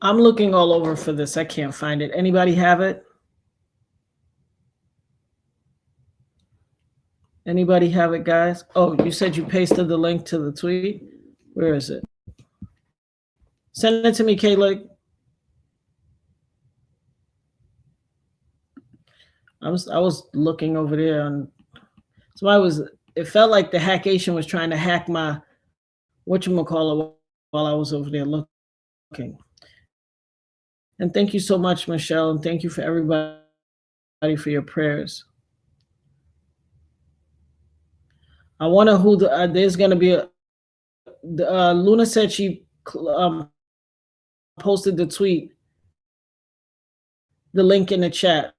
Speaker 1: I'm looking all over for this. I can't find it. Anybody have it? Anybody have it, guys? Oh, you said you pasted the link to the tweet. Where is it? Send it to me, Kayla. I was looking over there, and it felt like the hackation was trying to hack my whatchamacallit while I was over there looking. And thank you so much, Michelle, and thank you for everybody for your prayers. I wonder who there's going to be Luna said she posted the tweet, the link in the chat.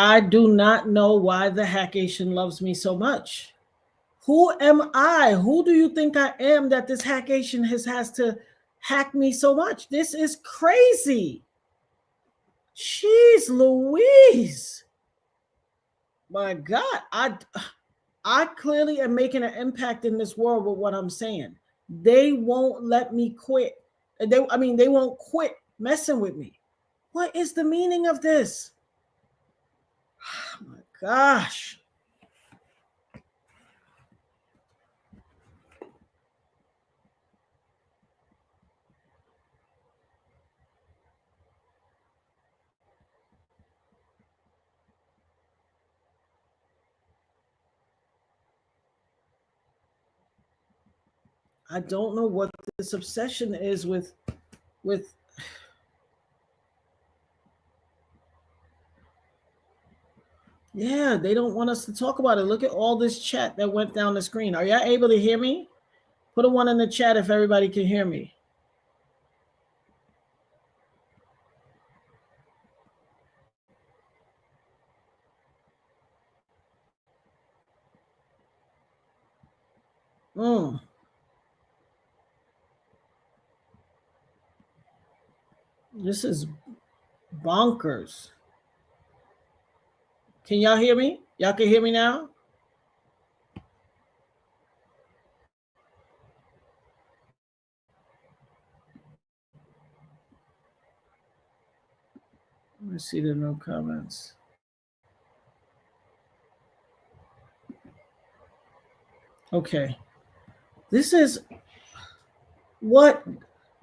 Speaker 1: I do not know why the Hackation loves me so much. Who am I? Who do you think I am that this Hackation has to hack me so much? This is crazy. Jeez Louise. My God, I clearly am making an impact in this world with what I'm saying. They won't let me quit. They won't quit messing with me. What is the meaning of this? Oh my gosh. I don't know what this obsession is with yeah, they don't want us to talk about it. Look at all this chat that went down the screen. Are y'all able to hear me? Put a 1 in the chat if everybody can hear me. This is bonkers. Can y'all hear me? Y'all can hear me now? Let me see the no comments. Okay. This is what,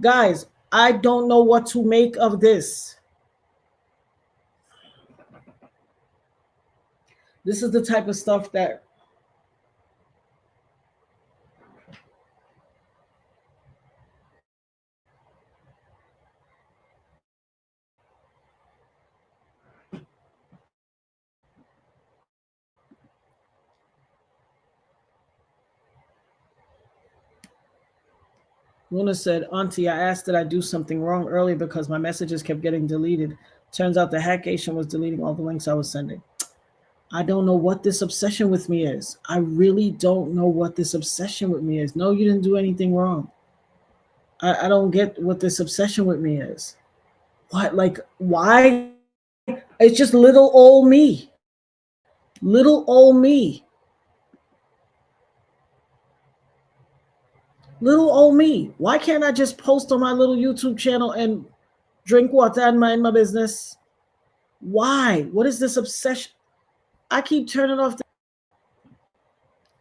Speaker 1: guys, I don't know what to make of this. This is the type of stuff that Luna said, Auntie, I asked that I do something wrong earlier because my messages kept getting deleted. Turns out the Hackation was deleting all the links I was sending. I don't know what this obsession with me is. I really don't know what this obsession with me is. No, you didn't do anything wrong. I don't get what this obsession with me is. What, like, why? It's just little old me. Little old me. Little old me. Why can't I just post on my little YouTube channel and drink water and mind my business? Why? What is this obsession? I keep turning off.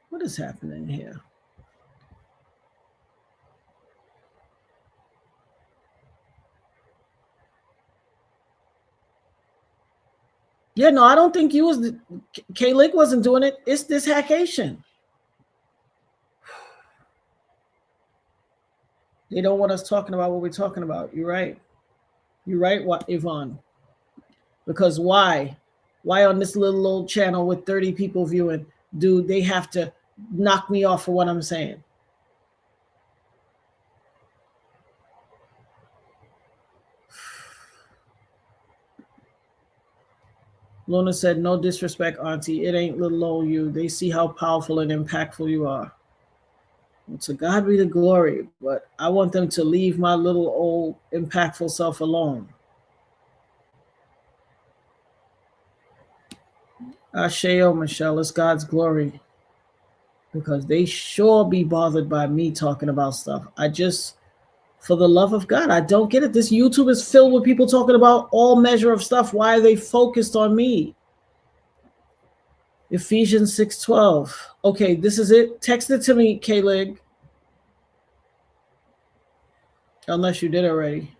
Speaker 1: What is happening here? Yeah, no, I don't think you was. K-Lig wasn't doing it. It's this Hackation. They don't want us talking about what we're talking about. You're right. You're right, what, Yvonne? Because why? Why on this little old channel with 30 people viewing do they have to knock me off for what I'm saying? Luna said, no disrespect, Auntie. It ain't little old you. They see how powerful and impactful you are. Well, to God be the glory, but I want them to leave my little old impactful self alone. Asheo, Michelle, it's God's glory. Because they sure be bothered by me talking about stuff. I just, for the love of God, I don't get it. This YouTube is filled with people talking about all measure of stuff. Why are they focused on me? Ephesians 6:12. Okay, this is it. Text it to me, K-Lig. Unless you did already.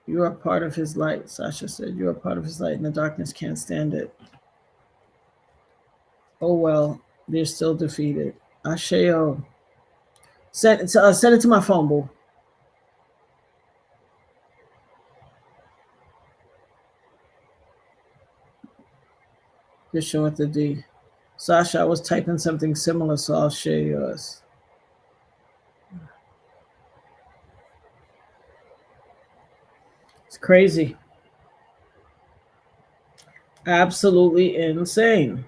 Speaker 1: You are part of his light. Sasha said, you are part of his light and the darkness can't stand it. Oh, well, they're still defeated. Asheo. Send it to my phone, boo. Just show it to D. Sasha, I was typing something similar, so I'll share yours. It's crazy. Absolutely insane.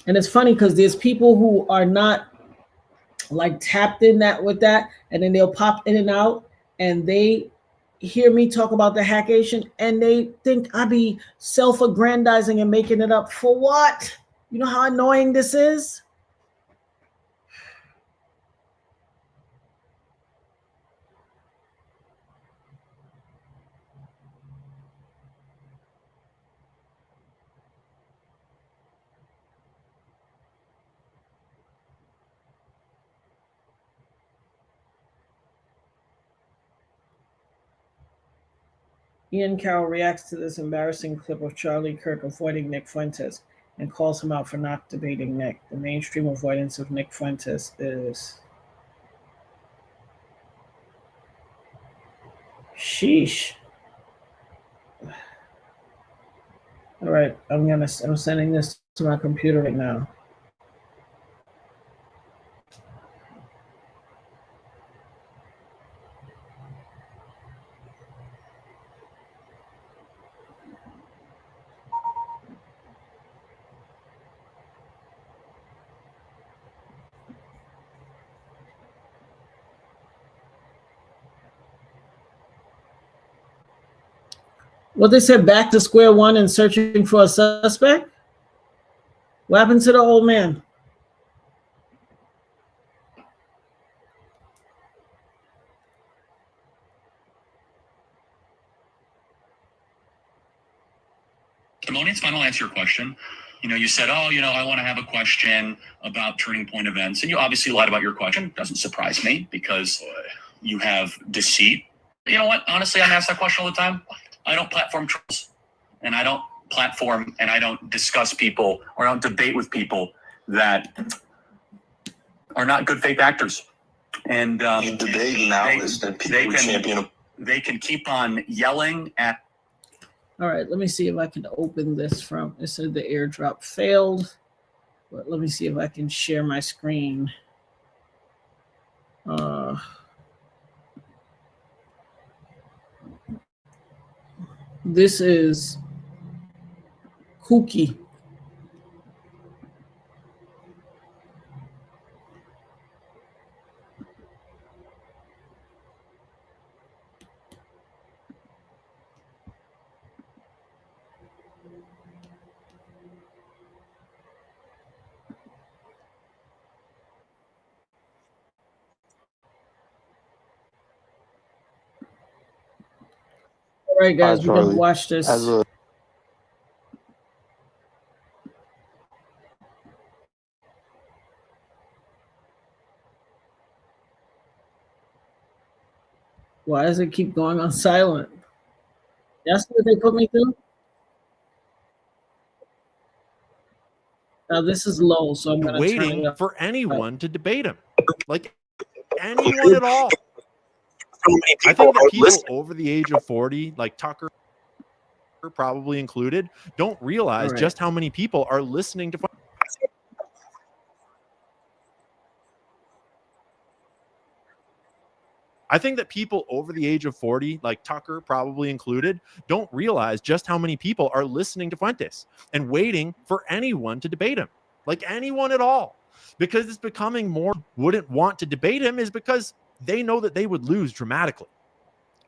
Speaker 1: And it's funny because there's people who are not like tapped in that with that, and then they'll pop in and out, and they hear me talk about the hackation, and they think I be self-aggrandizing and making it up for what? You know how annoying this is? Ian Carroll reacts to this embarrassing clip of Charlie Kirk avoiding Nick Fuentes and calls him out for not debating Nick. The mainstream avoidance of Nick Fuentes is... sheesh. All right, I'm sending this to my computer right now. What they said, back to square one and searching for a suspect? What happened to the old man?
Speaker 11: Testimonies, final answer your question. You said, oh, I want to have a question about Turning Point events. And you obviously lied about your question. Doesn't surprise me because you have deceit. You know what? Honestly, I'm asked that question all the time. I don't platform trolls, and I don't platform and I don't discuss people or I don't debate with people that are not good faith actors. And
Speaker 12: you debate now is that people champion.
Speaker 11: They can keep on yelling at.
Speaker 1: All right, let me see if I can open this from. It said the airdrop failed, but let me see if I can share my screen. This is kooky. All right, guys, we're gonna watch this. Why does it keep going on silent? That's what they put me through. Now this is low, so I'm gonna
Speaker 13: waiting
Speaker 1: turn it up.
Speaker 13: For anyone to debate him, like anyone at all. I think that people over the age of 40, like Tucker probably included, don't realize just how many people are listening to. I think that people over the age of 40, like Tucker probably included, don't realize just how many people are listening to Fuentes and waiting for anyone to debate him, like anyone at all. Because it's becoming more wouldn't want to debate him is because they know that they would lose dramatically.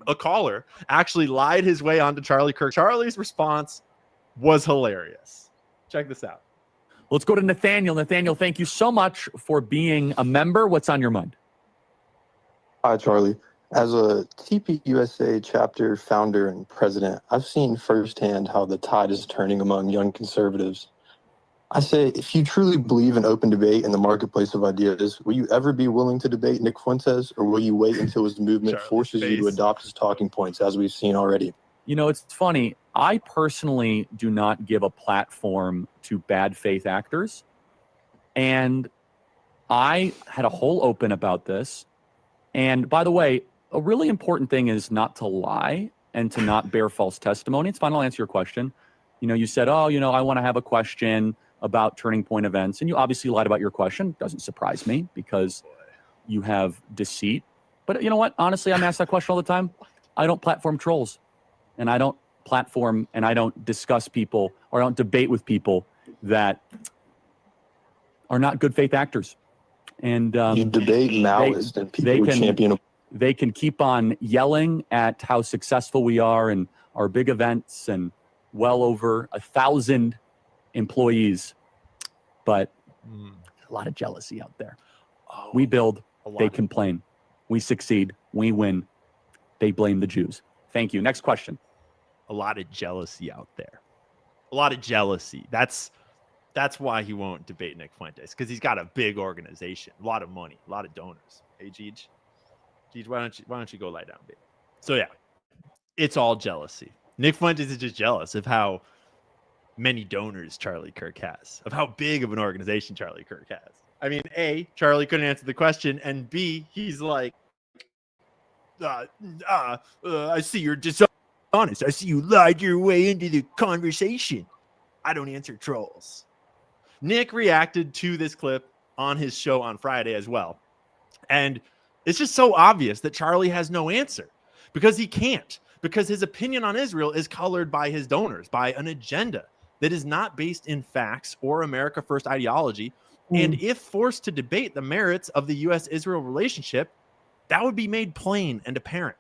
Speaker 13: A caller actually lied his way onto Charlie Kirk. Charlie's response was hilarious. Check this out.
Speaker 2: Let's go to Nathaniel. Nathaniel, thank you so much for being a member. What's on your mind?
Speaker 12: Hi, Charlie. As a TPUSA chapter founder and president, I've seen firsthand how the tide is turning among young conservatives. I say, if you truly believe in open debate in the marketplace of ideas, will you ever be willing to debate Nick Fuentes, or will you wait until his movement forces you to adopt his talking points, as we've seen already?
Speaker 2: It's funny. I personally do not give a platform to bad faith actors. And I had a whole open about this. And by the way, a really important thing is not to lie and to not bear false testimony. It's fine. I'll answer your question. You said, oh, I want to have a question about Turning Point events. And you obviously lied about your question. Doesn't surprise me because you have deceit. But you know what? Honestly, I'm asked that question all the time. I don't platform trolls, and I don't platform and I don't discuss people or I don't debate with people that are not good faith actors. And
Speaker 12: you debate Maoists and people who champion.
Speaker 2: They can keep on yelling at how successful we are and our big events and well over 1,000 employees, but a lot of jealousy out there. We build, they complain. We succeed, we win. They blame the Jews. Thank you. Next question.
Speaker 13: A lot of jealousy out there. A lot of jealousy. That's why he won't debate Nick Fuentes, because he's got a big organization, a lot of money, a lot of donors. Hey, Jeej, why don't you go lie down, baby? So yeah, it's all jealousy. Nick Fuentes is just jealous of how many donors Charlie Kirk has, of how big of an organization Charlie Kirk has. I mean, A, Charlie couldn't answer the question, and B, he's like, I see you're dishonest. I see you lied your way into the conversation. I don't answer trolls. Nick reacted to this clip on his show on Friday as well. And it's just so obvious that Charlie has no answer because he can't, because his opinion on Israel is colored by his donors, by an agenda that is not based in facts or America First ideology. And if forced to debate the merits of the U.S.-Israel relationship, that would be made plain and apparent.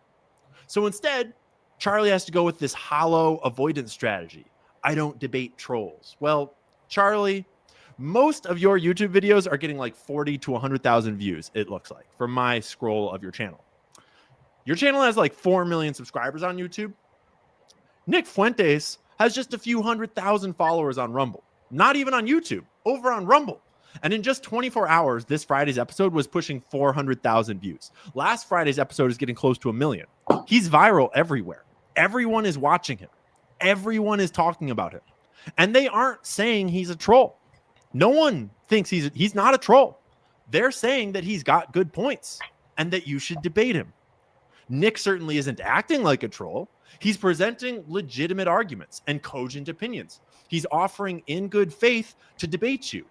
Speaker 13: So instead, Charlie has to go with this hollow avoidance strategy. I don't debate trolls. Well, Charlie, most of your YouTube videos are getting like 40 to 100,000 views, it looks like, from my scroll of your channel. Your channel has like 4 million subscribers on YouTube. Nick Fuentes has just a few 100,000 followers on Rumble. Not even on YouTube, over on Rumble. And in just 24 hours, this Friday's episode was pushing 400,000 views. Last Friday's episode is getting close to 1 million. He's viral everywhere. Everyone is watching him. Everyone is talking about him. And they aren't saying he's a troll. No one thinks he's not a troll. They're saying that he's got good points and that you should debate him. Nick certainly isn't acting like a troll. He's presenting legitimate arguments and cogent opinions. He's offering in good faith to debate you.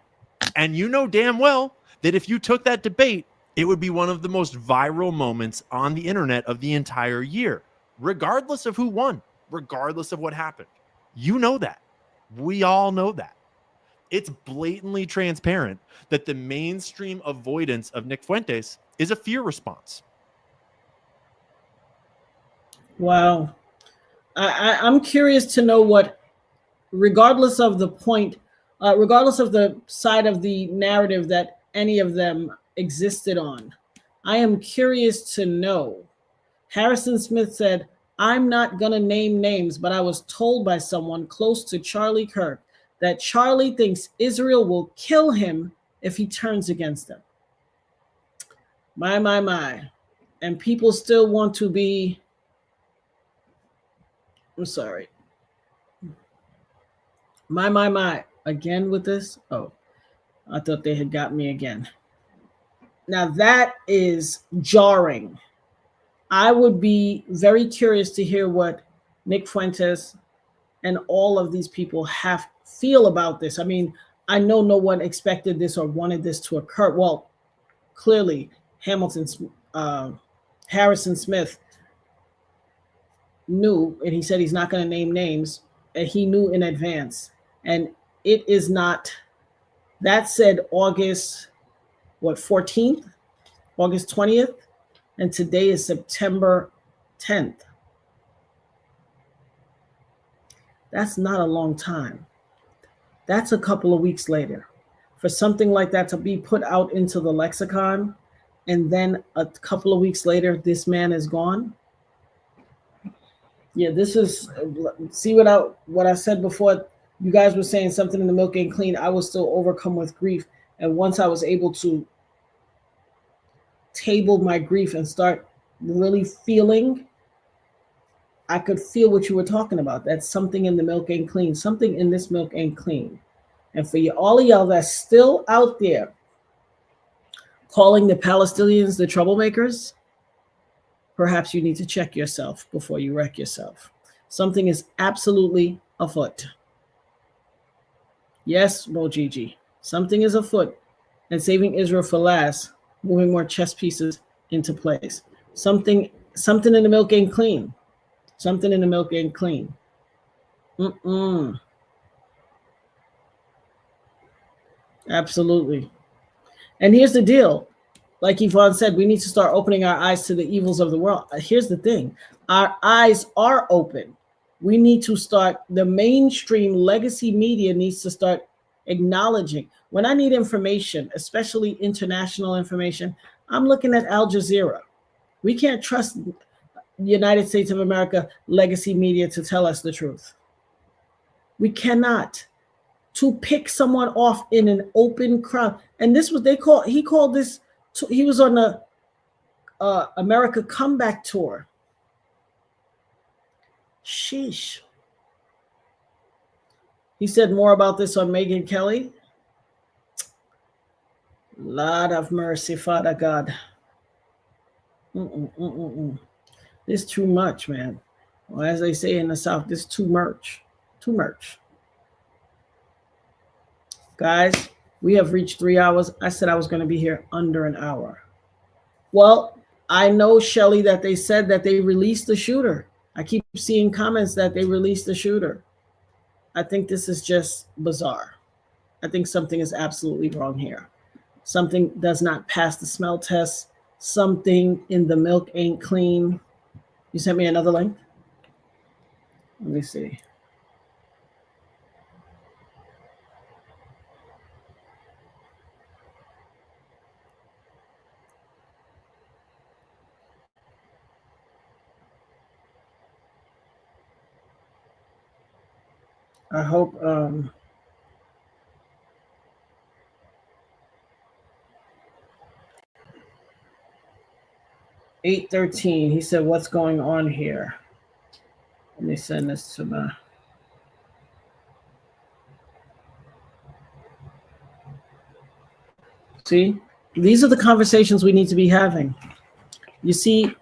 Speaker 13: And you know damn well that if you took that debate, it would be one of the most viral moments on the internet of the entire year, regardless of who won, regardless of what happened. You know that. We all know that. It's blatantly transparent that the mainstream avoidance of Nick Fuentes is a fear response.
Speaker 1: Wow. I'm curious to know what, regardless of the point, regardless of the side of the narrative that any of them existed on, I am curious to know. Harrison Smith said, I'm not going to name names, but I was told by someone close to Charlie Kirk that Charlie thinks Israel will kill him if he turns against them. My. And people still want to be, I'm sorry. My. Again with this? Oh, I thought they had got me again. Now that is jarring. I would be very curious to hear what Nick Fuentes and all of these people feel about this. I mean, I know no one expected this or wanted this to occur. Well, clearly, Harrison Smith knew, and he said he's not going to name names, and he knew in advance. And it is not, that said August, 14th? August 20th? And today is September 10th. That's not a long time. That's a couple of weeks later. For something like that to be put out into the lexicon, and then a couple of weeks later, this man is gone. Yeah, this is, see what I said before, you guys were saying something in the Milk Ain't Clean. I was still overcome with grief. And once I was able to table my grief and start really feeling, I could feel what you were talking about. That's something in the milk ain't clean. Something in this milk ain't clean. And for you, all of y'all that's still out there calling the Palestinians the troublemakers, perhaps you need to check yourself before you wreck yourself. Something is absolutely afoot. Yes, Mojiji, something is afoot, and saving Israel for last, moving more chess pieces into place. Something in the milk ain't clean. Something in the milk ain't clean. Absolutely. And here's the deal. Like Yvonne said, we need to start opening our eyes to the evils of the world. Here's the thing. Our eyes are open. We need to start, the mainstream legacy media needs to start acknowledging. When I need information, especially international information, I'm looking at Al Jazeera. We can't trust the United States of America legacy media to tell us the truth. We cannot. To pick someone off in an open crowd. And this was, he called this, he was on the America Comeback Tour. Sheesh. He said more about this on Megyn Kelly. Lord of mercy, Father God. This too much, man. Well, as they say in the South, this too much. Too much. Guys, we have reached 3 hours. I said I was going to be here under an hour. Well, I know, Shelly, that they said that they released the shooter. I keep seeing comments that they released the shooter. I think this is just bizarre. I think something is absolutely wrong here. Something does not pass the smell test. Something in the milk ain't clean. You sent me another link? Let me see. I hope 8:13. He said, "What's going on here?" Let me send this to my. See, these are the conversations we need to be having. You see,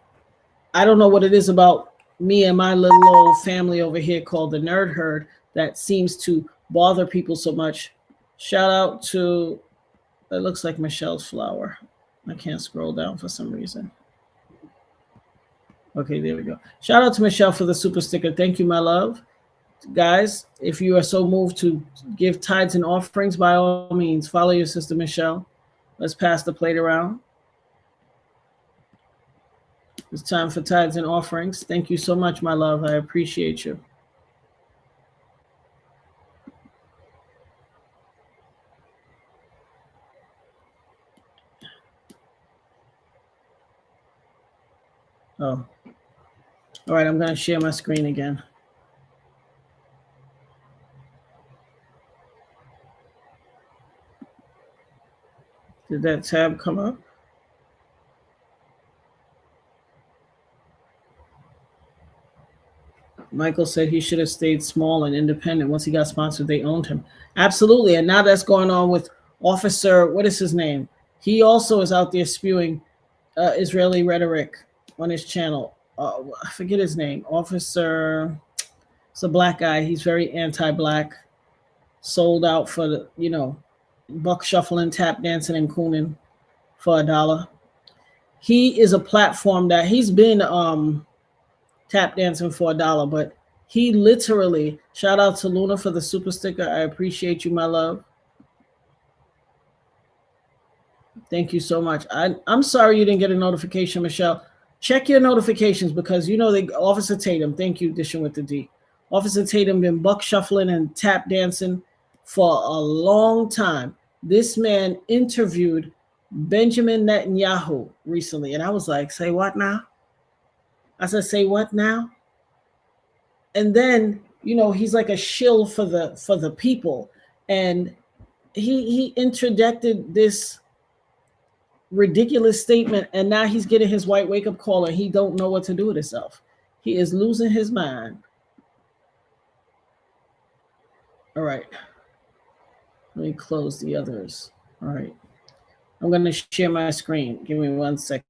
Speaker 1: I don't know what it is about me and my little old family over here called the Nerd Herd that seems to bother people so much. Shout out to, it looks like Michelle's flower. I can't scroll down for some reason. Okay, there we go. Shout out to Michelle for the super sticker. Thank you, my love. Guys, if you are so moved to give tithes and offerings, by all means, follow your sister Michelle. Let's pass the plate around. It's time for tithes and offerings. Thank you so much, my love. I appreciate you. Oh. All right, I'm going to share my screen again. Did that tab come up? Michael said he should have stayed small and independent. Once he got sponsored, they owned him. Absolutely. And now that's going on with Officer, what is his name? He also is out there spewing Israeli rhetoric on his channel. I forget his name. Officer, it's a black guy. He's very anti-black. Sold out for the, you know, buck shuffling, tap dancing, and cooning for $1. He is a platform that he's been tap dancing for $1, but he literally, shout out to Luna for the super sticker. I appreciate you, my love. Thank you so much. I'm sorry you didn't get a notification, Michelle. Check your notifications because you know Officer Tatum, thank you, dishing with the D. Officer Tatum been buck shuffling and tap dancing for a long time. This man interviewed Benjamin Netanyahu recently, and I was like, say what now? I said, say what now? And then, you know, he's like a shill for the people. And he interjected this ridiculous statement, and now he's getting his white wake-up call, and he don't know what to do with himself. He is losing his mind. All right. Let me close the others. All right. I'm going to share my screen. Give me 1 second.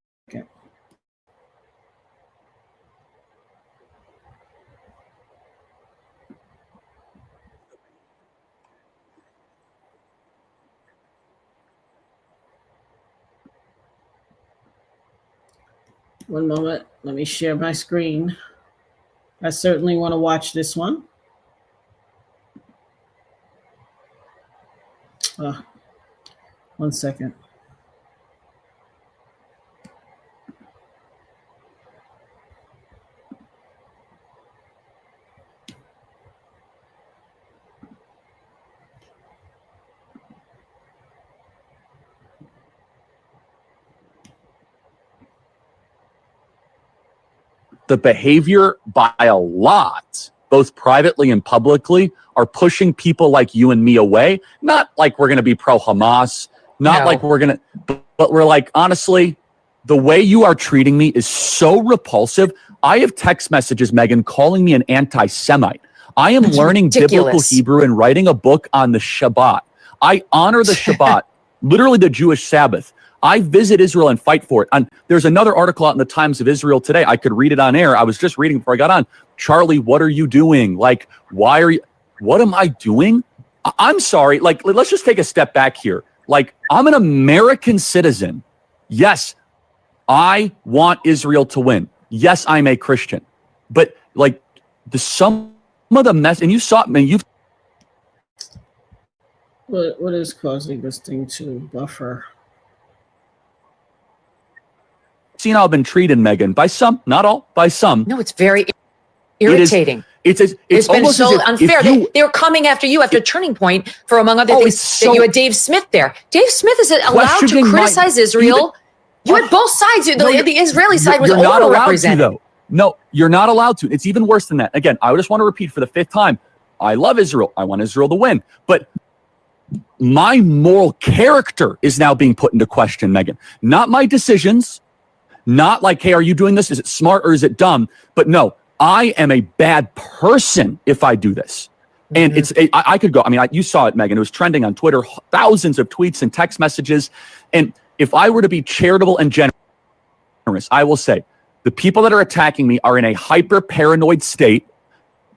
Speaker 1: One moment. Let me share my screen. I certainly want to watch this one. One second.
Speaker 2: The behavior by a lot, both privately and publicly, are pushing people like you and me away. Not like we're going to be pro-Hamas, not like we're going to, but we're like, honestly, the way you are treating me is so repulsive. I have text messages, Megan, calling me an anti-Semite. I am learning biblical Hebrew and writing a book on the Shabbat. I honor the Shabbat, literally the Jewish Sabbath. I visit Israel and fight for it. And there's another article out in the Times of Israel today. I could read it on air. I was just reading before I got on. Charlie, what are you doing? Like, why are you, what am I doing? I'm sorry. Like, let's just take a step back here. Like, I'm an American citizen. Yes, I want Israel to win. Yes, I'm a Christian. But like some of the mess, and you saw it, man, you've.
Speaker 1: What is causing this thing to buffer?
Speaker 2: Seen how I've been treated, Megan, by some, not all, by some.
Speaker 14: No, it's very irritating.
Speaker 2: It's
Speaker 14: been so unfair. They were coming after you after Turning Point for, among other things, that you had Dave Smith there. Dave Smith is allowed to criticize Israel. You had both sides. The Israeli side was overrepresented.
Speaker 2: Though. No, you're not allowed to. It's even worse than that. Again, I just want to repeat for the 5th time. I love Israel. I want Israel to win. But my moral character is now being put into question, Megan. Not my decisions. Not like, hey, are you doing this? Is it smart or is it dumb? But no, I am a bad person if I do this. And I could go, I mean, you saw it, Megan. It was trending on Twitter, thousands of tweets and text messages. And if I were to be charitable and generous, I will say the people that are attacking me are in a hyper paranoid state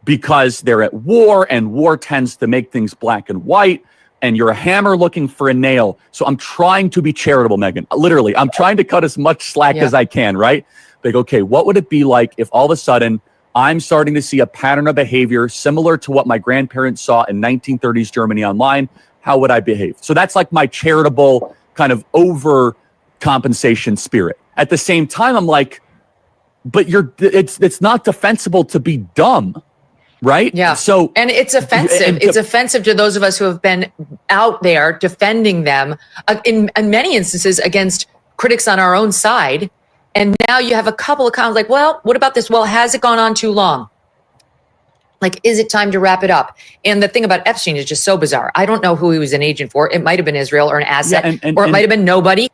Speaker 2: because they're at war, and war tends to make things black and white. And you're a hammer looking for a nail. So I'm trying to be charitable, Megan. Literally, I'm trying to cut as much slack as I can, right? Like, okay, what would it be like if all of a sudden I'm starting to see a pattern of behavior similar to what my grandparents saw in 1930s Germany online? How would I behave? So that's like my charitable kind of overcompensation spirit. At the same time, I'm like, but it's not defensible to be dumb. Right?
Speaker 14: Yeah.
Speaker 2: So,
Speaker 14: and it's offensive. It's offensive to those of us who have been out there defending them in many instances against critics on our own side. And now you have a couple of comments like, well, what about this? Well, has it gone on too long? Like, is it time to wrap it up? And the thing about Epstein is just so bizarre. I don't know who he was an agent for. It might have been Israel or an asset, or it might have been nobody.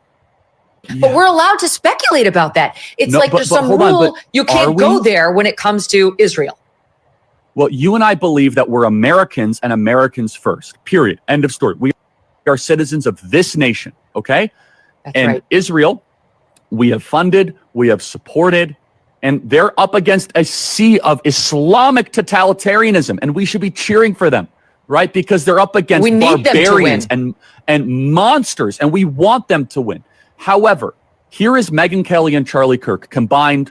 Speaker 14: Yeah. But we're allowed to speculate about that. It's there's some rule. You can't go there when it comes to Israel.
Speaker 2: Well, you and I believe that we're Americans and Americans first, period. End of story. We are citizens of this nation, okay?
Speaker 14: That's right.
Speaker 2: Israel, we have funded, we have supported, and they're up against a sea of Islamic totalitarianism, and we should be cheering for them, right? Because they're up against barbarians and monsters, and we want them to win. However, here is Megyn Kelly and Charlie Kirk combined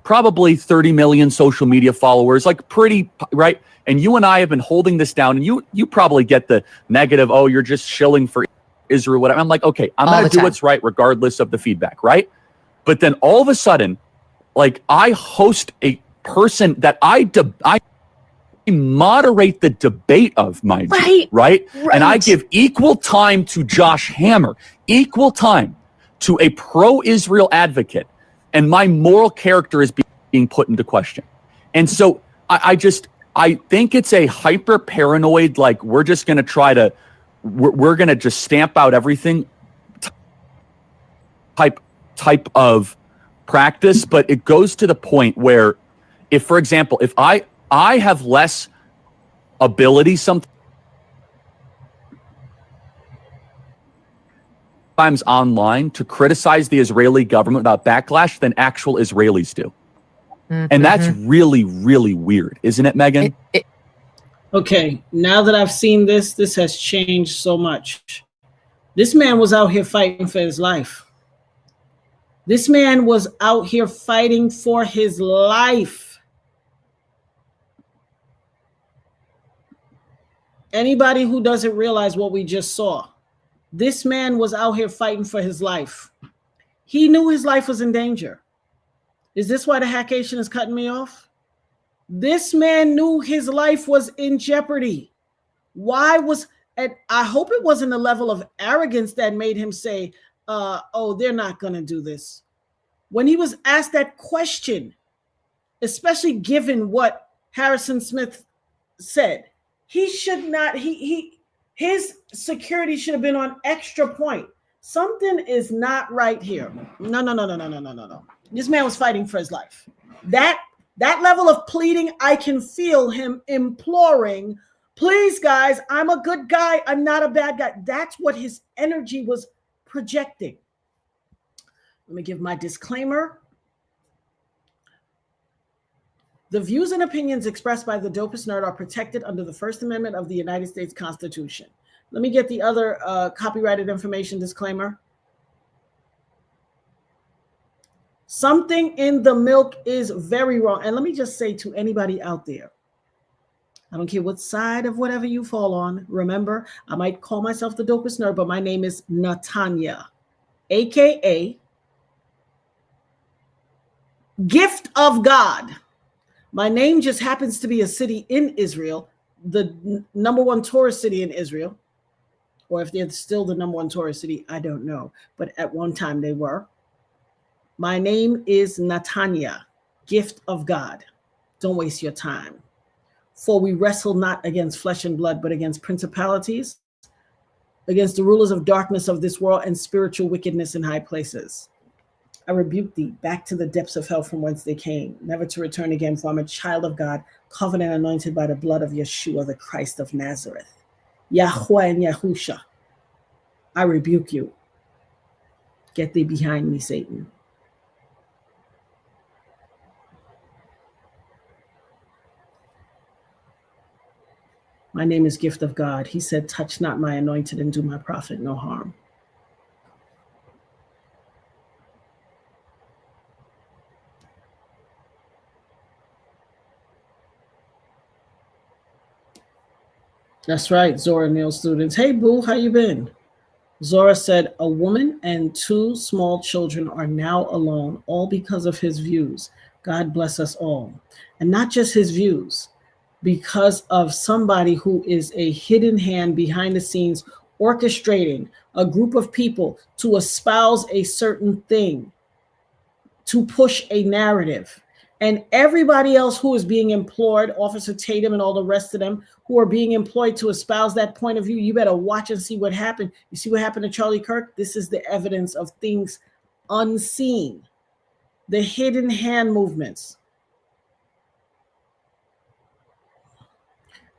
Speaker 2: probably 30 million social media followers, like pretty, right? And you and I have been holding this down, and you probably get the negative, oh, you're just shilling for Israel, whatever. I'm like, okay, I'm going to do what's right regardless of the feedback, right? But then all of a sudden, like, I host a person that I moderate the debate of, mind you, right? And I give equal time to Josh Hammer, equal time to a pro-Israel advocate, and my moral character is being put into question. And so I think it's a hyper paranoid, like, we're just going to try to, we're going to just stamp out everything type of practice. But it goes to the point where, if, for example, if I have less ability sometimes online to criticize the Israeli government without backlash than actual Israelis do. And that's really, really weird, isn't it, Megan?
Speaker 1: Okay, now that I've seen this has changed so much. This man was out here fighting for his life. This man was out here fighting for his life. Anybody who doesn't realize what we just saw, this man was out here fighting for his life. He knew his life was in danger. Is this why the hackation is cutting me off? This man knew his life was in jeopardy. Why was, and I hope it wasn't a level of arrogance that made him say, oh, they're not going to do this. When he was asked that question, especially given what Harrison Smith said, he should not, his security should have been on extra point. Something is not right here. No. This man was fighting for his life. That level of pleading, I can feel him imploring, please, guys, I'm a good guy. I'm not a bad guy. That's what his energy was projecting. Let me give my disclaimer. The views and opinions expressed by the Dopest Nerd are protected under the First Amendment of the United States Constitution. Let me get the other copyrighted information disclaimer. Something in the milk is very wrong. And let me just say to anybody out there, I don't care what side of whatever you fall on. Remember, I might call myself the Dopest Nerd, but my name is Natanya, AKA Gift of God. My name just happens to be a city in Israel, the number one tourist city in Israel. Or if they're still the number one tourist city, I don't know. But at one time they were. My name is Natanya, Gift of God. Don't waste your time. For we wrestle not against flesh and blood, but against principalities, against the rulers of darkness of this world and spiritual wickedness in high places. I rebuke thee back to the depths of hell from whence they came, never to return again, for I'm a child of God, covenant anointed by the blood of Yeshua, the Christ of Nazareth. Yahweh and Yahusha, I rebuke you. Get thee behind me, Satan. My name is Gift of God. He said, touch not my anointed and do my prophet no harm. That's right, Zora Neale students. Hey, boo, how you been? Zora said, a woman and 2 small children are now alone, all because of his views. God bless us all. And not just his views, because of somebody who is a hidden hand behind the scenes, orchestrating a group of people to espouse a certain thing, to push a narrative. And everybody else who is being employed, Officer Tatum and all the rest of them, who are being employed to espouse that point of view, you better watch and see what happened. You see what happened to Charlie Kirk? This is the evidence of things unseen, the hidden hand movements.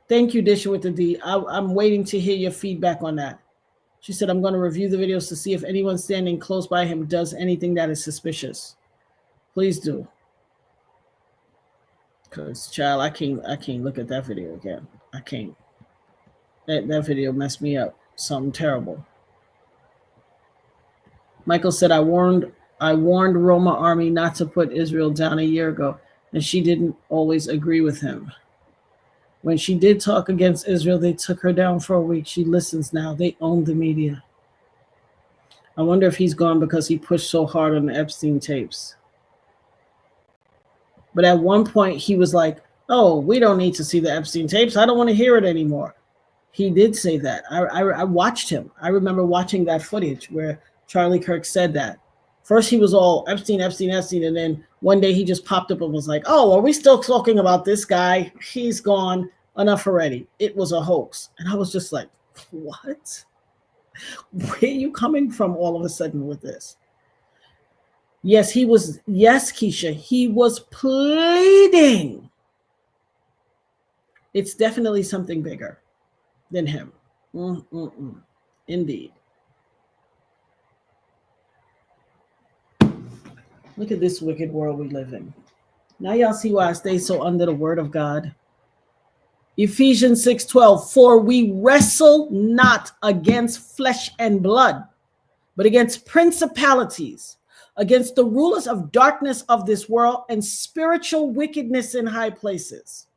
Speaker 1: Thank you, Disha with the D. I'm waiting to hear your feedback on that. She said, I'm going to review the videos to see if anyone standing close by him does anything that is suspicious. Please do. Because, child, I can't look at that video again. I can't. That video messed me up. Something terrible. Michael said, I warned Roma Army not to put Israel down a year ago, and she didn't always agree with him. When she did talk against Israel, they took her down for a week. She listens now. They own the media. I wonder if he's gone because he pushed so hard on the Epstein tapes. But at one point, he was like, oh, we don't need to see the Epstein tapes. I don't want to hear it anymore. He did say that. I watched him. I remember watching that footage where Charlie Kirk said that. First, he was all Epstein. And then one day he just popped up and was like, oh, are we still talking about this guy? He's gone. Enough already. It was a hoax. And I was just like, what? Where are you coming from all of a sudden with this? Yes, he was. Yes, Keisha, he was pleading. It's definitely something bigger than him. Indeed. Look at this wicked world we live in. Now y'all see why I stay so under the word of God. Ephesians 6:12, for we wrestle not against flesh and blood, but against principalities, against the rulers of darkness of this world and spiritual wickedness in high places.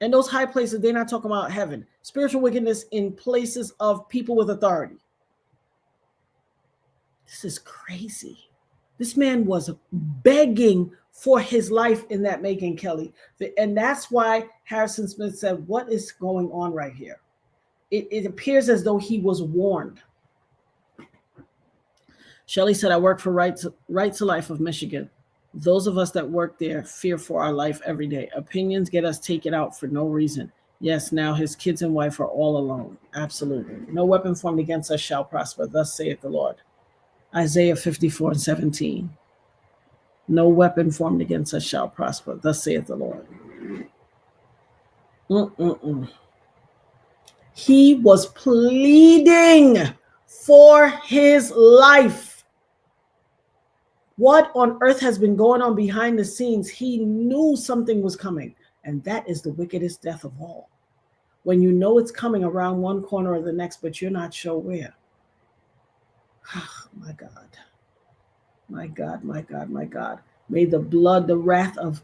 Speaker 1: And those high places, they're not talking about heaven. Spiritual wickedness in places of people with authority. This is crazy. This man was begging for his life in that Megyn Kelly. And that's why Harrison Smith said, what is going on right here? It appears as though he was warned. Shelley said, I work for Right to Life of Michigan. Those of us that work there fear for our life every day. Opinions get us taken out for no reason. Yes, now his kids and wife are all alone. Absolutely. No weapon formed against us shall prosper. Thus saith the Lord. Isaiah 54:17. No weapon formed against us shall prosper. Thus saith the Lord. He was pleading for his life. What on earth has been going on behind the scenes? He knew something was coming, and that is the wickedest death of all. When you know it's coming around one corner or the next, but you're not sure where. Oh, my God. My God, my God, my God. May the blood, the wrath of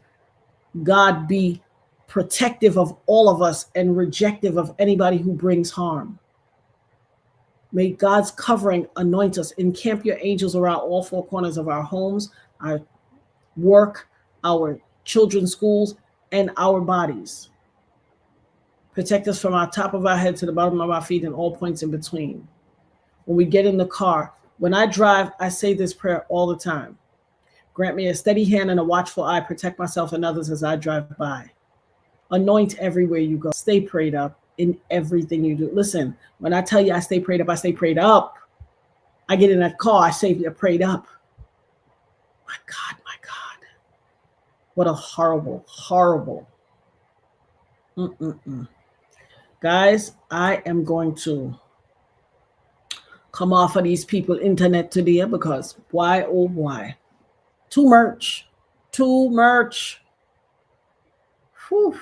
Speaker 1: God be protective of all of us and rejective of anybody who brings harm. May God's covering anoint us. Encamp your angels around all four corners of our homes, our work, our children's schools, and our bodies. Protect us from our top of our head to the bottom of our feet and all points in between. When we get in the car, when I drive, I say this prayer all the time. Grant me a steady hand and a watchful eye. Protect myself and others as I drive by. Anoint everywhere you go. Stay prayed up in everything you do. Listen, when I tell you I stay prayed up, I stay prayed up. I get in that car, I say prayed up. My God, my God. What a horrible, horrible. Guys, I am going to come off of these people internet today because why, oh why? Too much. Too much. Whew.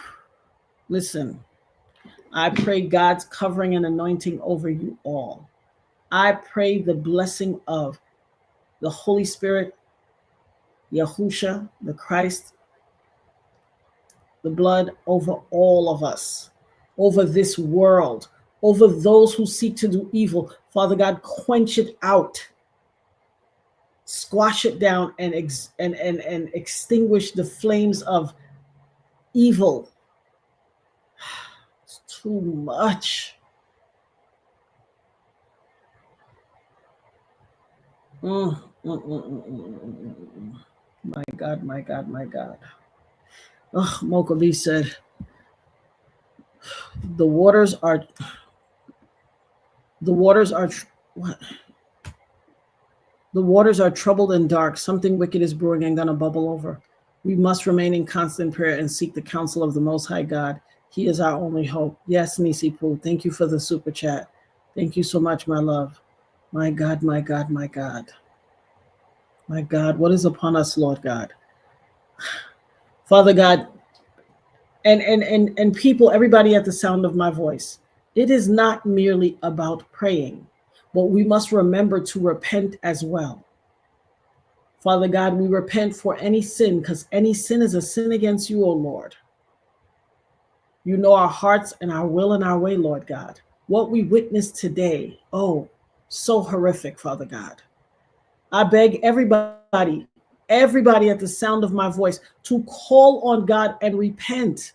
Speaker 1: Listen, I pray God's covering and anointing over you all. I pray the blessing of the Holy Spirit, Yahusha, the Christ, the blood over all of us, over this world, over those who seek to do evil. Father God, quench it out. Squash it down and extinguish the flames of evil. It's too much. My God, my God, my God. Mocha B said, the waters are what? The waters are troubled and dark. Something wicked is brewing and gonna bubble over. We must remain in constant prayer and seek the counsel of the Most High God. He is our only hope. Yes, Nisi Poo. Thank you for the super chat. Thank you so much, my love. My God, my God, my God. My God, what is upon us, Lord God? Father God, and people, everybody at the sound of my voice, it is not merely about praying, but we must remember to repent as well. Father God, we repent for any sin, because any sin is a sin against you, O Lord. You know our hearts and our will and our way, Lord God. What we witnessed today, oh, so horrific, Father God. I beg everybody at the sound of my voice to call on God and repent.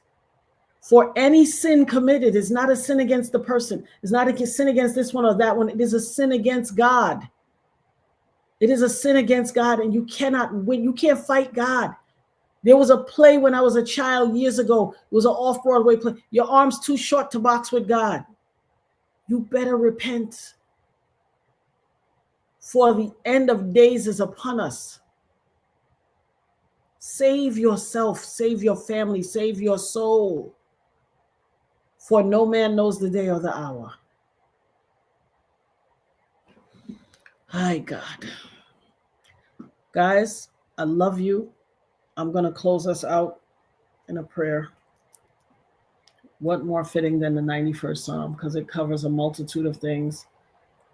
Speaker 1: For any sin committed is not a sin against the person. It's not a sin against this one or that one. It is a sin against God. It is a sin against God, and you cannot win. You can't fight God. There was a play when I was a child years ago. It was an off-Broadway play. Your arm's too short to box with God. You better repent. For the end of days is upon us. Save yourself, save your family, save your soul. For no man knows the day or the hour. Hi, God. Guys, I love you. I'm going to close us out in a prayer. What more fitting than the 91st Psalm? Because it covers a multitude of things.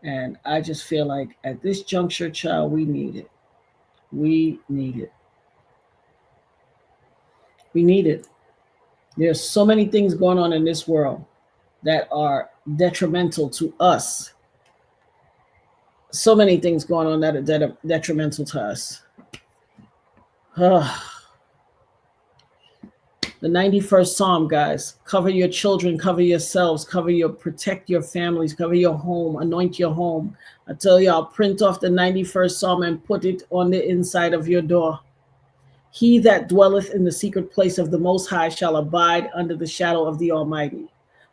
Speaker 1: And I just feel like at this juncture, child, we need it. We need it. We need it. There's so many things going on in this world that are detrimental to us. So many things going on that are detrimental to us. The 91st Psalm, guys. Cover your children, cover yourselves, protect your families, cover your home, anoint your home. I tell y'all, print off the 91st Psalm and put it on the inside of your door. He that dwelleth in the secret place of the Most High shall abide under the shadow of the Almighty.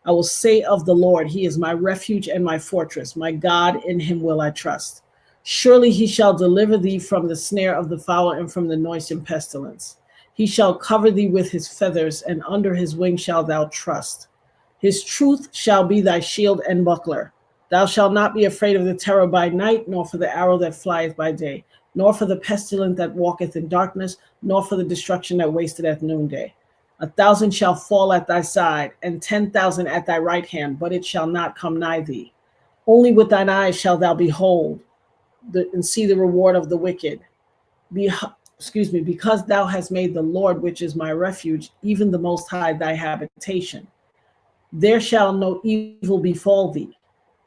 Speaker 1: I will say of the Lord, he is my refuge and my fortress. My God, in him will I trust. Surely he shall deliver thee from the snare of the fowler and from the noisome pestilence. He shall cover thee with his feathers, and under his wing shalt thou trust. His truth shall be thy shield and buckler. Thou shalt not be afraid of the terror by night, nor for the arrow that flieth by day, nor for the pestilence that walketh in darkness, nor for the destruction that wasteth at noonday. 1,000 shall fall at thy side, and 10,000 at thy right hand, but it shall not come nigh thee. Only with thine eyes shalt thou behold and see the reward of the wicked. Because thou hast made the Lord, which is my refuge, even the Most High, thy habitation. There shall no evil befall thee,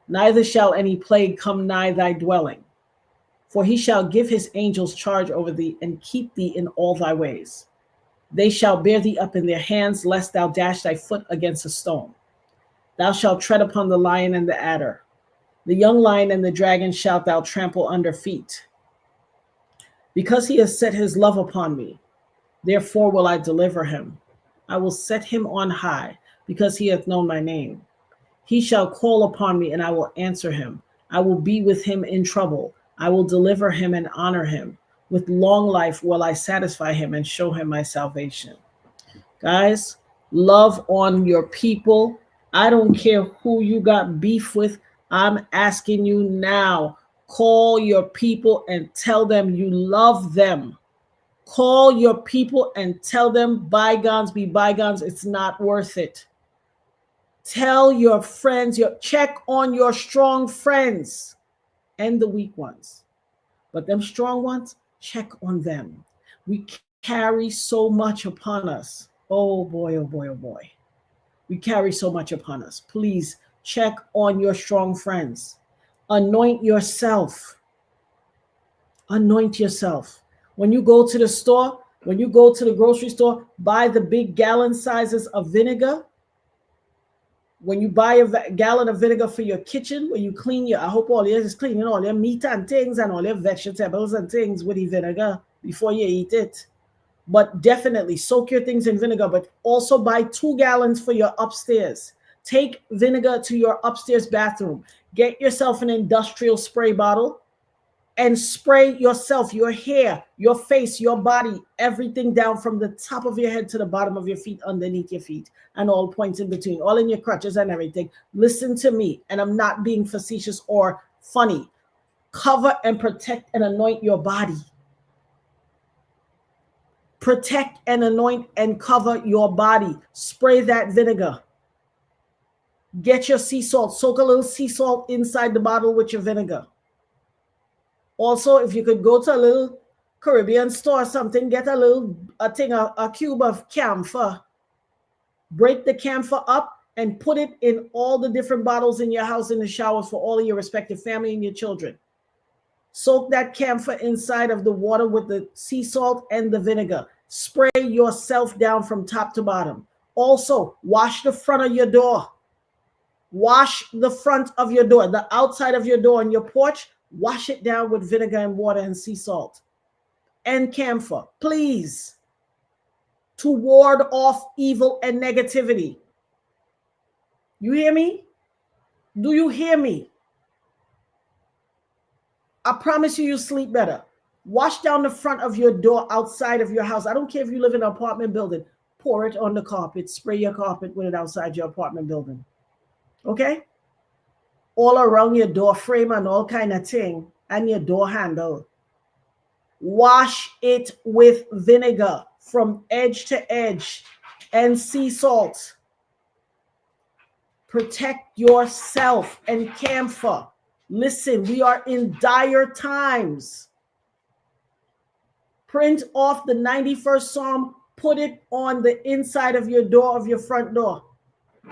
Speaker 1: neither shall any plague come nigh thy dwelling. For he shall give his angels charge over thee, and keep thee in all thy ways. They shall bear thee up in their hands, lest thou dash thy foot against a stone. Thou shalt tread upon the lion and the adder. The young lion and the dragon shalt thou trample under feet. Because he has set his love upon me, therefore will I deliver him. I will set him on high, because he hath known my name. He shall call upon me, and I will answer him. I will be with him in trouble. I will deliver him and honor him. With long life will I satisfy him and show him my salvation. Guys, love on your people. I don't care who you got beef with. I'm asking you now. Call your people and tell them you love them. Call your people and tell them bygones be bygones. It's not worth it. Tell your friends, check on your strong friends and the weak ones. But them strong ones, check on them. We carry so much upon us. Oh boy, oh boy, oh boy. We carry so much upon us. Please check on your strong friends. Anoint yourself. Anoint yourself. When you go to the store, when you go to the grocery store, buy the big gallon sizes of vinegar. When you buy a gallon of vinegar for your kitchen, when you clean I hope all yours is clean, all your meat and things and all your vegetables and things with the vinegar before you eat it. But definitely soak your things in vinegar, but also buy 2 gallons for your upstairs. Take vinegar to your upstairs bathroom. Get yourself an industrial spray bottle and spray yourself, your hair, your face, your body, everything down from the top of your head to the bottom of your feet, underneath your feet, and all points in between, all in your crutches and everything. Listen to me, and I'm not being facetious or funny. Cover and protect and anoint your body. Protect and anoint and cover your body. Spray that vinegar. Get your sea salt. Soak a little sea salt inside the bottle with your vinegar. Also, if you could go to a little Caribbean store or something, get a cube of camphor. Break the camphor up and put it in all the different bottles in your house in the showers for all of your respective family and your children. Soak that camphor inside of the water with the sea salt and the vinegar. Spray yourself down from top to bottom. Also, wash the front of your door. Wash the front of your door, the outside of your door and your porch. Wash it down with vinegar and water and sea salt and camphor, please, to ward off evil and negativity. You hear me? Do you hear me? I promise you, you'll sleep better. Wash down the front of your door outside of your house. I don't care if you live in an apartment building. Pour it on the carpet. Spray your carpet with it outside your apartment building. Okay? All around your door frame and all kind of thing, and your door handle. Wash it with vinegar from edge to edge and sea salt. Protect yourself and camphor. Listen, we are in dire times. Print off the 91st Psalm Put it on the inside of your door, of your front door.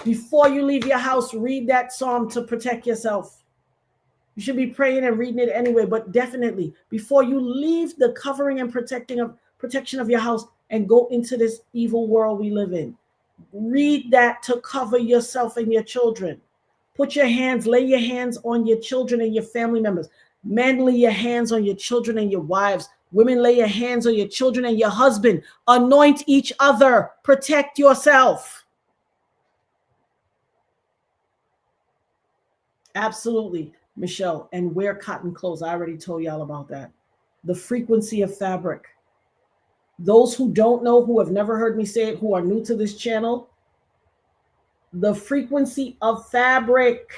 Speaker 1: Before you leave your house, read that psalm to protect yourself. You should be praying and reading it anyway, but definitely before you leave the covering and protection of your house and go into this evil world we live in, read that to cover yourself and your children. Lay your hands on your children and your family members. Men, lay your hands on your children and your wives. Women, lay your hands on your children and your husband. Anoint each other. Protect yourself. Absolutely, Michelle. And wear cotton clothes. I already told y'all about that. The frequency of fabric. Those who don't know, who have never heard me say it, who are new to this channel, the frequency of fabric.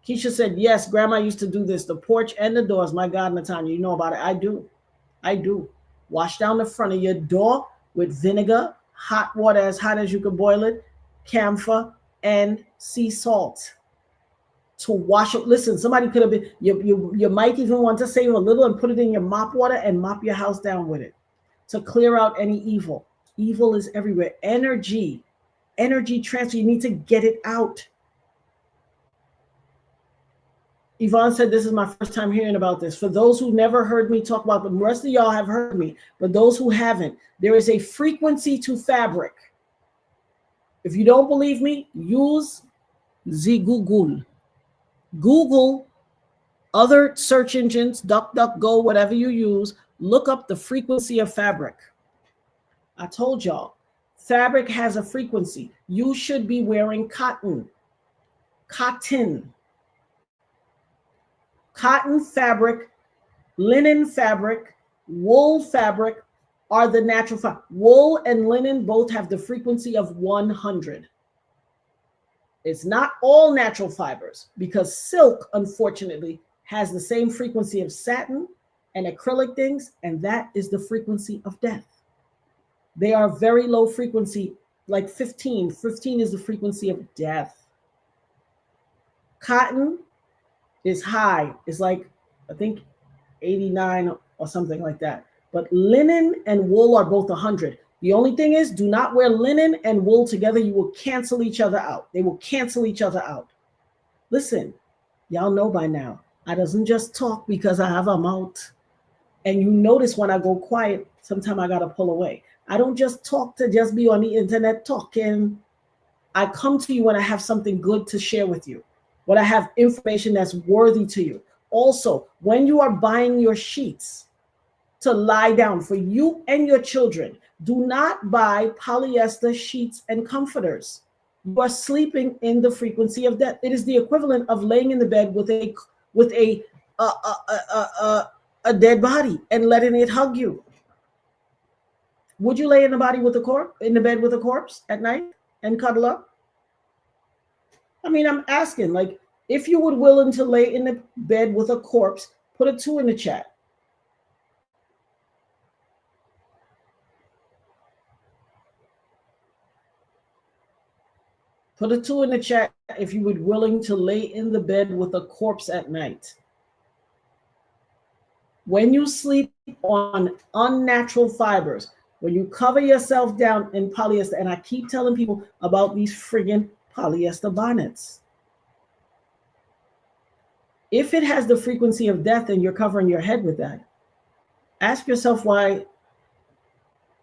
Speaker 1: Keisha said, yes, Grandma used to do this. The porch and the doors. My God, Natanya, you know about it. I do. Wash down the front of your door with vinegar, hot water, as hot as you can boil it, camphor, and sea salt. To wash it. Listen, somebody could have been, you might even want to save a little and put it in your mop water and mop your house down with it to clear out any evil. Evil is everywhere. Energy transfer. You need to get it out. Yvonne said, this is my first time hearing about this. For those who never heard me talk about them, the rest of y'all have heard me, but those who haven't, there is a frequency to fabric. If you don't believe me, use the Google. Google other search engines, DuckDuckGo, whatever you use, look up the frequency of fabric. I told y'all, fabric has a frequency. You should be wearing cotton. Cotton fabric, linen fabric, wool fabric are the natural fabric. Wool and linen both have the frequency of 100. It's not all natural fibers, because silk, unfortunately, has the same frequency of satin and acrylic things, and that is the frequency of death. They are very low frequency, like 15. 15 is the frequency of death. Cotton is high. It's like, I think 89 or something like that. But linen and wool are both 100. The only thing is, do not wear linen and wool together. You will cancel each other out. They will cancel each other out. Listen, y'all know by now, I doesn't just talk because I have a mouth. And you notice when I go quiet, sometimes I got to pull away. I don't just talk to just be on the internet talking. I come to you when I have something good to share with you, when I have information that's worthy to you. Also, when you are buying your sheets to lie down for you and your children, do not buy polyester sheets and comforters. You are sleeping in the frequency of death. It is the equivalent of laying in the bed with a dead body and letting it hug you. Would you lay in the bed with a corpse at night and cuddle up? I mean, I'm asking, like, if you would willing to lay in the bed with a corpse, put a 2 in the chat. Put a 2 in the chat if you would willing to lay in the bed with a corpse at night. When you sleep on unnatural fibers, when you cover yourself down in polyester, and I keep telling people about these friggin' polyester bonnets. If it has the frequency of death and you're covering your head with that, ask yourself why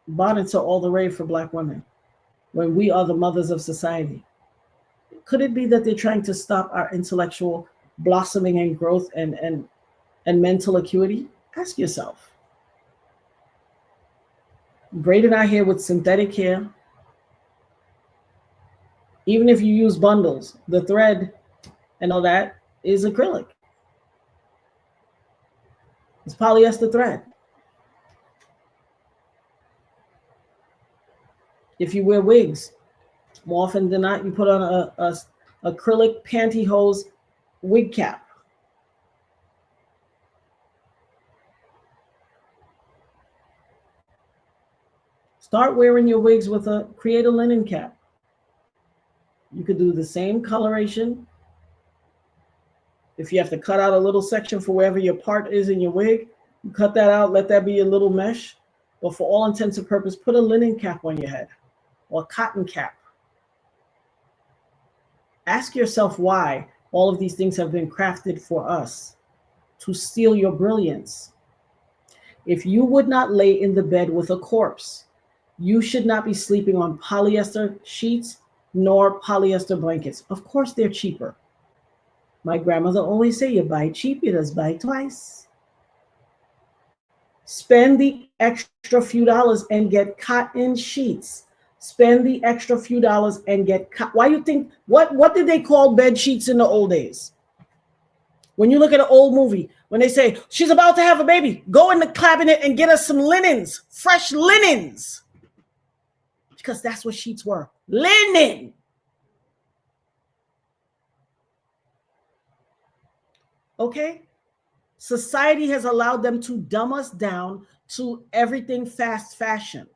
Speaker 1: bonnets are all the rage for Black women when we are the mothers of society. Could it be that they're trying to stop our intellectual blossoming and growth and mental acuity? Ask yourself. Braided our hair with synthetic hair. Even if you use bundles, the thread and all that is acrylic. It's polyester thread. If you wear wigs, more often than not, you put on a acrylic pantyhose wig cap. Start wearing your wigs with create a linen cap. You could do the same coloration. If you have to cut out a little section for wherever your part is in your wig, you cut that out, let that be a little mesh. but for all intents and purposes, put a linen cap on your head or a cotton cap. Ask yourself why all of these things have been crafted for us to steal your brilliance. If you would not lay in the bed with a corpse, you should not be sleeping on polyester sheets nor polyester blankets. Of course, they're cheaper. My grandmother always say, you buy cheap, you just buy twice. Spend the extra few dollars and get cotton sheets. Spend the extra few dollars and get why you think, what did they call bed sheets in the old days? When you look at an old movie, when they say, she's about to have a baby, go in the cabinet and get us some linens, fresh linens. Because that's what sheets were, linen. Okay? Society has allowed them to dumb us down to everything fast fashion.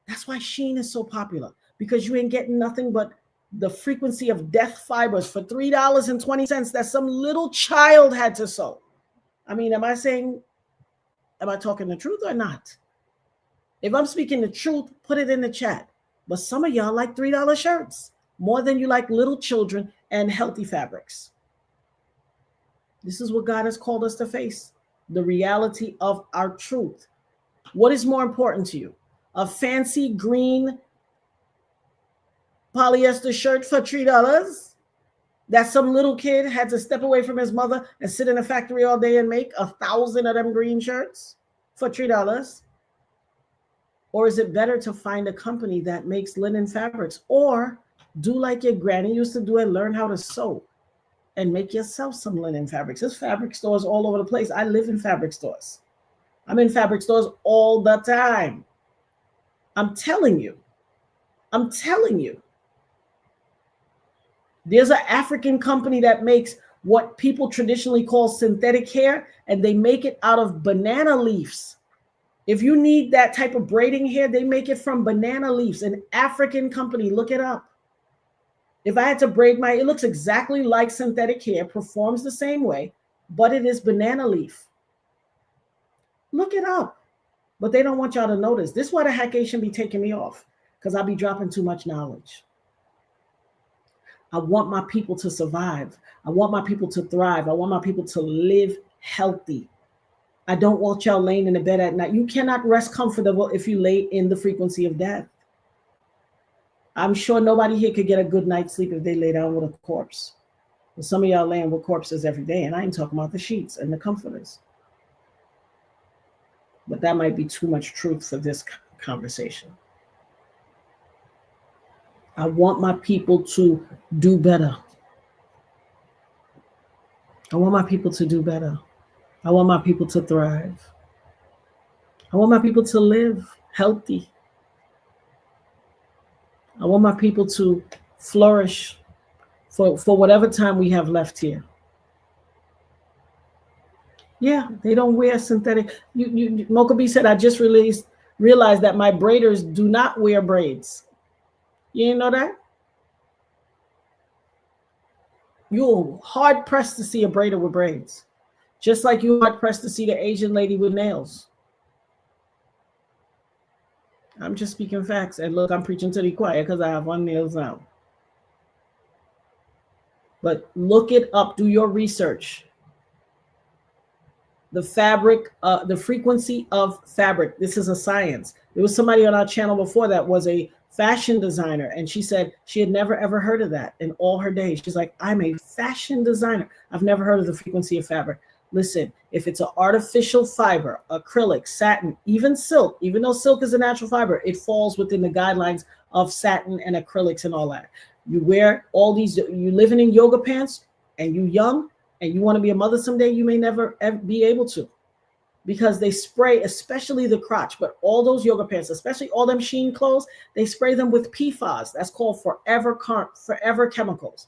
Speaker 1: That's why Shein is so popular, because you ain't getting nothing but the frequency of death fibers for $3.20 that some little child had to sew. I mean, am I talking the truth or not? If I'm speaking the truth, put it in the chat. But some of y'all like $3 shirts more than you like little children and healthy fabrics. This is what God has called us to face, the reality of our truth. What is more important to you? A fancy green polyester shirt for $3 that some little kid had to step away from his mother and sit in a factory all day and make 1,000 of them green shirts for $3? Or is it better to find a company that makes linen fabrics, or do like your granny used to do and learn how to sew and make yourself some linen fabrics? There's fabric stores all over the place. I live in fabric stores. I'm in fabric stores all the time. I'm telling you. There's an African company that makes what people traditionally call synthetic hair, and they make it out of banana leaves. If you need that type of braiding hair, they make it from banana leaves. An African company, look it up. If I had to braid it looks exactly like synthetic hair, performs the same way, but it is banana leaf. Look it up. But they don't want y'all to notice. This is why the hackation be taking me off, because I'll be dropping too much knowledge. I want my people to survive. I want my people to thrive. I want my people to live healthy. I don't want y'all laying in the bed at night. You cannot rest comfortable if you lay in the frequency of death. I'm sure nobody here could get a good night's sleep if they lay down with a corpse. But some of y'all laying with corpses every day, and I ain't talking about the sheets and the comforters. But that might be too much truth for this conversation. I want my people to do better. I want my people to do better. I want my people to thrive. I want my people to live healthy. I want my people to flourish for whatever time we have left here. Yeah, they don't wear synthetic. Mocha B said, I just realized that my braiders do not wear braids. You didn't know that? You're hard pressed to see a braider with braids. Just like you're hard pressed to see the Asian lady with nails. I'm just speaking facts. And look, I'm preaching to the choir because I have one nails now. But look it up. Do your research. The fabric, the frequency of fabric. This is a science. There was somebody on our channel before that was a fashion designer, and she said she had never ever heard of that in all her days. She's like, I'm a fashion designer. I've never heard of the frequency of fabric. Listen, if it's an artificial fiber, acrylic, satin, even silk, even though silk is a natural fiber, it falls within the guidelines of satin and acrylics and all that. You wear all these, you living in yoga pants and you young and you want to be a mother someday, you may never ever be able to, because they spray, especially the crotch, but all those yoga pants, especially all them Shein clothes, they spray them with PFAS. That's called forever chemicals.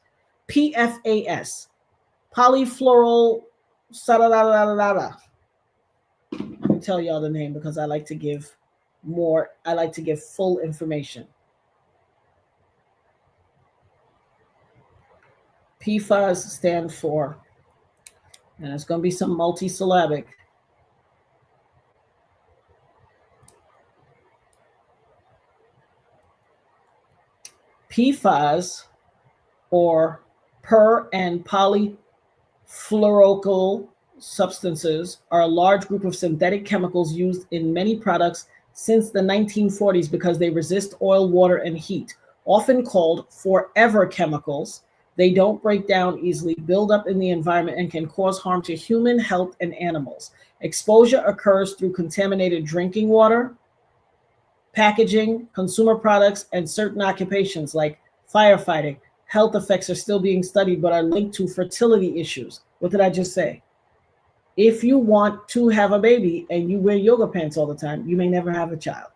Speaker 1: PFAS, polyfluoral. Let me tell y'all the name because I like to give full information. PFAS stand for, and it's going to be some multisyllabic, PFAS, or per and polyfluoroalkyl substances, are a large group of synthetic chemicals used in many products since the 1940s because they resist oil, water, and heat. Often called forever chemicals, they don't break down easily, build up in the environment, and can cause harm to human health and animals. Exposure occurs through contaminated drinking water, packaging, consumer products, and certain occupations like firefighting. Health effects are still being studied but are linked to fertility issues. What did I just say? If you want to have a baby and you wear yoga pants all the time, you may never have a child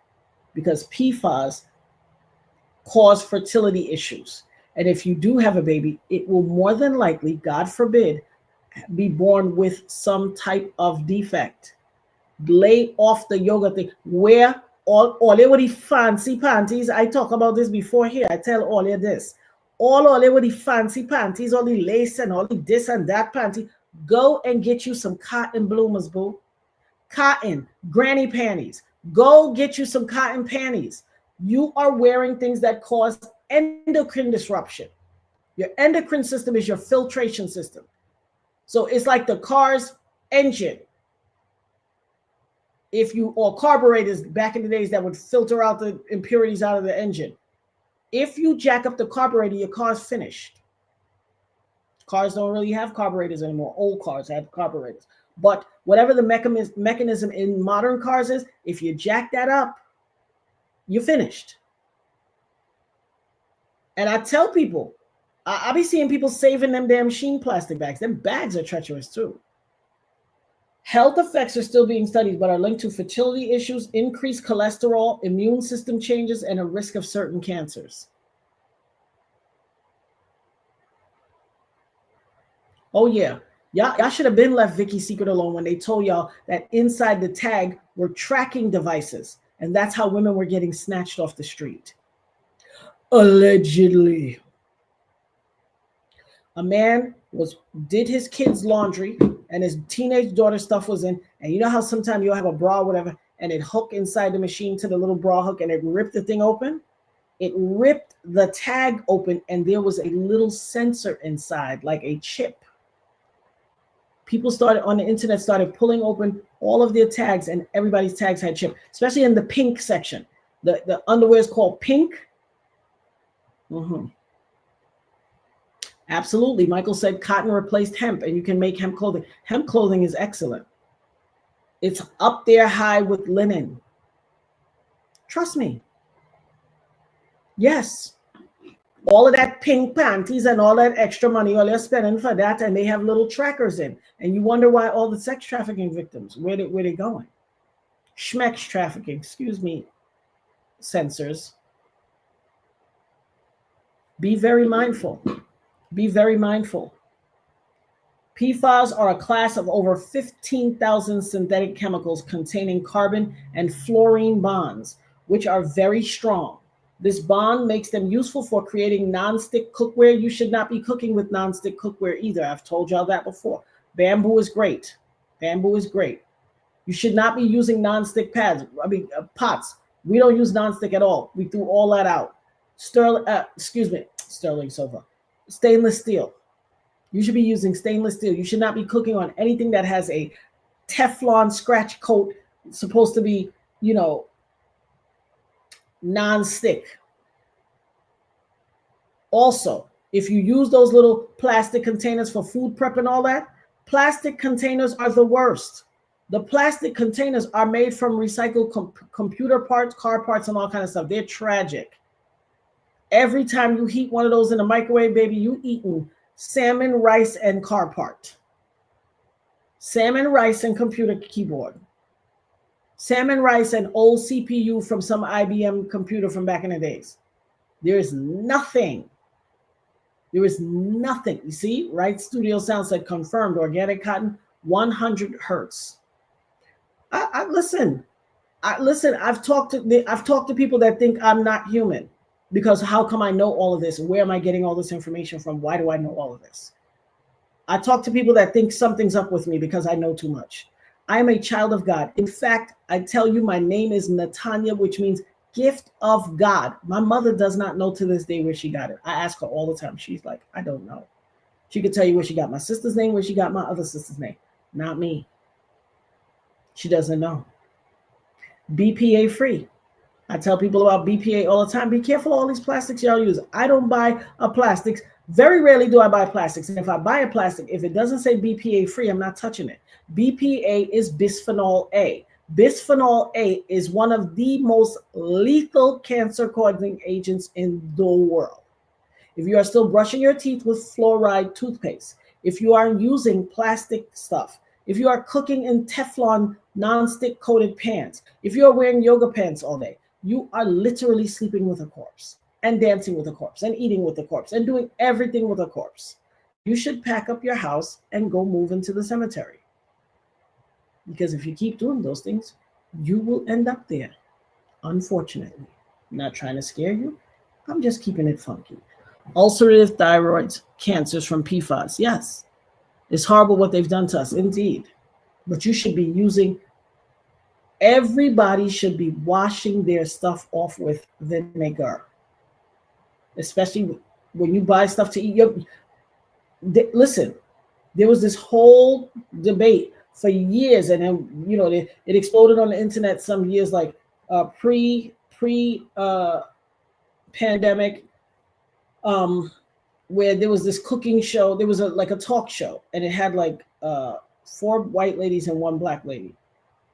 Speaker 1: because PFAS cause fertility issues. And if you do have a baby, it will more than likely, God forbid, be born with some type of defect. Lay off the yoga thing. Wear all they with the fancy panties. I talk about this before here. I tell all you this. All they with the fancy panties, all the lace and all the this and that panty. Go and get you some cotton bloomers, boo. Cotton, granny panties. Go get you some cotton panties. You are wearing things that cause endocrine disruption. Your endocrine system is your filtration system. So it's like the car's engine. Or carburetors back in the days that would filter out the impurities out of the engine. If you jack up the carburetor, your car's finished. Cars don't really have carburetors anymore. Old cars have carburetors. But whatever the mechanism in modern cars is, if you jack that up, you're finished. And I tell people, I be seeing people saving them damn Sheen plastic bags. Them bags are treacherous too. Health effects are still being studied, but are linked to fertility issues, increased cholesterol, immune system changes, and a risk of certain cancers. Oh yeah, y'all should have been left Vicky's secret alone when they told y'all that inside the tag were tracking devices, and that's how women were getting snatched off the street. Allegedly. A man did his kid's laundry and his teenage daughter stuff was in, and you know how sometimes you'll have a bra or whatever, and it hook inside the machine to the little bra hook and it ripped the thing open? It ripped the tag open and there was a little sensor inside, like a chip. People on the internet started pulling open all of their tags, and everybody's tags had chip, especially in the pink section. The underwear is called pink. Absolutely. Michael said cotton replaced hemp, and you can make hemp clothing. Hemp clothing is excellent. It's up there high with linen. Trust me. Yes. All of that pink panties and all that extra money, all they're spending for that, and they have little trackers in. And you wonder why all the sex trafficking victims, where they going? Schmex trafficking, excuse me, censors. Be very mindful. Be very mindful. PFAS are a class of over 15,000 synthetic chemicals containing carbon and fluorine bonds, which are very strong. This bond makes them useful for creating non-stick cookware. You should not be cooking with non-stick cookware either. I've told y'all that before. Bamboo is great. Bamboo is great. You should not be using non-stick pots. We don't use non-stick at all. We threw all that out. Sterling silver. Stainless steel. You should be using stainless steel. You should not be cooking on anything that has a Teflon scratch coat. It's supposed to be, non-stick. Also, if you use those little plastic containers for food prep and all that, plastic containers are the worst. The plastic containers are made from recycled computer parts, car parts, and all kind of stuff. They're tragic. Every time you heat one of those in the microwave, baby, you eating salmon, rice, and car part. Salmon, rice, and computer keyboard. Salmon, rice, and old CPU from some IBM computer from back in the days. There is nothing. There is nothing. You see, Right Studio Sound said confirmed organic cotton, 100 hertz. Listen. I've talked to people that think I'm not human. Because how come I know all of this? Where am I getting all this information from? Why do I know all of this? I talk to people that think something's up with me because I know too much. I am a child of God. In fact, I tell you, my name is Natanya, which means gift of God. My mother does not know to this day where she got it. I ask her all the time. She's like, I don't know. She could tell you where she got my sister's name, where she got my other sister's name. Not me. She doesn't know. BPA free. I tell people about BPA all the time. Be careful of all these plastics y'all use. I don't buy a plastics. Very rarely do I buy plastics. And if I buy a plastic, if it doesn't say BPA free, I'm not touching it. BPA is bisphenol A. Bisphenol A is one of the most lethal cancer-causing agents in the world. If you are still brushing your teeth with fluoride toothpaste, if you are using plastic stuff, if you are cooking in Teflon non-stick coated pans, if you are wearing yoga pants all day, you are literally sleeping with a corpse and dancing with a corpse and eating with a corpse and doing everything with a corpse. You should pack up your house and go move into the cemetery. Because if you keep doing those things, you will end up there, unfortunately. I'm not trying to scare you. I'm just keeping it funky. Ulcerative thyroids, cancers from PFAS. Yes, it's horrible what they've done to us, indeed. But you should be using, everybody should be washing their stuff off with vinegar. Especially when you buy stuff to eat. Listen, there was this whole debate for years, and then it exploded on the internet some years, like pre pandemic, where there was this cooking show. There was a talk show, and it had like 4 white ladies and 1 black lady,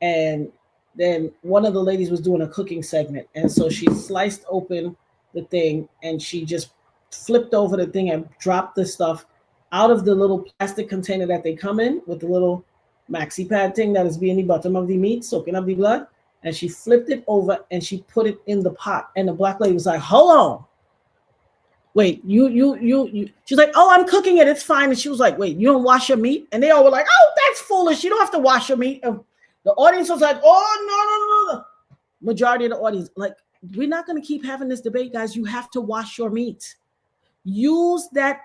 Speaker 1: and then one of the ladies was doing a cooking segment, and so she sliced open the thing and she just flipped over the thing and dropped the stuff out of the little plastic container that they come in with the little maxi pad thing that is being the bottom of the meat, soaking up the blood, and she flipped it over and she put it in the pot. And the black lady was like, hold on. Wait, you she's like, oh, I'm cooking it, it's fine. And she was like, wait, you don't wash your meat? And they all were like, oh, that's foolish. You don't have to wash your meat. And the audience was like, oh, no. Majority of the audience, like, we're not going to keep having this debate, guys. You have to wash your meat. Use that.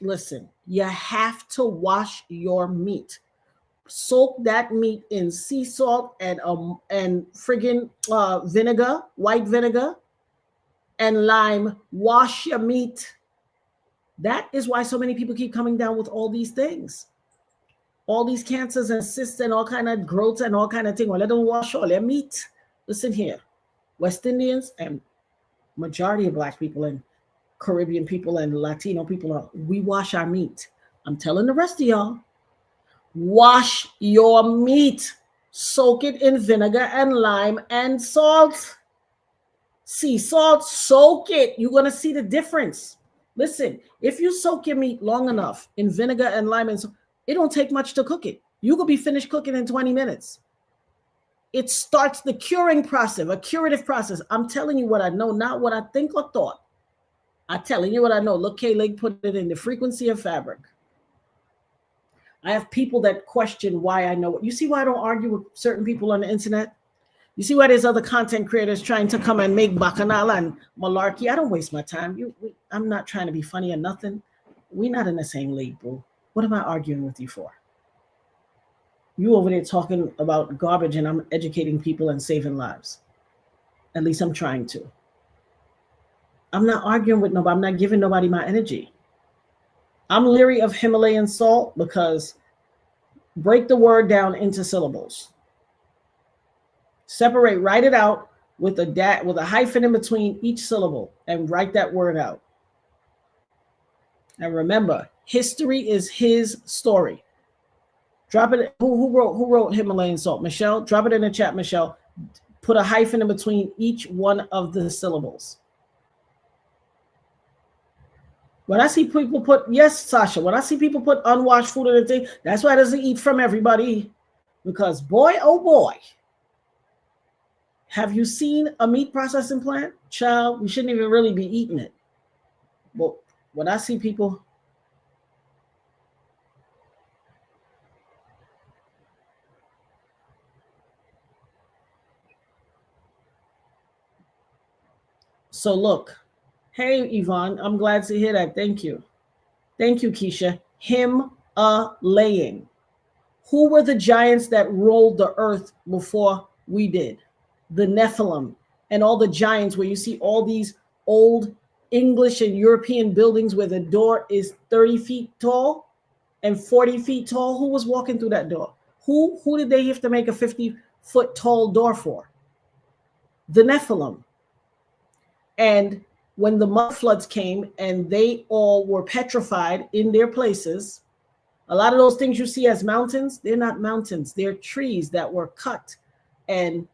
Speaker 1: Listen, you have to wash your meat. Soak that meat in sea salt and friggin' vinegar, white vinegar, and lime. Wash your meat. That is why so many people keep coming down with all these things, all these cancers and cysts and all kind of growths and all kind of things. Well, let them wash all their meat. Listen here, West Indians and majority of Black people and Caribbean people and Latino people, we wash our meat. I'm telling the rest of y'all, wash your meat. Soak it in vinegar and lime and salt. Sea salt, soak it. You're going to see the difference. Listen, if you soak your meat long enough in vinegar and lime and salt, it don't take much to cook it. You could be finished cooking in 20 minutes. It starts the curing process, a curative process. I'm telling you what I know, not what I think or thought. I'm telling you what I know. Look, K-Leg put it in the frequency of fabric. I have people that question why I know. You see why I don't argue with certain people on the internet? You see why there's other content creators trying to come and make bacchanal and malarkey? I don't waste my time. I'm not trying to be funny or nothing. We're not in the same league, boo. What am I arguing with you for? You over there talking about garbage and I'm educating people and saving lives. At least I'm trying to. I'm not arguing with nobody. I'm not giving nobody my energy. I'm leery of Himalayan salt because break the word down into syllables. Separate, write it out with a hyphen in between each syllable and write that word out. And remember, history is his story. Drop it. Who wrote Himalayan salt? Michelle, drop it in the chat, Michelle. Put a hyphen in between each one of the syllables. When I see people put, yes, Sasha, when I see people put unwashed food in the thing, that's why it doesn't eat from everybody. Because boy, oh boy, have you seen a meat processing plant? Child, we shouldn't even really be eating it. But when I see people, so look, hey, Yvonne, I'm glad to hear that. Thank you. Thank you, Keisha. Him-a-laying. Who were the giants that rolled the earth before we did? The Nephilim. and all the giants where you see all these old English and European buildings where the door is 30 feet tall and 40 feet tall. Who was walking through that door? Who did they have to make a 50-foot tall door for? The Nephilim. And when the mud floods came and they all were petrified in their places, a lot of those things you see as mountains, they're not mountains. They're trees that were cut and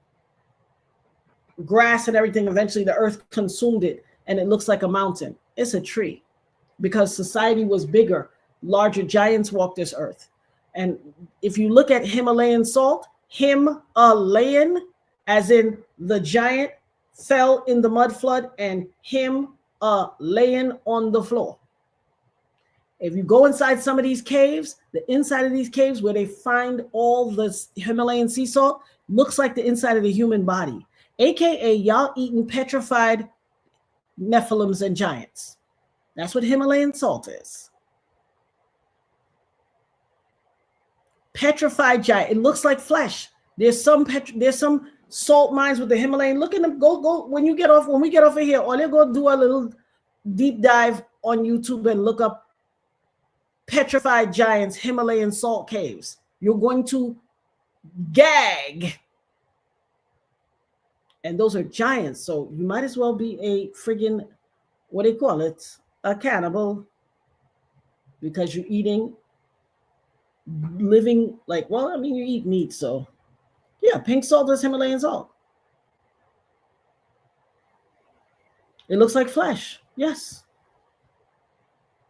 Speaker 1: grass and everything. Eventually the earth consumed it and it looks like a mountain. It's a tree because society was bigger. Larger giants walked this earth. And if you look at Himalayan salt, Himalayan, as in the giant fell in the mud flood, and him laying on the floor. If you go inside some of these caves, the inside of these caves where they find all the Himalayan sea salt looks like the inside of the human body, aka y'all eating petrified Nephilims and giants. That's what Himalayan salt is. Petrified giant. It looks like flesh. There's some salt mines with the Himalayan. Look at them. Go when we get off of here, all you go do a little deep dive on YouTube and look up petrified giants, Himalayan salt caves. You're going to gag. And those are giants. So you might as well be a friggin', what do they call it? A cannibal. Because you're eating living, like, well, I mean, you eat meat, so yeah, pink salt is Himalayan salt. It looks like flesh, yes,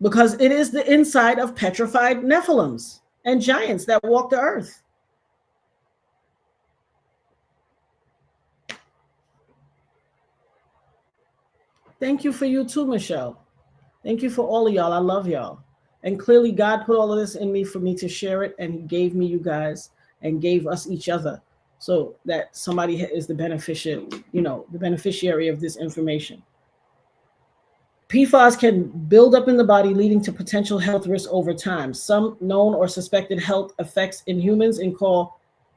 Speaker 1: because it is the inside of petrified Nephilims and giants that walk the earth. Thank you for you too, Michelle. Thank you for all of y'all. I love y'all. And clearly God put all of this in me for me to share it, and he gave me you guys and gave us each other so that somebody is the beneficiary, the beneficiary of this information. PFAS can build up in the body, leading to potential health risks over time. Some known or suspected health effects in humans include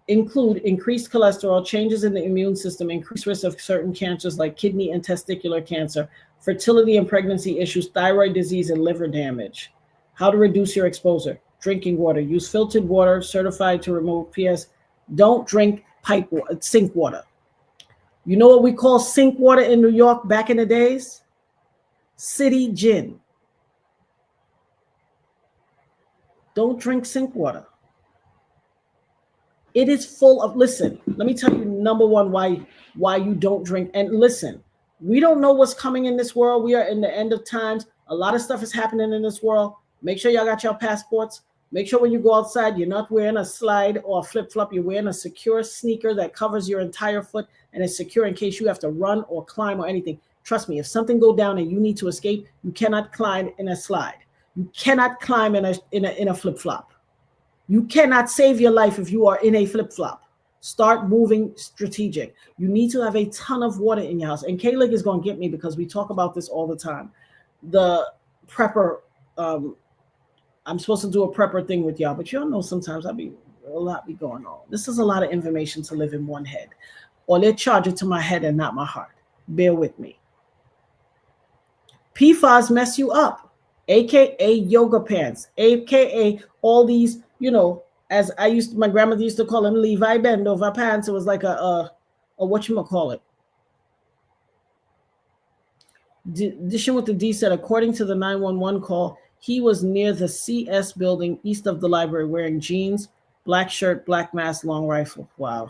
Speaker 1: increased cholesterol, changes in the immune system, increased risk of certain cancers like kidney and testicular cancer, fertility and pregnancy issues, thyroid disease, and liver damage. How to reduce your exposure. Drinking water. Use filtered water certified to remove PS. Don't drink sink water. You know what we call sink water in New York back in the days? City gin. Don't drink sink water. It is full of, listen, let me tell you number one why you don't drink. And listen, we don't know what's coming in this world. We are in the end of times. A lot of stuff is happening in this world. Make sure y'all got your passports. Make sure when you go outside, you're not wearing a slide or a flip-flop. You're wearing a secure sneaker that covers your entire foot and is secure in case you have to run or climb or anything. Trust me, if something go down and you need to escape, you cannot climb in a slide. You cannot climb in a flip-flop. You cannot save your life if you are in a flip-flop. Start moving strategic. You need to have a ton of water in your house. And K-Lig is going to get me because we talk about this all the time. The prepper, I'm supposed to do a prepper thing with y'all, but y'all know sometimes a lot be going on. This is a lot of information to live in one head. Or they charge it to my head and not my heart. Bear with me. PFAS mess you up, aka yoga pants, aka all these, as my grandmother used to call them Levi bend over pants. It was like a whatchamacallit. Dishing with the D said, according to the 911 call, he was near the CS building east of the library wearing jeans, black shirt, black mask, long rifle. Wow.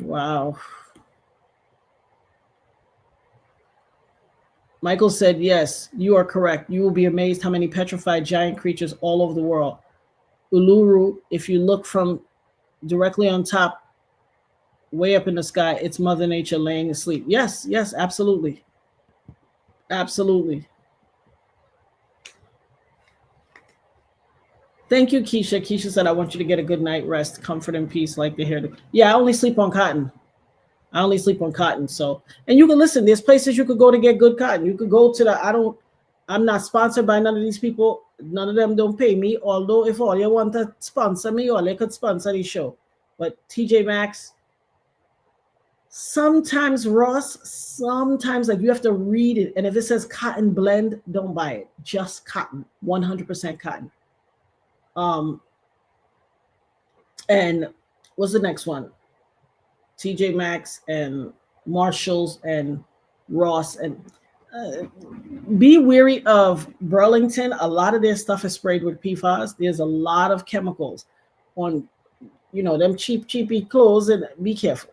Speaker 1: Wow. Michael said, yes, you are correct. You will be amazed how many petrified giant creatures all over the world. Uluru, if you look from directly on top, way up in the sky, it's Mother Nature laying asleep. Yes, absolutely. Absolutely. Thank you, Keisha. Keisha said, I want you to get a good night rest, comfort and peace like the hair. Yeah, I only sleep on cotton. So, and you can listen, there's places you could go to get good cotton. You could go to I'm not sponsored by none of these people. None of them don't pay me. Although if all you want to sponsor me, or they could sponsor the show. But TJ Maxx, Sometimes, Ross, sometimes like you have to read it. And if it says cotton blend, don't buy it. Just cotton, 100% cotton. And what's the next one? TJ Maxx and Marshalls and Ross. And be wary of Burlington. A lot of their stuff is sprayed with PFAS. There's a lot of chemicals on, them cheapy clothes, and be careful.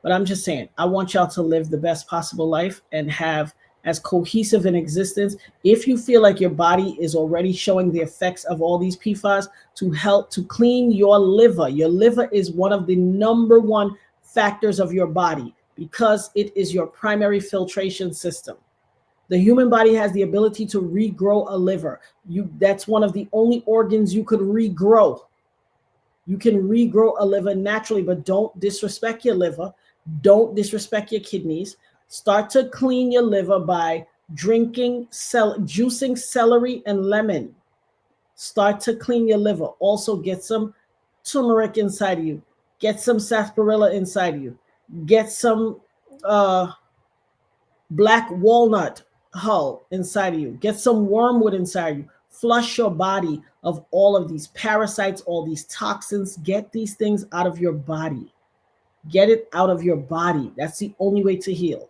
Speaker 1: But I'm just saying, I want y'all to live the best possible life and have as cohesive an existence. If you feel like your body is already showing the effects of all these PFAS, to help to clean your liver. Your liver is one of the number one factors of your body because it is your primary filtration system. The human body has the ability to regrow a liver. That's one of the only organs you could regrow. You can regrow a liver naturally, but don't disrespect your liver. Don't disrespect your kidneys. Start to clean your liver by juicing celery and lemon. Start to clean your liver. Also get some turmeric inside of you. Get some sarsaparilla inside of you. Get some black walnut hull inside of you. Get some wormwood inside of you. Flush your body of all of these parasites, all these toxins. Get these things out of your body. Get it out of your body. That's the only way to heal.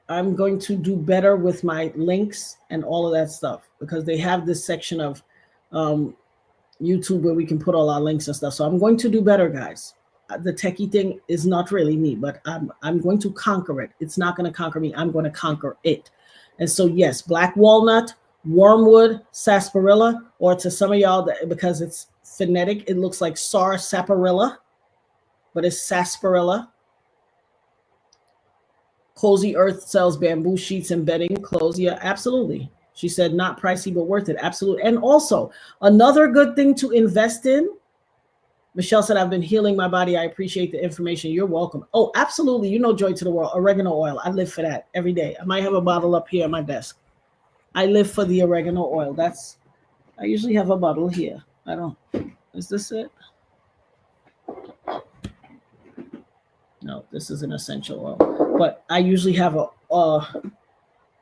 Speaker 1: I'm going to do better with my links and all of that stuff because they have this section of YouTube where we can put all our links and stuff. So I'm going to do better, guys. The techie thing is not really me, but I'm going to conquer it. It's not going to conquer me. I'm going to conquer it. And so, yes, black walnut, wormwood, sarsaparilla, or to some of y'all, because it's phonetic, it looks like sarsaparilla, but it's sarsaparilla. Cozy Earth sells bamboo sheets and bedding clothes. Yeah, absolutely. She said not pricey, but worth it. Absolutely. And also, another good thing to invest in, Michelle said, I've been healing my body. I appreciate the information. You're welcome. Oh, absolutely. Joy to the world. Oregano oil. I live for that every day. I might have a bottle up here at my desk. I live for the oregano oil. I usually have a bottle here. Is this it? No, this is an essential oil. But I usually have a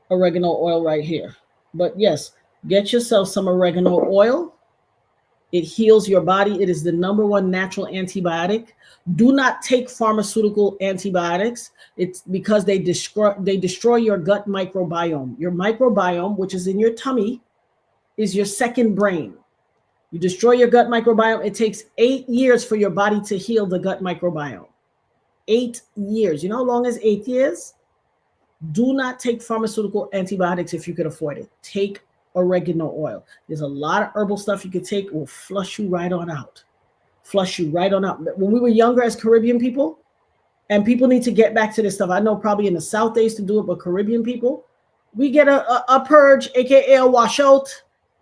Speaker 1: oregano oil right here. But yes, get yourself some oregano oil. It heals your body. It is the number one natural antibiotic. Do not take pharmaceutical antibiotics. It's because they destroy your gut microbiome. Your microbiome, which is in your tummy, is your second brain. You destroy your gut microbiome. It takes 8 years for your body to heal the gut microbiome. 8 years. You know how long is 8 years? Do not take pharmaceutical antibiotics if you could afford it. Take oregano oil. There's a lot of herbal stuff you could take. It will flush you right on out. Flush you right on out. When we were younger as Caribbean people, and people need to get back to this stuff. I know probably in the South they used to do it, but Caribbean people, we get a purge, aka a washout.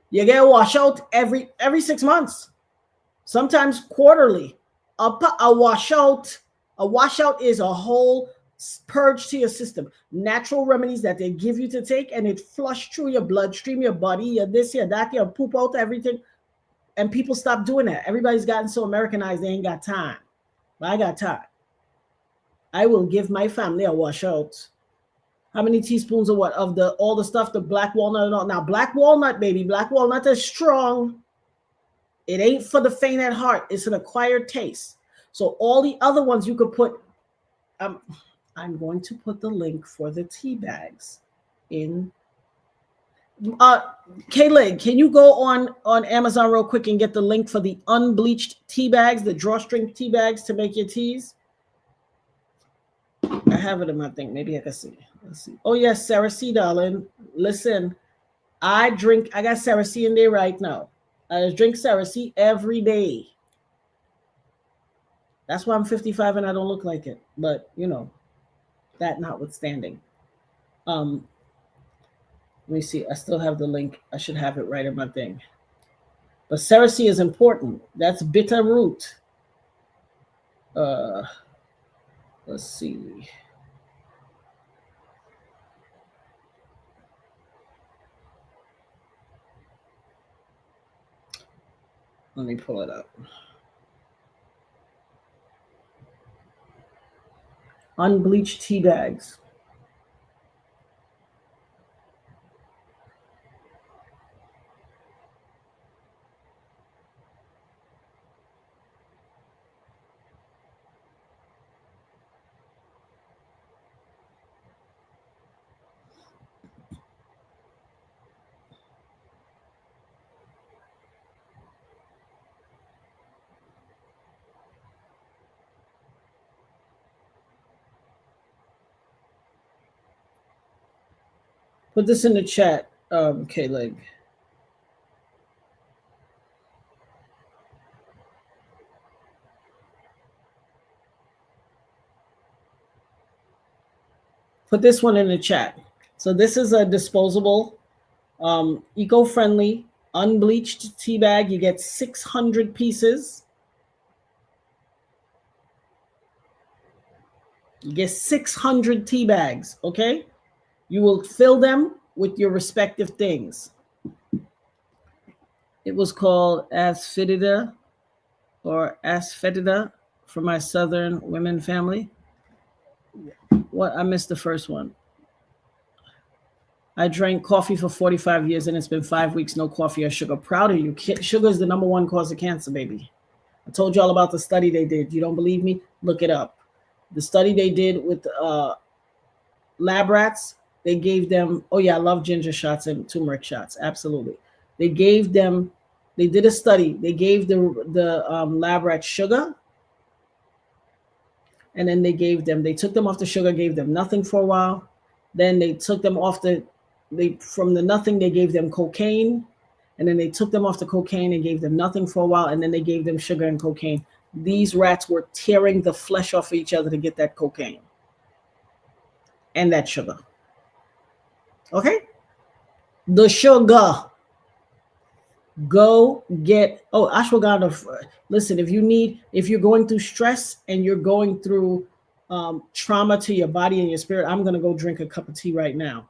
Speaker 1: You get a washout every 6 months, sometimes quarterly. A washout is a whole purge to your system. Natural remedies that they give you to take, and it flush through your bloodstream, your body, your this, your that, your poop out everything. And people stop doing that. Everybody's gotten so Americanized, they ain't got time. But I got time. I will give my family a washout. How many teaspoons of what? Of all the stuff, the black walnut and all. Now, black walnut, baby, black walnut is strong. It ain't for the faint at heart. It's an acquired taste. So all the other ones you could put, I'm going to put the link for the tea bags in. Kaylee, can you go on Amazon real quick and get the link for the unbleached tea bags, the drawstring tea bags to make your teas? I have it in my thing. Maybe I can see. Let's see. Oh yes, Sarah C, darling. Listen, I got Sarah C in there right now. I drink Sarah C every day. That's why I'm 55 and I don't look like it. But that notwithstanding. Let me see. I still have the link. I should have it right in my thing. But Sarah C is important. That's bitter root. Let's see. Let me pull it up. Unbleached tea bags. Put this in the chat, K-Leg. Put this one in the chat. So this is a disposable, eco-friendly, unbleached tea bag. You get 600 pieces. You get 600 tea bags, okay? You will fill them with your respective things. It was called Asphytida or Asphytida for my Southern women family. What? I missed the first one. I drank coffee for 45 years and it's been 5 weeks, no coffee or sugar. Proud of you. Sugar is the #1 cause of cancer, baby. I told you all about the study they did. You don't believe me? Look it up. The study they did with lab rats, they gave them, oh yeah, I love ginger shots and turmeric shots. Absolutely. They gave them, they did a study. They gave the lab rats sugar. And then they took them off the sugar, gave them nothing for a while. Then they took them off from the nothing, they gave them cocaine. And then they took them off the cocaine and gave them nothing for a while. And then they gave them sugar and cocaine. These rats were tearing the flesh off of each other to get that cocaine and that sugar. Okay? The sugar. Go get, ashwagandha. Listen, if you're going through stress and you're going through trauma to your body and your spirit, I'm going to go drink a cup of tea right now.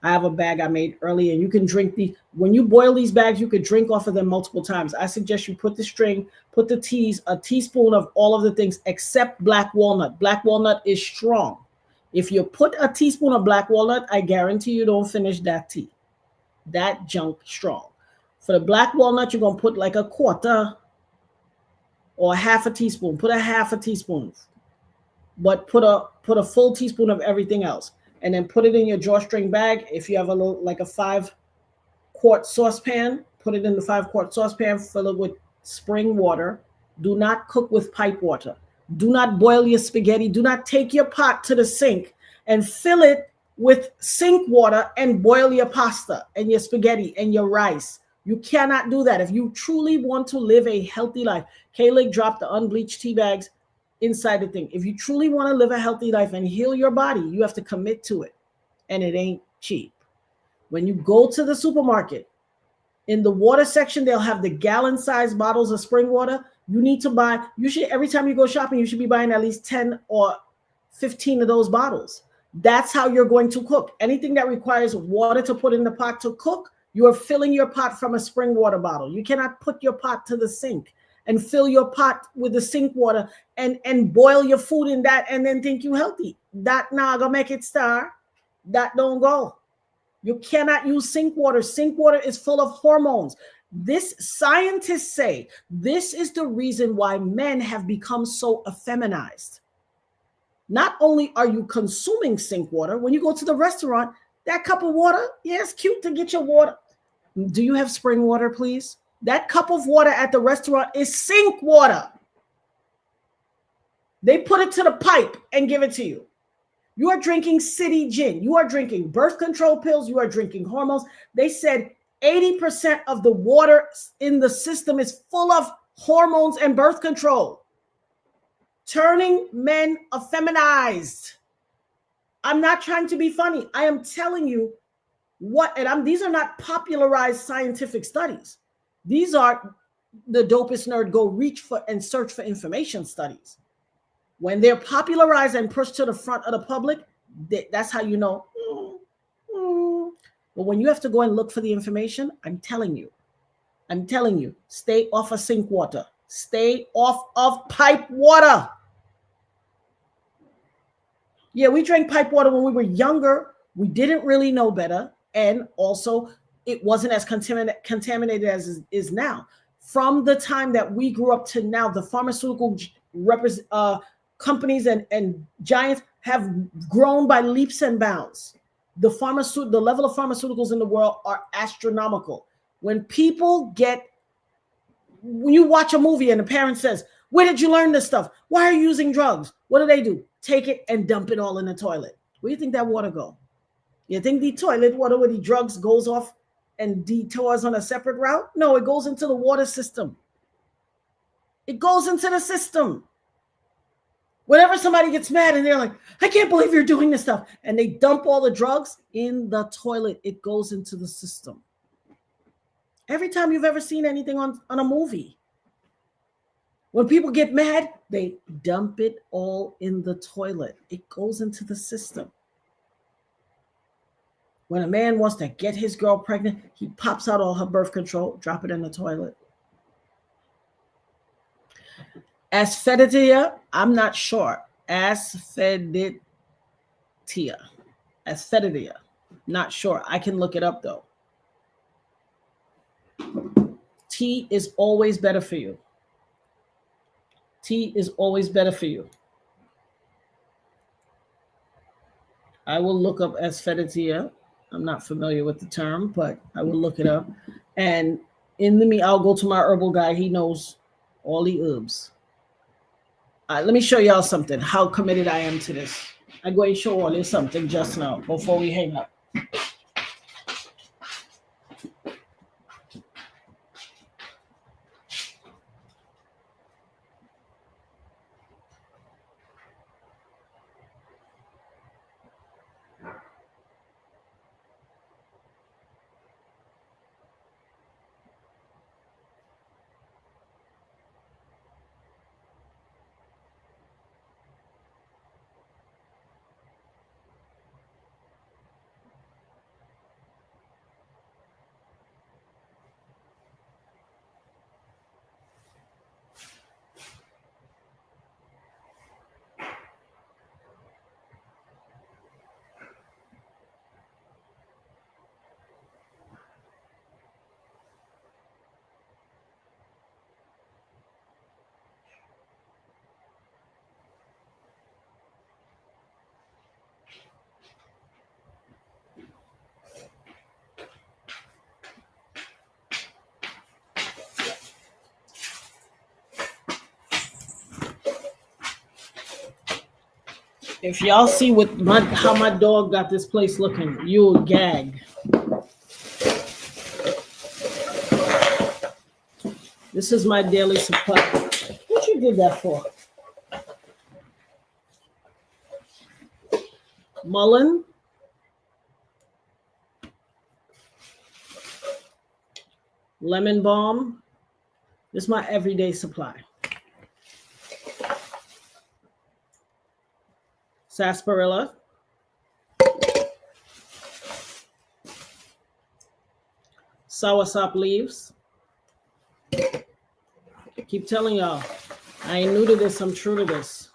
Speaker 1: I have a bag I made earlier. You can drink when you boil these bags, you could drink off of them multiple times. I suggest you put the teas, a teaspoon of all of the things except black walnut. Black walnut is strong. If you put a teaspoon of black walnut, I guarantee you don't finish that tea. That junk strong. For the black walnut, you're going to put like a quarter or half a teaspoon. Put a half a teaspoon. But put a full teaspoon of everything else. And then put it in your drawstring bag. If you have a 5-quart saucepan, put it in the 5-quart saucepan, fill it with spring water. Do not cook with pipe water. Do not boil your spaghetti. Do not take your pot to the sink and fill it with sink water and boil your pasta and your spaghetti and your rice. You cannot do that. If you truly want to live a healthy life, K-Leg dropped the unbleached tea bags inside the thing. If you truly want to live a healthy life and heal your body, you have to commit to it. And it ain't cheap. When you go to the supermarket, in the water section, they'll have the gallon-sized bottles of spring water. You need to buy, every time you go shopping, you should be buying at least 10 or 15 of those bottles. That's how you're going to cook. Anything that requires water to put in the pot to cook, you are filling your pot from a spring water bottle. You cannot put your pot to the sink and fill your pot with the sink water and boil your food in that and then think you healthy. That not gonna make it star. That don't go. You cannot use sink water. Sink water is full of hormones. This scientists say this is the reason why men have become so effeminized. Not only are you consuming sink water, when you go to the restaurant, that cup of water, yeah, it's cute to get your water. Do you have spring water, please? That cup of water at the restaurant is sink water. They put it to the pipe and give it to you. You are drinking city gin. You are drinking birth control pills. You are drinking hormones. They said 80% of the water in the system is full of hormones and birth control, turning men effeminized. I'm not trying to be funny. I am telling you these are not popularized scientific studies. These are the Dopest Nerd go reach for and search for information studies. When they're popularized and pushed to the front of the public, that's how you know. But when you have to go and look for the information, I'm telling you, stay off of sink water. Stay off of pipe water. Yeah, we drank pipe water when we were younger. We didn't really know better. And also, it wasn't as contaminated as it is now. From the time that we grew up to now, the pharmaceutical companies and giants have grown by leaps and bounds. The level of pharmaceuticals in the world are astronomical. When you watch a movie and the parent says, "Where did you learn this stuff? Why are you using drugs?" What do? Take it and dump it all in the toilet. Where do you think that water go? You think the toilet water with the drugs goes off and detours on a separate route? No, it goes into the water system. It goes into the system. Whenever somebody gets mad and they're like, "I can't believe you're doing this stuff," and they dump all the drugs in the toilet, it goes into the system. Every time you've ever seen anything on a movie, when people get mad, they dump it all in the toilet. It goes into the system. When a man wants to get his girl pregnant, he pops out all her birth control, drop it in the toilet. Asphyxia, I'm not sure. Asphyxia. Not sure. I can look it up though. Tea is always better for you. Tea is always better for you. I will look up asphyxia. I'm not familiar with the term, but I will look it up. And in the I'll go to my herbal guy. He knows all the herbs. Let me show y'all something, how committed I am to this. I'm going to show all you something just now before we hang up. If y'all see how my dog got this place looking, you'll gag. This is my daily supply. What you did that for? Mullein, lemon balm. This is my everyday supply. Sarsaparilla, soursop leaves. Keep telling y'all, I ain't new to this, I'm true to this.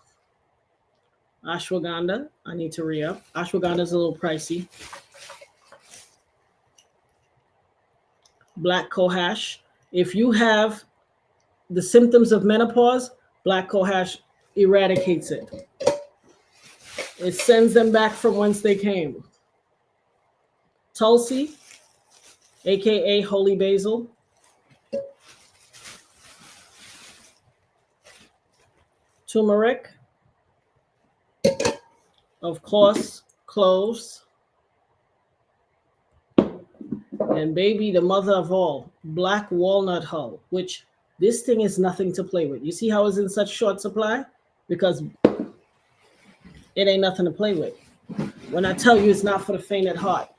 Speaker 1: Ashwagandha, I need to re-up. Ashwagandha is a little pricey. Black cohosh. If you have the symptoms of menopause, black cohosh eradicates it. It sends them back from whence they came. Tulsi, aka holy basil. Turmeric. Of course, cloves. And baby, the mother of all, black walnut hull, which this thing is nothing to play with. You see how it's in such short supply? Because it ain't nothing to play with. When I tell you it's not for the faint at heart.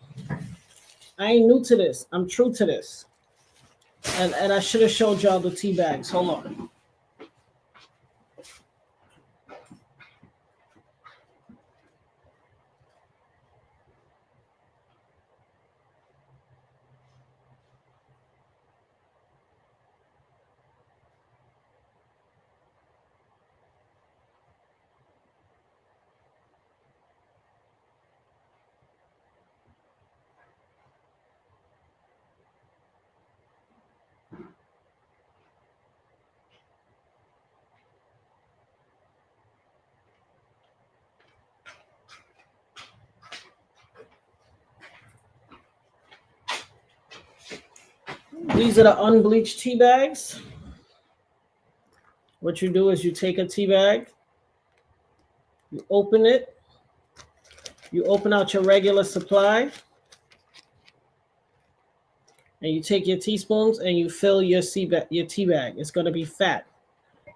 Speaker 1: I ain't new to this. I'm true to this. And I should have showed y'all the tea bags. Hold on. These are the unbleached tea bags. What you do is you take a tea bag, you open it, you open out your regular supply, and you take your teaspoons and you fill your tea bag. It's going to be fat.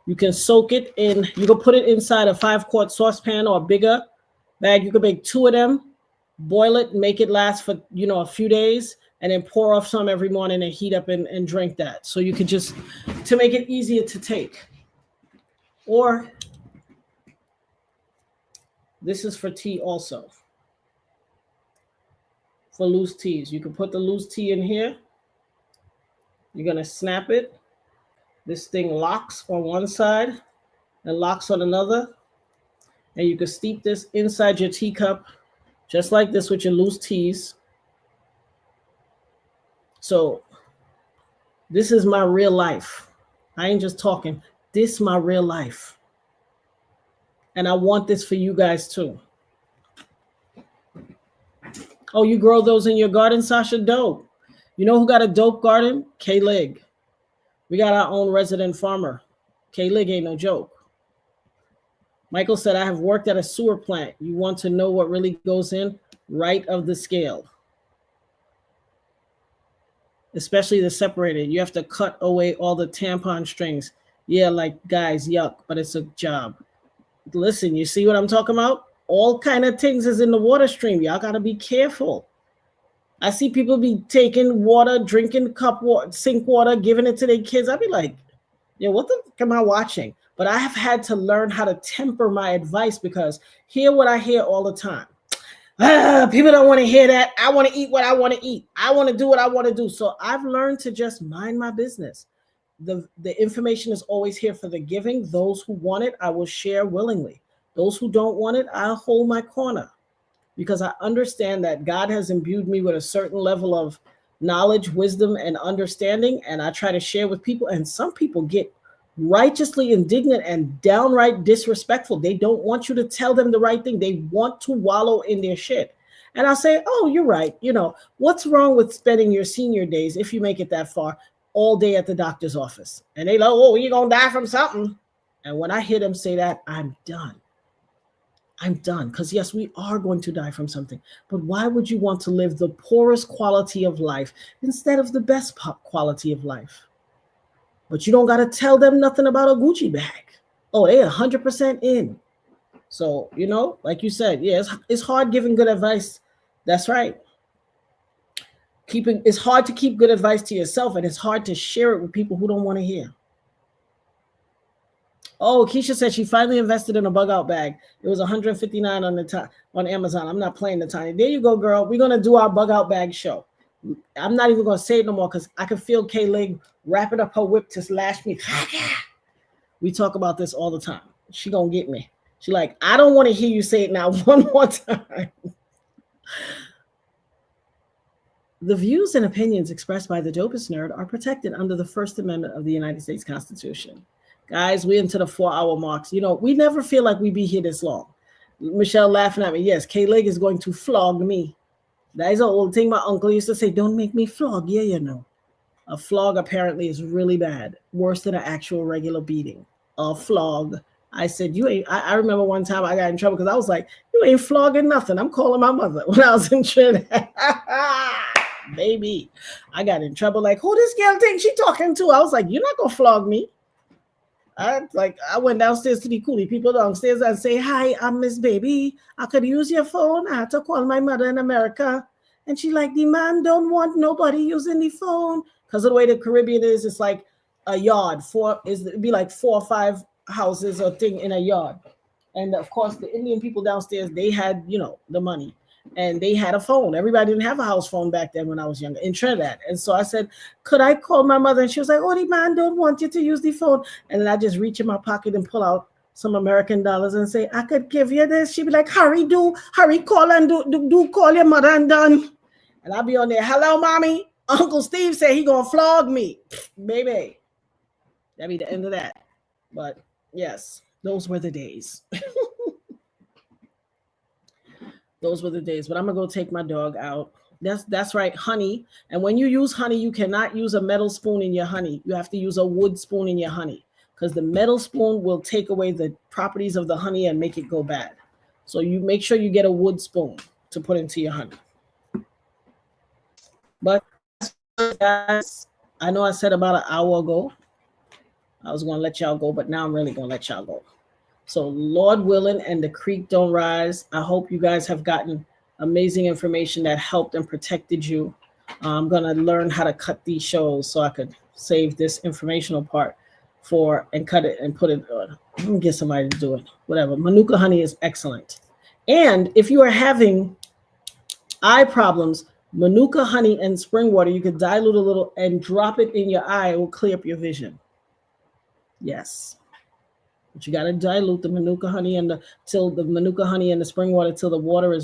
Speaker 1: You can soak it in. You can put it inside a 5-quart saucepan or a bigger bag. You can make 2 of them, boil it, make it last for a few days, and then pour off some every morning and heat up and drink that. So you could just, to make it easier to take. Or this is for tea also. For loose teas. You can put the loose tea in here. You're going to snap it. This thing locks on one side and locks on another. And you can steep this inside your teacup, just like this with your loose teas. So this is my real life. I ain't just talking. This is my real life. And I want this for you guys too. Oh, you grow those in your garden, Sasha? Dope. You know who got a dope garden? K-Lig. We got our own resident farmer. K-Lig ain't no joke. Michael said, I have worked at a sewer plant. You want to know what really goes in? Right of the scale. Especially the separated. You have to cut away all the tampon strings. Yeah, like guys, yuck, but it's a job. Listen, you see what I'm talking about? All kind of things is in the water stream. Y'all got to be careful. I see people be taking water, drinking cup water, sink water, giving it to their kids. I'd be like, yeah, what the fuck am I watching? But I have had to learn how to temper my advice because hear what I hear all the time. People don't want to hear that. I want to eat what I want to eat. I want to do what I want to do. So I've learned to just mind my business. The information is always here for the giving. Those who want it, I will share willingly. Those who don't want it, I'll hold my corner. Because I understand that God has imbued me with a certain level of knowledge, wisdom, and understanding, and I try to share with people, and some people get righteously indignant and downright disrespectful. They don't want you to tell them the right thing. They want to wallow in their shit. And I say, oh, you're right. What's wrong with spending your senior days, if you make it that far, all day at the doctor's office? And they like, oh, you're going to die from something. And when I hear them say that, I'm done. I'm done. Because yes, we are going to die from something. But why would you want to live the poorest quality of life instead of the best quality of life? But you don't got to tell them nothing about a Gucci bag. Oh, they 100% in. So, like you said, yeah, it's hard giving good advice. That's right. It's hard to keep good advice to yourself, and it's hard to share it with people who don't want to hear. Oh, Keisha said she finally invested in a bug out bag. It was $159 on Amazon. I'm not playing the tiny. There you go, girl. We're going to do our bug out bag show. I'm not even going to say it no more because I can feel K-Lig wrapping up her whip to lash me. We talk about this all the time. She going to get me. She like, I don't want to hear you say it now one more time. The views and opinions expressed by the Dopest Nerd are protected under the First Amendment of the United States Constitution. Guys, we're into the 4-hour marks. We never feel like we be here this long. Michelle laughing at me. Yes, K-Lig is going to flog me. That is an old thing my uncle used to say, don't make me flog. Yeah, A flog apparently is really bad. Worse than an actual regular beating. A flog. I said, you ain't. I remember one time I got in trouble because I was like, you ain't flogging nothing. I'm calling my mother when I was in Trinidad. Baby, I got in trouble. Like, who this girl think she talking to? I was like, you're not going to flog me. I went downstairs to the coolie people downstairs and say, hi, I'm Miss Baby. I could use your phone. I had to call my mother in America. And she like, the man don't want nobody using the phone. Because of the way the Caribbean is, it's like a yard. It'd be like 4 or 5 houses or thing in a yard. And of course, the Indian people downstairs, they had, the money. And they had a phone. Everybody didn't have a house phone back then when I was younger in Trinidad. And so I said, could I call my mother? And she was like, oh, the man don't want you to use the phone. And then I just reach in my pocket and pull out some American dollars and say, I could give you this. She'd be like, hurry, call and do call your mother and done. And I'll be on there, hello, mommy. Uncle Steve said he gonna flog me. Baby. That'd be the end of that. But yes, those were the days. Those were the days. But I'm going to go take my dog out. That's right, honey. And when you use honey, you cannot use a metal spoon in your honey. You have to use a wood spoon in your honey, because the metal spoon will take away the properties of the honey and make it go bad. So you make sure you get a wood spoon to put into your honey. But guys, I know I said about an hour ago I was going to let y'all go, but now I'm really going to let y'all go. So Lord willing and the creek don't rise. I hope you guys have gotten amazing information that helped and protected you. I'm going to learn how to cut these shows so I could save this informational part and cut it and put it on. I'm going to get somebody to do it. Whatever. Manuka honey is excellent. And if you are having eye problems, Manuka honey and spring water, you could dilute a little and drop it in your eye. It will clear up your vision. Yes. But you got to dilute the Manuka honey till the Manuka honey and the spring water till the water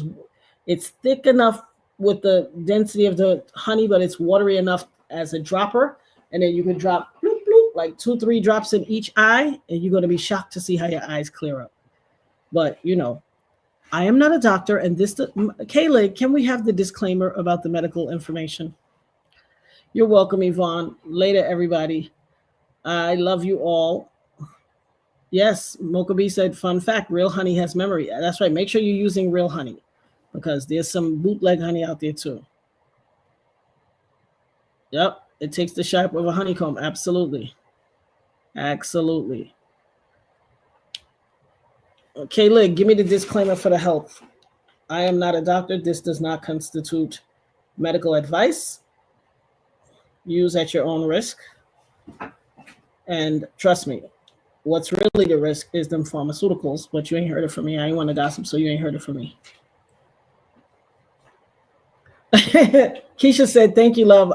Speaker 1: it's thick enough with the density of the honey, but it's watery enough as a dropper. And then you can drop bloop, bloop, like 2-3 drops in each eye, and you're going to be shocked to see how your eyes clear up. But I am not a doctor, and Kayla, can we have the disclaimer about the medical information? You're welcome, Yvonne. Later, everybody. I love you all. Yes, Mokabi said, fun fact, real honey has memory. That's right. Make sure you're using real honey, because there's some bootleg honey out there too. Yep, it takes the shape of a honeycomb. Absolutely. Absolutely. Okay, Lig, give me the disclaimer for the health. I am not a doctor. This does not constitute medical advice. Use at your own risk. And trust me, what's really the risk is them pharmaceuticals, but you ain't heard it from me. I ain't want to gossip, so you ain't heard it from me. Keisha said, thank you, love.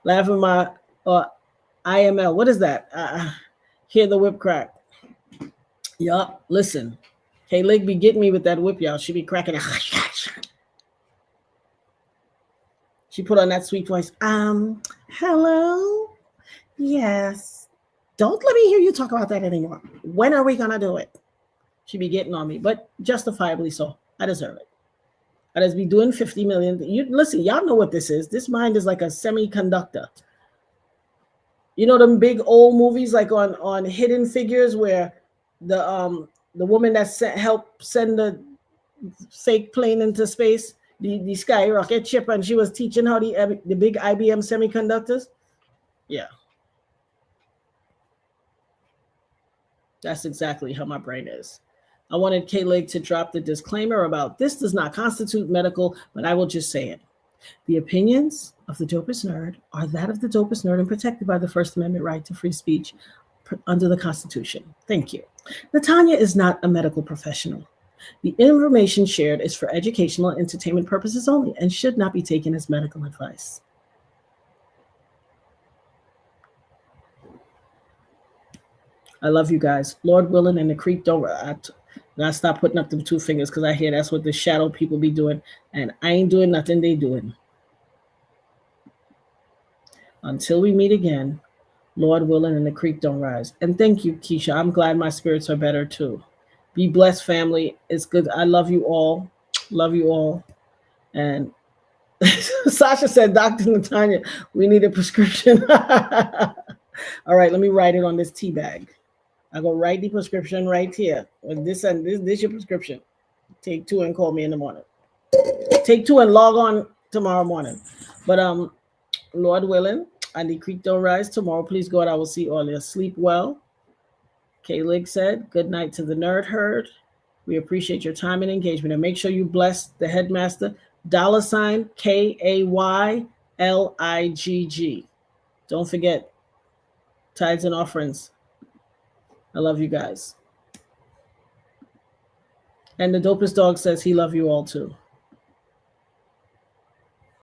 Speaker 1: Laughing my IML. What is that? Hear the whip crack. Yup, listen. K-Lig be getting me with that whip, y'all. She be cracking it. She put on that sweet voice. Hello? Yes. Don't let me hear you talk about that anymore. When are we going to do it? She be getting on me, but justifiably so. I deserve it. I just be doing 50 million. Listen, y'all know what this is. This mind is like a semiconductor. You know them big old movies like on Hidden Figures where the woman that helped send the fake plane into space, the skyrocket ship, and she was teaching how the big IBM semiconductors. Yeah. That's exactly how my brain is. I wanted K-Leg to drop the disclaimer about this does not constitute medical, but I will just say it. The opinions of the Dopest Nerd are that of the Dopest Nerd and protected by the First Amendment right to free speech under the Constitution. Thank you. Natanya is not a medical professional. The information shared is for educational and entertainment purposes only and should not be taken as medical advice. I love you guys. Lord willing and the creek don't. I stop putting up them 2 fingers because I hear that's what the shadow people be doing, and I ain't doing nothing they doing. Until we meet again, Lord willing and the creek don't rise. And thank you, Keisha. I'm glad my spirits are better too. Be blessed, family. It's good. I love you all. Love you all. And Sasha said, Dr. Natanya, we need a prescription. All right, let me write it on this tea bag. I go write the prescription right here. With this and this your prescription. Take 2 and call me in the morning. Take 2 and log on tomorrow morning. But Lord willing, and the creek don't rise tomorrow. Please God, I will see all you. Sleep well. K-Lig said, good night to the nerd herd. We appreciate your time and engagement. And make sure you bless the headmaster. $KAYLIGG. Don't forget, tithes and offerings. I love you guys. And the Dopest Dog says he love you all too.